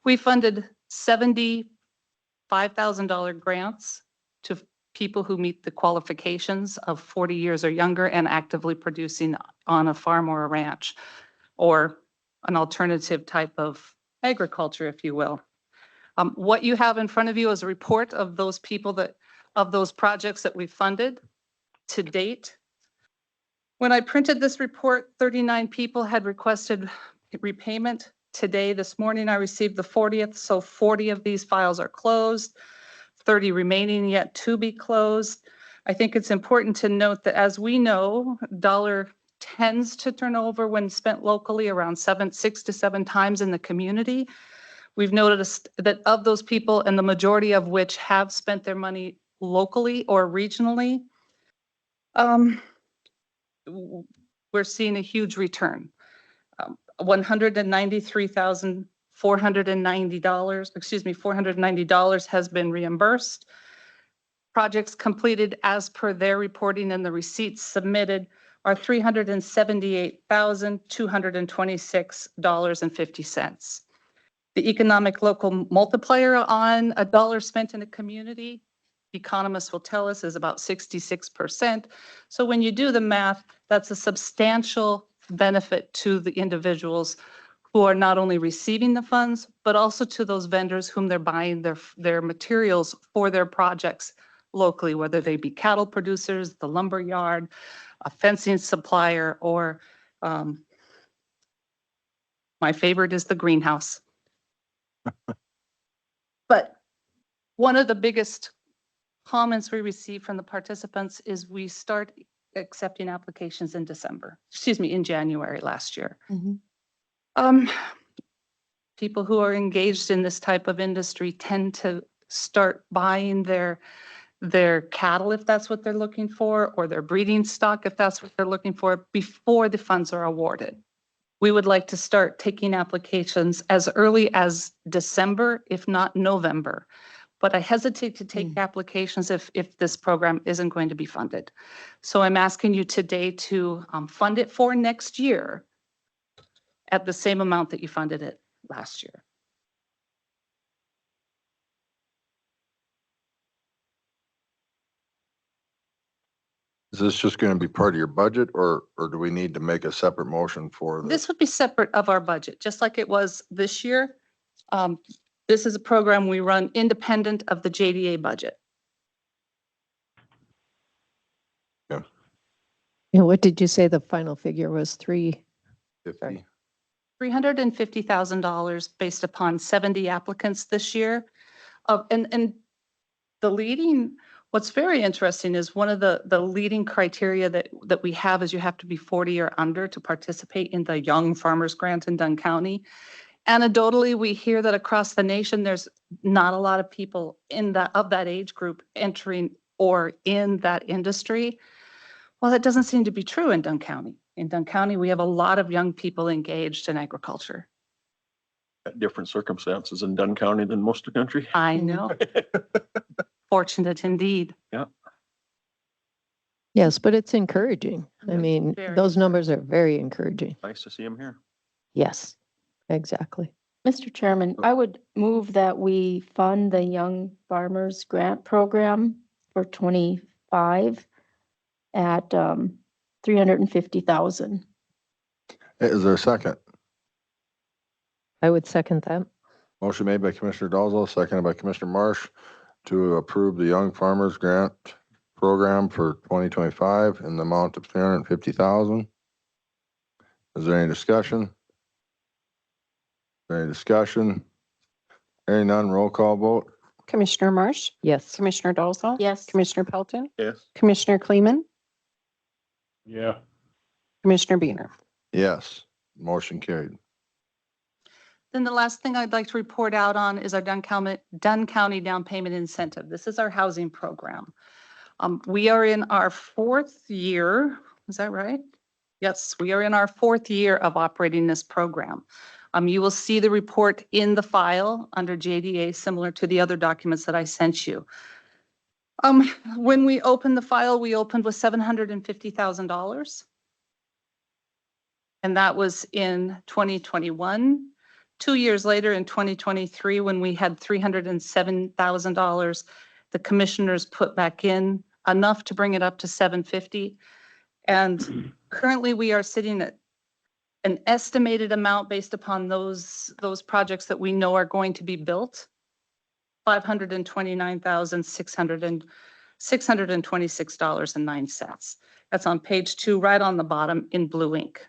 We funded $75,000 grants to people who meet the qualifications of 40 years or younger and actively producing on a farm or a ranch, or an alternative type of agriculture, if you will. What you have in front of you is a report of those people of those projects that we funded to date. When I printed this report, 39 people had requested repayment. Today, this morning, I received the 40th, so 40 of these files are closed, 30 remaining yet to be closed. I think it's important to note that, as we know, dollar tends to turn over when spent locally around 6 to 7 times in the community. We've noticed that of those people, and the majority of which have spent their money locally or regionally, we're seeing a huge return. $490 has been reimbursed. Projects completed as per their reporting and the receipts submitted are $378,226.50. The economic local multiplier on a dollar spent in a community, economists will tell us, is about 66%. So when you do the math, that's a substantial benefit to the individuals who are not only receiving the funds, but also to those vendors whom they're buying their materials for their projects locally, whether they be cattle producers, the lumber yard, a fencing supplier, or my favorite is the greenhouse. But one of the biggest comments we receive from the participants is we start accepting applications in in January last year. People who are engaged in this type of industry tend to start buying their cattle, if that's what they're looking for, or their breeding stock, if that's what they're looking for, before the funds are awarded. We would like to start taking applications as early as December, if not November. But I hesitate to take applications if this program isn't going to be funded. So I'm asking you today to fund it for next year at the same amount that you funded it last year. is this just going to be part of your budget, or do we need to make a separate motion for this? This would be separate of our budget, just like it was this year. This is a program we run independent of the JDA budget. Yeah. And what did you say the final figure was? 50. $350,000 based upon 70 applicants this year. And what's very interesting is one of the leading criteria that we have is you have to be 40 or under to participate in the Young Farmers Grant in Dunn County. Anecdotally, we hear that across the nation, there's not a lot of people of that age group entering or in that industry. Well, that doesn't seem to be true in Dunn County. In Dunn County, we have a lot of young people engaged in agriculture. Different circumstances in Dunn County than most of the country. I know. Fortunate indeed. Yeah. Yes, but it's encouraging. I mean, very those numbers are very encouraging. Nice to see them here. Yes, exactly. Mr. Chairman, I would move that we fund the Young Farmers Grant Program for 25 at 350,000. Is there a second? I would second that. Motion made by Commissioner Dalzell, seconded by Commissioner Marsh to approve the Young Farmers Grant Program for 2025 in the amount of 350,000. Is there any discussion? Any discussion? Hearing none, roll call vote. Commissioner Marsh, Yes. Commissioner Dalzell. Yes. Commissioner Pelton, Yes. Commissioner Kleeman, Yeah. Commissioner Beener. Yes, motion carried. Then the last thing I'd like to report out on is our Dunn County Down Payment Incentive. This is our housing program. We are in our 4th year. Is that right? Yes, we are in our 4th year of operating this program. You will see the report in the file under JDA, similar to the other documents that I sent you. When we opened the file, we opened with $750,000. And that was in 2021. 2 years later, in 2023, when we had $307,000, the commissioners put back in enough to bring it up to 750. And currently we are sitting at an estimated amount based upon those projects that we know are going to be built, $529,626.09. That's on page 2, right on the bottom in blue ink.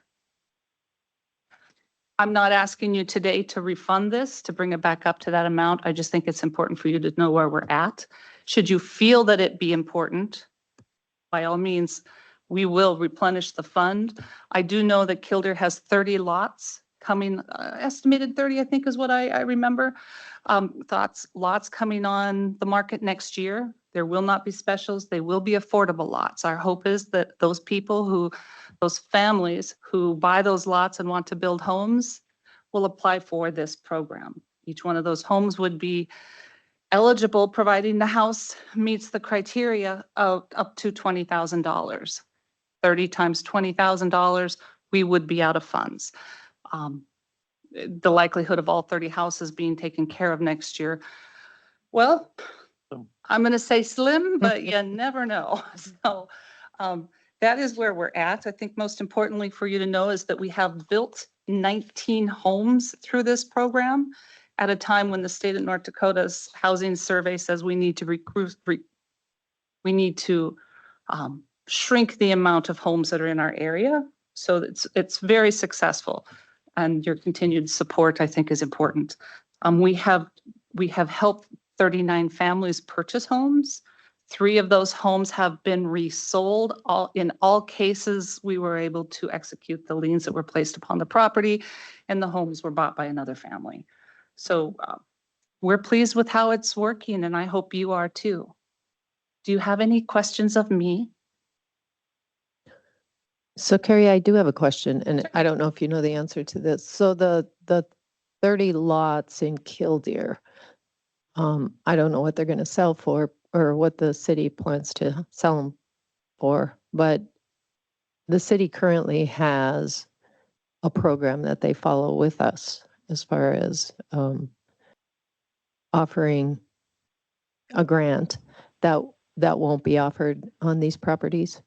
I'm not asking you today to refund this, to bring it back up to that amount. I just think it's important for you to know where we're at. Should you feel that it be important, by all means, we will replenish the fund. I do know that Kildare has 30 lots coming, estimated 30, I think is what I remember. Lots coming on the market next year. There will not be specials. They will be affordable lots. Our hope is that those families who buy those lots and want to build homes will apply for this program. Each one of those homes would be eligible, providing the house meets the criteria of up to $20,000. 30 times $20,000, we would be out of funds. The likelihood of all 30 houses being taken care of next year, well, I'm going to say slim, but you never know. So that is where we're at. I think most importantly for you to know is that we have built 19 homes through this program at a time when the state of North Dakota's housing survey says we need to shrink the amount of homes that are in our area. So it's very successful, and your continued support, I think, is important. We have helped 39 families purchase homes. 3 of those homes have been resold. In all cases, we were able to execute the liens that were placed upon the property, and the homes were bought by another family. So we're pleased with how it's working, and I hope you are too. Do you have any questions of me? So Carrie, I do have a question, and I don't know if you know the answer to this. So the 30 lots in Kildare, I don't know what they're going to sell for or what the city plans to sell them for, but the city currently has a program that they follow with us as far as offering a grant that won't be offered on these properties.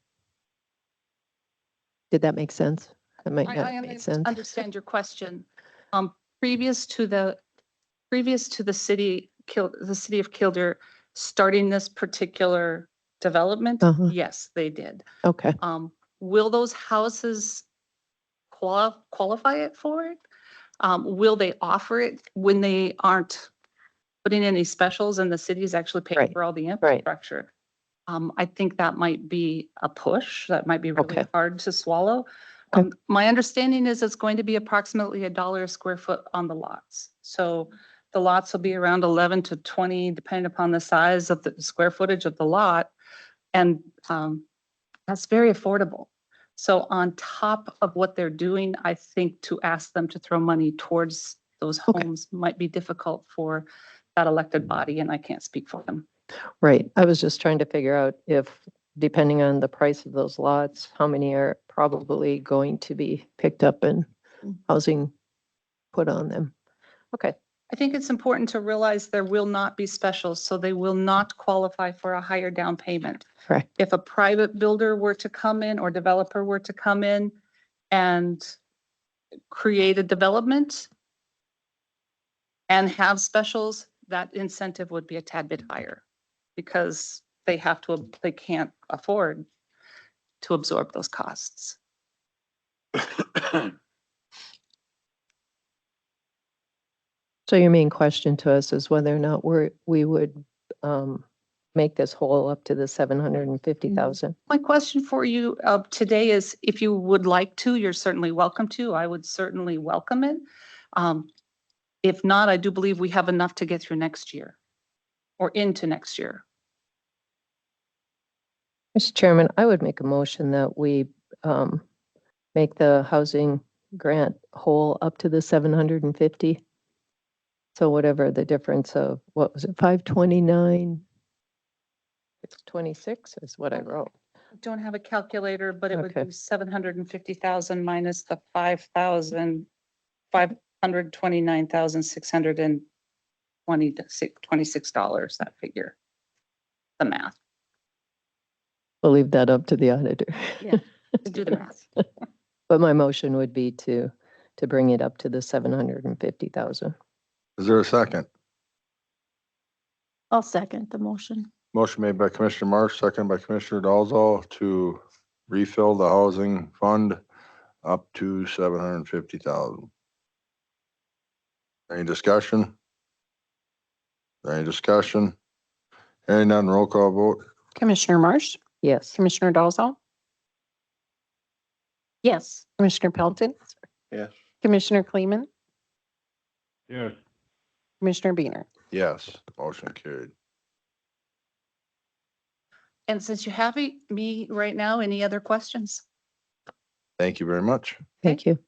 Did that make sense? That might not make sense. Understand your question. Previous to the city of Kildare starting this particular development, yes, they did. Okay. Will those houses qualify it for it? Will they offer it when they aren't putting any specials and the city is actually paying for all the infrastructure? I think that might be a push. That might be really hard to swallow. My understanding is it's going to be approximately $1 a square foot on the lots. So the lots will be around 11 to 20, depending upon the size of the square footage of the lot. And that's very affordable. So on top of what they're doing, I think to ask them to throw money towards those homes might be difficult for that elected body, and I can't speak for them. Right. I was just trying to figure out if, depending on the price of those lots, how many are probably going to be picked up and housing put on them. Okay, I think it's important to realize there will not be specials, so they will not qualify for a higher down payment. correct. If a private builder were to come in or developer were to come in and create a development and have specials, that incentive would be a tad bit higher because they can't afford to absorb those costs. So your main question to us is whether or not we would make this whole up to the 750,000. My question for you today is if you would like to, you're certainly welcome to. I would certainly welcome it. If not, I do believe we have enough to get through next year or into next year. Mr. Chairman, I would make a motion that we make the housing grant whole up to the 750. So whatever the difference of, what was it, 529? It's 26 is what I wrote. I don't have a calculator, but it would Okay. be 750,000 minus the 5,000, 529,626 dollars, that figure. The math. We'll leave that up to the auditor. Yeah, do the math. But my motion would be to bring it up to the 750,000. Is there a second? I'll second the motion. Motion made by Commissioner Marsh, second by Commissioner Dalzell to refill the housing fund up to 750,000. Any discussion? Any discussion? Hearing none, roll call vote. Commissioner Marsh, Yes. Commissioner Dalzell, Yes. Commissioner Pelton, Yes. Commissioner Kleeman, Yes. Commissioner Beaner. Yes, motion carried. And since you have me right now, any other questions? Thank you very much. Thank you.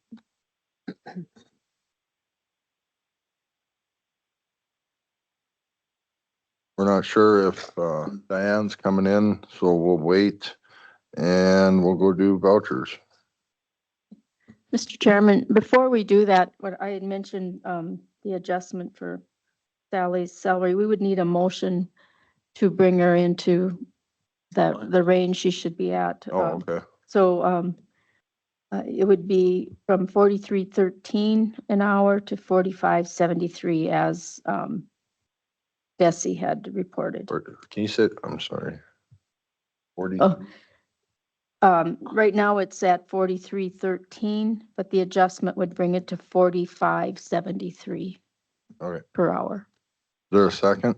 We're not sure if Diane's coming in, so we'll wait and we'll go do vouchers. Mr. Chairman, before we do that, what I had mentioned, the adjustment for Sally's salary, we would need a motion to bring her into the range she should be at. Oh, okay. So it would be from 43.13 an hour to 45.73 as Bessie had reported. Can you sit? I'm sorry. 40. Oh. Right now it's at 43.13, but the adjustment would bring it to 45.73 Okay. per hour. Is there a second?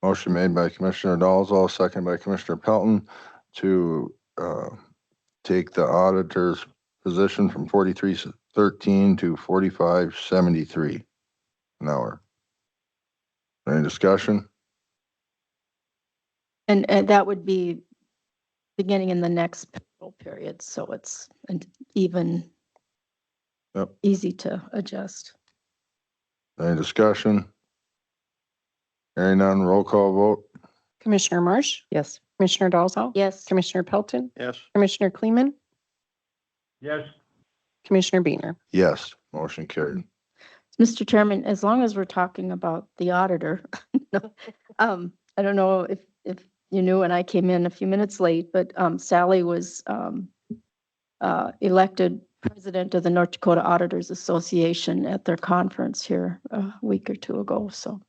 Motion made by Commissioner Dalzell, second by Commissioner Pelton to take the auditor's position from 43.13 to 45.73 an hour. Any discussion? And that would be beginning in the next payroll period, so it's even Yep. easy to adjust. Any discussion? Hearing none, roll call vote. Commissioner Marsh, Yes. Commissioner Dalzell, Yes. Commissioner Pelton, Yes. Commissioner Kleeman, Yes. Commissioner Beaner. Yes, motion carried. Mr. Chairman, as long as we're talking about the auditor, I don't know if you knew, and I came in a few minutes late, but Sally was elected president of the North Dakota Auditors Association at their conference here a week or two ago, so.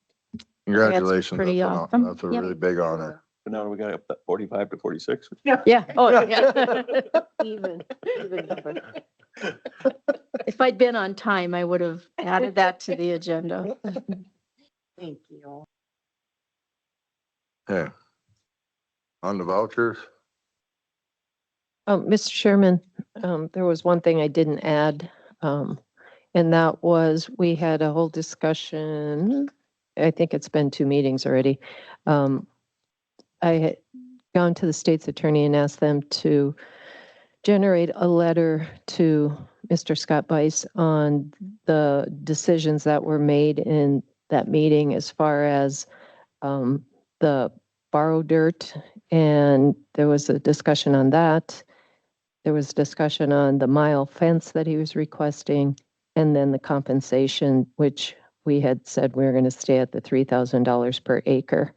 Congratulations. pretty That's awesome. that's a Yep. really big honor. But now we got up to 45 to 46. Yeah, oh, yeah. Even number. If I'd been on time, I would have added that to the agenda. Thank you. Okay. On the vouchers. Mr. Chairman, there was one thing I didn't add, and that was we had a whole discussion. I think it's been 2 meetings already. I had gone to the state's attorney and asked them to generate a letter to Mr. Scott Bice on the decisions that were made in that meeting as far as the borrow dirt, and there was a discussion on that. There was discussion on the mile fence that he was requesting, And then the compensation, which we had said we were going to stay at the $3,000 per acre.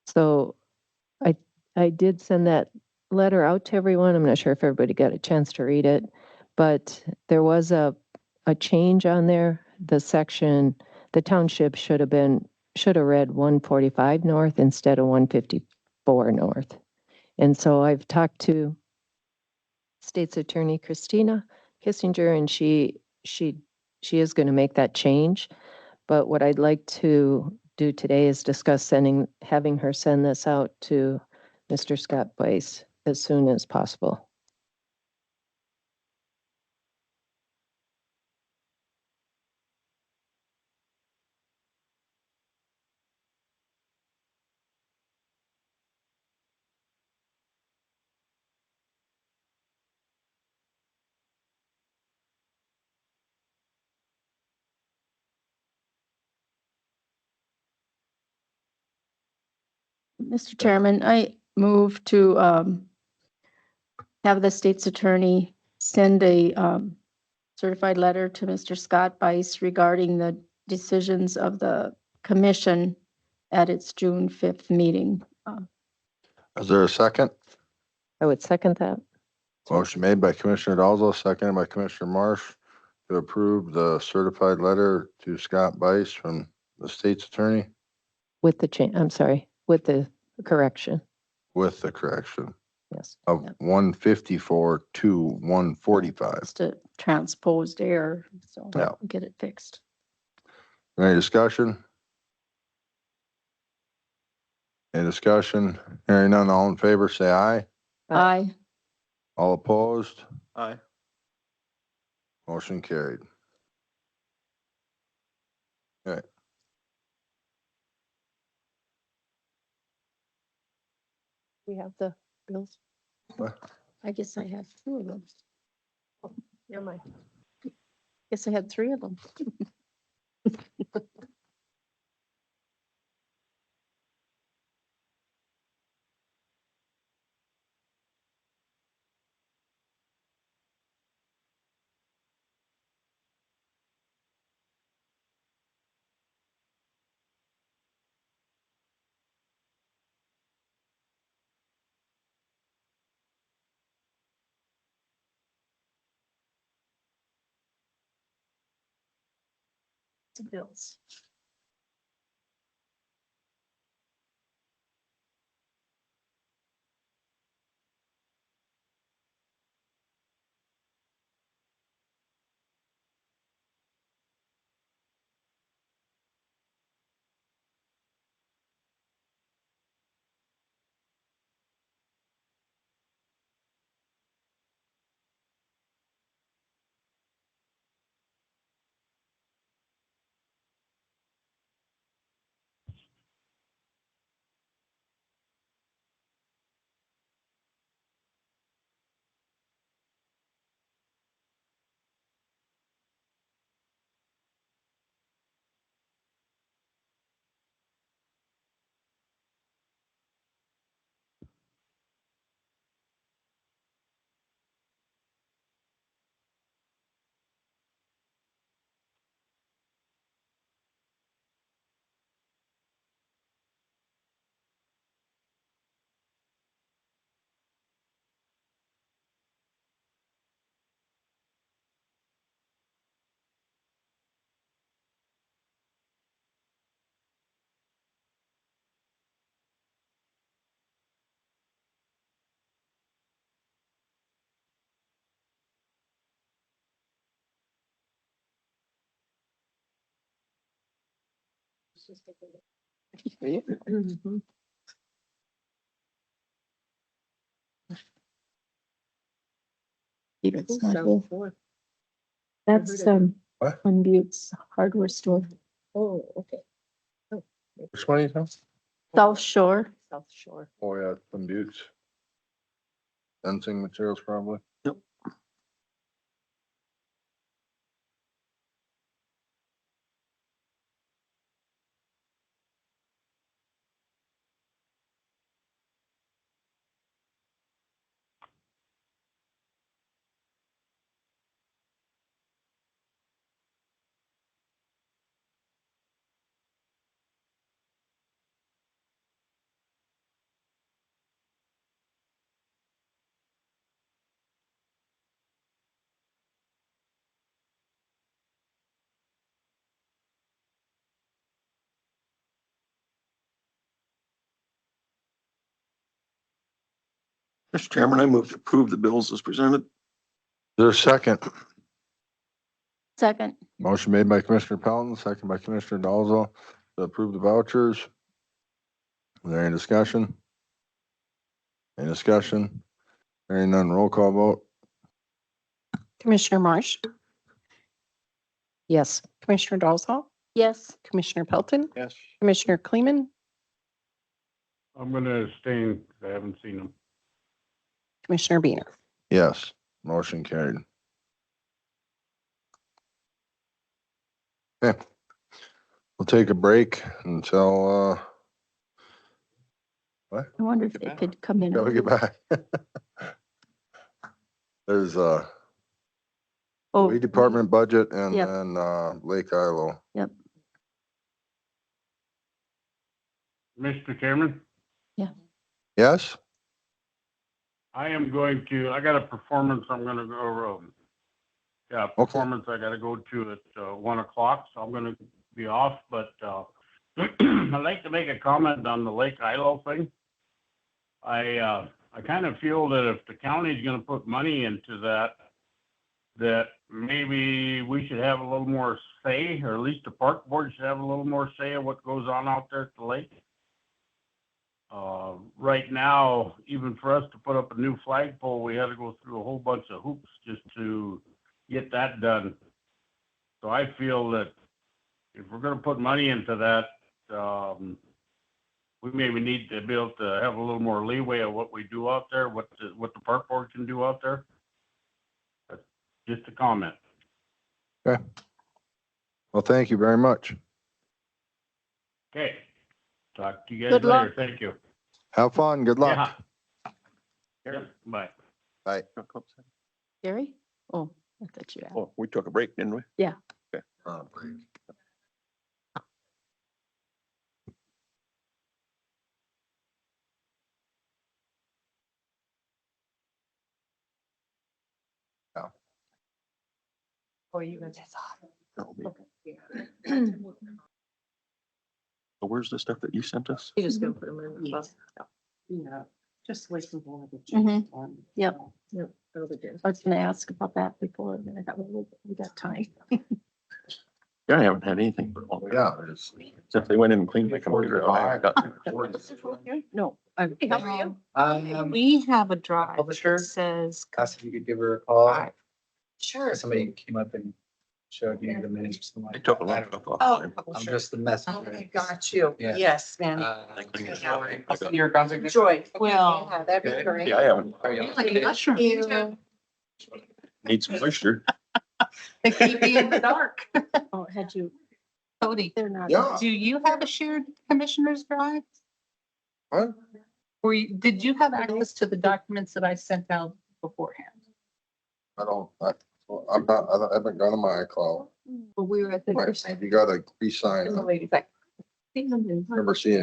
So I did send that letter out to everyone. I'm not sure if everybody got a chance to read it, but there was a change on there. The section, the township should have read 145 north instead of 154 north. And so I've talked to State's Attorney Christina Kissinger, and she is going to make that change. But what I'd like to do today is discuss having her send this out to Mr. Scott Weiss as soon as possible. Mr. Chairman, I move to have the state's attorney send a certified letter to Mr. Scott Bice regarding the decisions of the commission at its June 5th meeting. Is there a second? I would second that. Motion made by Commissioner Dalzell, seconded by Commissioner Marsh to approve the certified letter to Scott Bice from the state's attorney With the change, I'm sorry, with the correction. with the correction Yes. of 154 to 145. Just a transposed error, so Yeah. we'll get it fixed. Any discussion? Any discussion? Hearing none, all in favor, say aye. Aye. All opposed? Aye. Motion carried. Okay. We have the bills. What? I guess I have two of them. Never mind. Guess I had three of them. The bills. Mhm. It's not here. That's What? on Butte's hardware store. Oh, okay. Which one are you talking? South Shore. South Shore. Oh, yeah, some buttes. Fencing materials probably. Yep. Mr. Chairman, I move to approve the bills as presented. Is there a second? Second. Motion made by Commissioner Pelton, second by Commissioner Dalzell to approve the vouchers. Is there any discussion? Any discussion? Hearing none, roll call vote. Commissioner Marsh, Yes. Commissioner Dalzell, Yes. Commissioner Pelton, Yes. Commissioner Kleeman, I'm gonna abstain, 'cause I haven't seen them. Commissioner Beaner. Yes, motion carried. Okay. We'll take a break until, what? I wonder if they could come in. Till we get back. There's Oh, weed department budget and Yep. then, Lake Ilo. Yep. Mr. Chairman, Yes? I got a performance I'm gonna go, yeah, performance I gotta go to at 1:00, so I'm gonna be off, but I'd like to make a comment on the Lake Ilo thing. I kind of feel that if the county's gonna put money into that maybe we should have a little more say, or at least the park board should have a little more say of what goes on out there at the lake. Right now, even for us to put up a new flagpole, we had to go through a whole bunch of hoops just to get that done. So I feel that if we're gonna put money into that, we maybe need to be able to have a little more leeway of what we do out there, what the park board can do out there. That's just a comment. Okay. Well, thank you very much. Okay. Talk to you guys Good luck. later. Thank you. Have fun. Good luck. Yeah. Yep, bye. Bye. Gary? Oh, I thought you asked. Oh, we took a break, didn't we? Yeah. Okay. Break. Oh, you guys. So where's the stuff that you sent us? You just gonna put them in the bus. Yeah, just wait for one of the. Mhm. Yep. Yep. I was gonna ask about that before, and I thought, well, we got time. Yeah, I haven't had anything for a long time. Yeah. it's- Since they went in and cleaned my computer. I haven't got- No. Hey, how are you? We have a drive Publisher. that says. Asked if you could give her a call. Sure. Somebody came up and showed you the minutes or something They like took a that. lot of stuff Oh, off. I'm just the messenger. okay, got you. Yeah. Yes, man. I got- Your contact. Joy, well. Yeah, that'd be Okay. great. Yeah, I haven't. Like a mushroom. Need some moisture. They keep you in the dark. Oh, had you, Cody, they're not. Yeah. do you have a shared commissioner's drive? What? Did you have access to the documents that I sent out beforehand? I haven't gone to my iCloud. Well, we were at the first. You gotta be signed. And the up. lady's like. Remember seeing